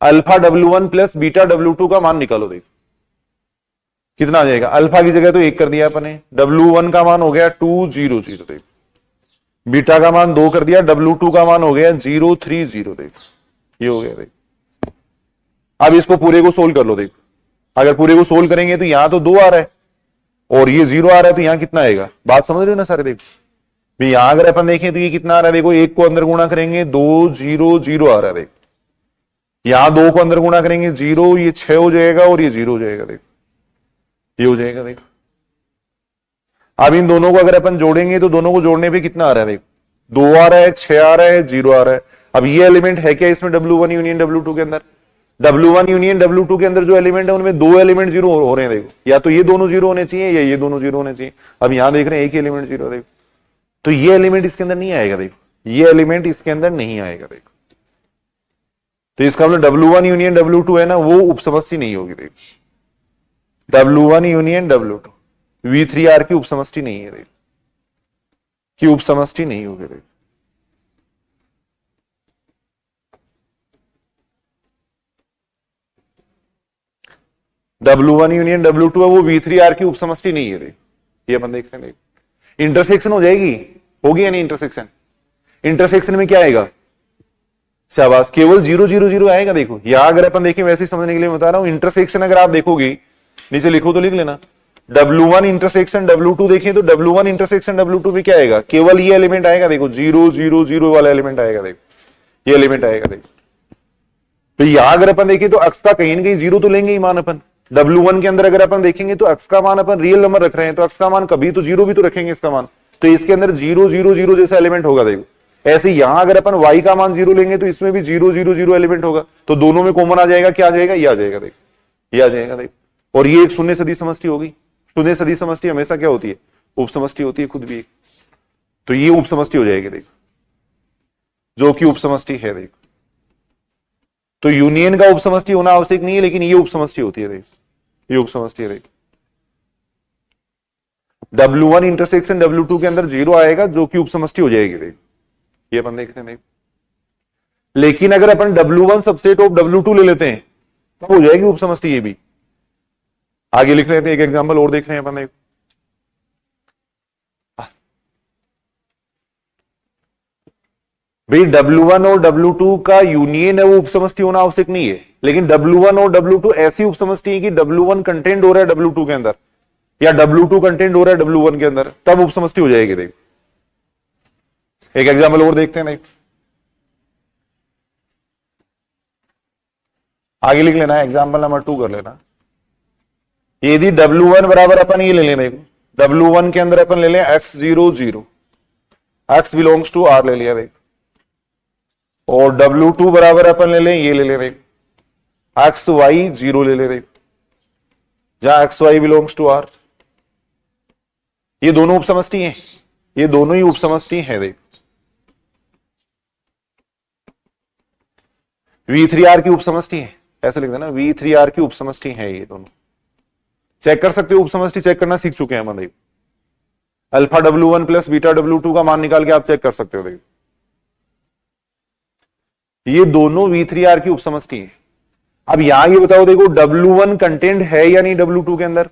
alpha W1 plus beta W2 का मान निकालो। देखो कितना आ जाएगा, अल्फा की जगह तो 1 कर दिया अपने, W1 का मान हो गया 2 0 0। देखो बीटा का मान 2 कर दिया, W2 का मान हो गया 0 3 0। देखो ये हो गया। देखो अब इसको पूरे को सोल्व कर लो। देखो अगर पूरे को सोल्व करेंगे तो यहां तो 2 आ रहा है और ये 0 आ रहा है, तो यहां कितना आएगा, बात समझ रहे हो ना सारे। देखो यहां अगर अपन देखें तो ये कितना आ रहा है, देखो 1 को अंदर गुणा करेंगे 2 0 0 आ रहा है। देखो यहां 2 को अंदर गुणा करेंगे 0, ये 6 हो जाएगा और ये 0 हो जाएगा। देखो ये हो जाएगा। देखो अब इन दोनों को अगर अपन जोड़ेंगे तो दोनों को जोड़ने पे कितना आ रहा है, देखो 2 आ रहा है, 6 आ रहा है, 0 आ रहा है। अब ये एलिमेंट है क्या इसमें W1 यूनियन W2 के अंदर, W1 यूनियन W2 के अंदर जो एलिमेंट है उनमें 2 एलिमेंट 0 हो रहे हैं। देखो या तो ये दोनों 0 होने चाहिए या ये दोनों 0 होने चाहिए। अब यहां देख रहे हैं एक ही एलिमेंट 0। देखो तो ये एलिमेंट इसके अंदर नहीं आएगा। देखो ये एलिमेंट इसके अंदर नहीं आएगा। देखो तो इसका मतलब W1 यूनियन W2 है ना, वो उपसमष्टि नहीं होगी। देखो W1 यूनियन W2 V3R की उपसमष्टि नहीं है। देखो की उपसमष्टि नहीं होगी। देखो W1 यूनियन W2 है, वो V3R की उपसमष्टि नहीं है। ये अपन देख रहे हैं। इंटरसेक्शन हो जाएगी, होगी या नहीं इंटरसेक्शन, इंटरसेक्शन में क्या आएगा, शाबाश, केवल 0 0 0 आएगा। देखो यहां अगर अपन देखें, वैसे समझने के लिए बता रहा हूं, इंटरसेक्शन अगर आप देखोगे, नीचे लिखो तो लिख लेना, W1 इंटरसेक्शन W2 देखें तो W1 इंटरसेक्शन W2 में क्या आएगा, केवल ये एलिमेंट आएगा। देखो 0 0 0 वाला एलिमेंट आएगा। देखो ये एलिमेंट आएगा। देखो तो यहां अगर अपन देखें तो अक्स का कहीं ना कहीं 0 तो लेंगे ही मान अपन। W1 के अंदर अगर अपन देखेंगे तो अक्स का मान अपन रियल नंबर रख रहे हैं, तो अक्स का मान कभी तो 0 भी तो रखेंगे इसका मान, तो इसके अंदर 0 0 0 जैसा एलिमेंट होगा। देखो ऐसे यहां अगर अपन y का मान 0 लेंगे तो इसमें भी 0 0 0 एलिमेंट होगा, तो दोनों में कॉमन आ जाएगा। क्या आ जाएगा, ये आ जाएगा। देखो ये आ जाएगा। देखो और ये एक शून्य सदिश समष्टि होगी। शून्य सदिश समष्टि हमेशा क्या होती है, उपसमष्टि होती है खुद भी एक, तो ये उपसमष्टि हो जाएगी। देखो जो कि उपसमष्टि है। देखो तो यूनियन का उपसमष्टि होना आवश्यक नहीं है, लेकिन ये उपसमष्टि होती है। देख, ये उपसमष्टि है। देख, W1 इंटरसेक्शन W2 के अंदर 0 आएगा, जो कि उपसमष्टि हो जाएगी। देख, ये अपन देखते हैं। देख, लेकिन अगर अपन W1 सबसेट ऑफ W2 ले लेते हैं तब हो जाएगी उपसमष्टि। ये भी आगे लिख रहे थे, एक एग्जांपल और देख रहे हैं अपन। देख, भाई W1 और W2 का यूनियन है, वो उपसमष्टि होना आवश्यक नहीं है, लेकिन W1 और W2 ऐसी उपसमष्टि है कि W1 कंटेंट हो रहा है W2 के अंदर, या W2 कंटेंट हो रहा है W1 के अंदर, तब उपसमष्टि हो जाएगी। देख, एक एग्जांपल और देखते हैं। देख, आगे लिख लेना है, एग्जांपल नंबर 2 कर लेना। यदि W1 बराबर अपन ये ले लेना, W1 के अंदर अपन ले लें x0 0, x belongs to R ले लिया। देख, और W2 बराबर अपन ले लें, ये ले लें XY 0 ले लें, जहां XY बिलोंग्स टू R। ये दोनों उपसमष्टि हैं, ये दोनों ही उपसमष्टि हैं। देख, V3R की उपसमष्टि है, ऐसे लिख देना, V3R की उपसमष्टि है ये दोनों। चेक कर सकते हो, उपसमष्टि चेक करना सीख चुके हैं हम। देख, alpha W1 plus beta W2 का मान निकाल के आप चेक कर सकते हो। देख, ये दोनों V3R की उपसमष्टि है। अब यहां ये बताओ, देखो W1 कंटेंट है या नहीं W2 के अंदर?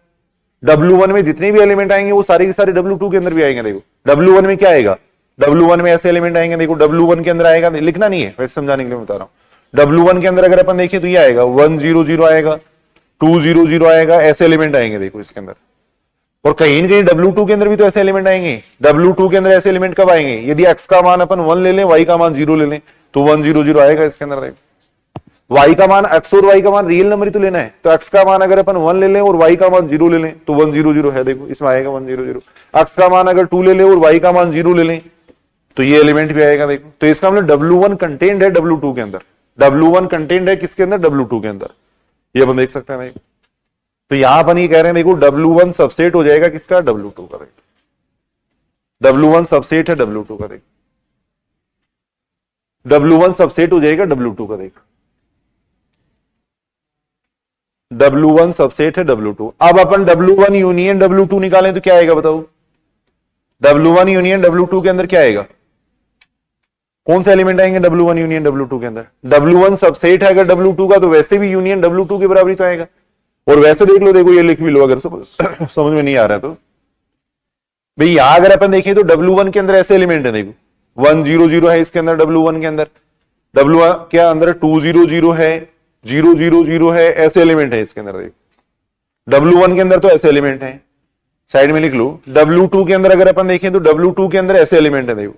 W1 में जितने भी एलिमेंट आएंगे वो सारे के सारे W2 के अंदर भी आएंगे। देखो W1 में क्या आएगा, W1 में ऐसे एलिमेंट आएंगे, देखो W1 के अंदर आएगा, लिखना नहीं है, वैसे समझाने के लिए बता रहा हूं। W1 के अंदर अगर अपन देखें तो ये आएगा 1 0 0 आएगा, 2 0 0 आएगा, ऐसे एलिमेंट आएंगे। देखो इसके अंदर, और कहीं न कहीं W2 के अंदर भी तो ऐसे एलिमेंट आएंगे। W2 के अंदर ऐसे एलिमेंट कब आएंगे? यदि x का मान अपन 1 ले लें, y का मान 0 ले लें, तो 1 0 0 आएगा इसके अंदर। देख, y का मान, x और y का मान रियल नंबर ही तो लेना है, तो x का मान अगर अपन 1 ले लें और y का मान 0 ले लें तो 1 0 0 है। देखो इसमें आएगा 1 0 0। x का मान अगर 2 ले लें और y का मान 0 ले लें तो ये एलिमेंट भी आएगा। देखो, तो इसका मतलब W1 कंटेंट है W2 के अंदर। W1 कंटेंट है किसके अंदर? W2 के अंदर। ये अपन देख सकते हैं। तो यहां अपन ये कह रहे हैं, देखो W1 सबसेट हो जाएगा किसका? W2 का। देखो W1 सबसेट है W2 का। देखो W1 सबसेट हो जाएगा W2 का। देखो W1 सबसेट है W2। अब अपन W1 यूनियन W2 निकालें तो क्या आएगा बताओ? W1 यूनियन W2 के अंदर क्या आएगा? कौन सा एलिमेंट आएंगे W1 यूनियन W2 के अंदर? W1 सबसेट है अगर W2 का, तो वैसे भी यूनियन W2 के बराबर ही तो आएगा। और वैसे देख लो, देखो ये लिख भी लो अगर समझ में नहीं आ रहा है तो। भाई यहां अगर अपन देखें तो W1 के अंदर ऐसे एलिमेंट है, देखो 1 0 0 है इसके अंदर W1 के अंदर, W क्या अंदर 2 0 0 है, 0 0 0 है, ऐसे एलिमेंट है इसके अंदर। देखो W1 के अंदर तो ऐसे एलिमेंट है, साइड में लिख लो। W2 के अंदर अगर अपन देखें तो W2 के अंदर ऐसे एलिमेंट है, देखो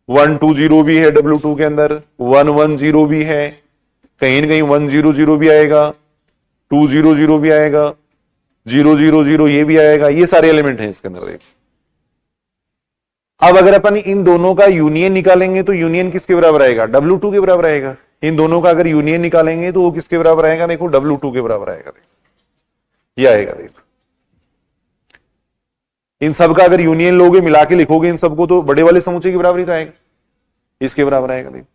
1 2 0 भी है W2 के अंदर, 1 1 0 भी है, कहीं न कहीं 1 0 0 भी आएगा, 2 0 0 भी आएगा, 0 0 0 ये भी आएगा, ये सारे एलिमेंट हैं इसके अंदर। देखो अब अगर अपन इन दोनों का यूनियन निकालेंगे तो यूनियन किसके बराबर आएगा? W2 के बराबर आएगा। इन दोनों का अगर यूनियन निकालेंगे तो वो किसके बराबर आएगा? देखो W2 के बराबर आएगा। देखो ये आएगा। देखो इन सब का अगर यूनियन लोगे, मिला के लिखोगे इन सबको, तो बड़े वाले समुच्चय के बराबर ही तो आएगा, इसके बराबर आएगा। देखो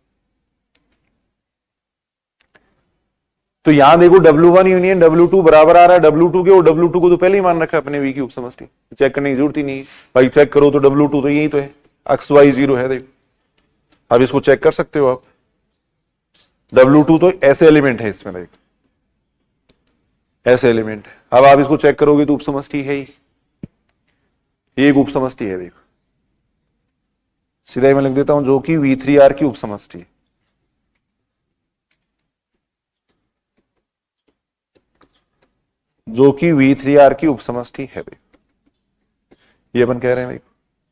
तो यहां देखो W1 यूनियन W2 बराबर आ रहा है W2 के, और W2 को तो पहले ही मान रखा है अपने V की उपसमष्टि, चेक करने की जरूरत ही नहीं है भाई। चेक करो तो W2 तो यही तो है, XY 0 है। देखो अब इसको चेक कर सकते हो आप, W2 तो ऐसे एलिमेंट है इसमें। देखो ऐसे एलिमेंट है। अब आप इसको चेक करोगे तो उपसमष्टि है ही, ये एक उपसमष्टि है। देखो सीधा ही मैं लिख देता हूं, जो कि V3R की उपसमष्टि है। जो कि V3R की उपसमष्टि है। ये अपन कह रहे हैं।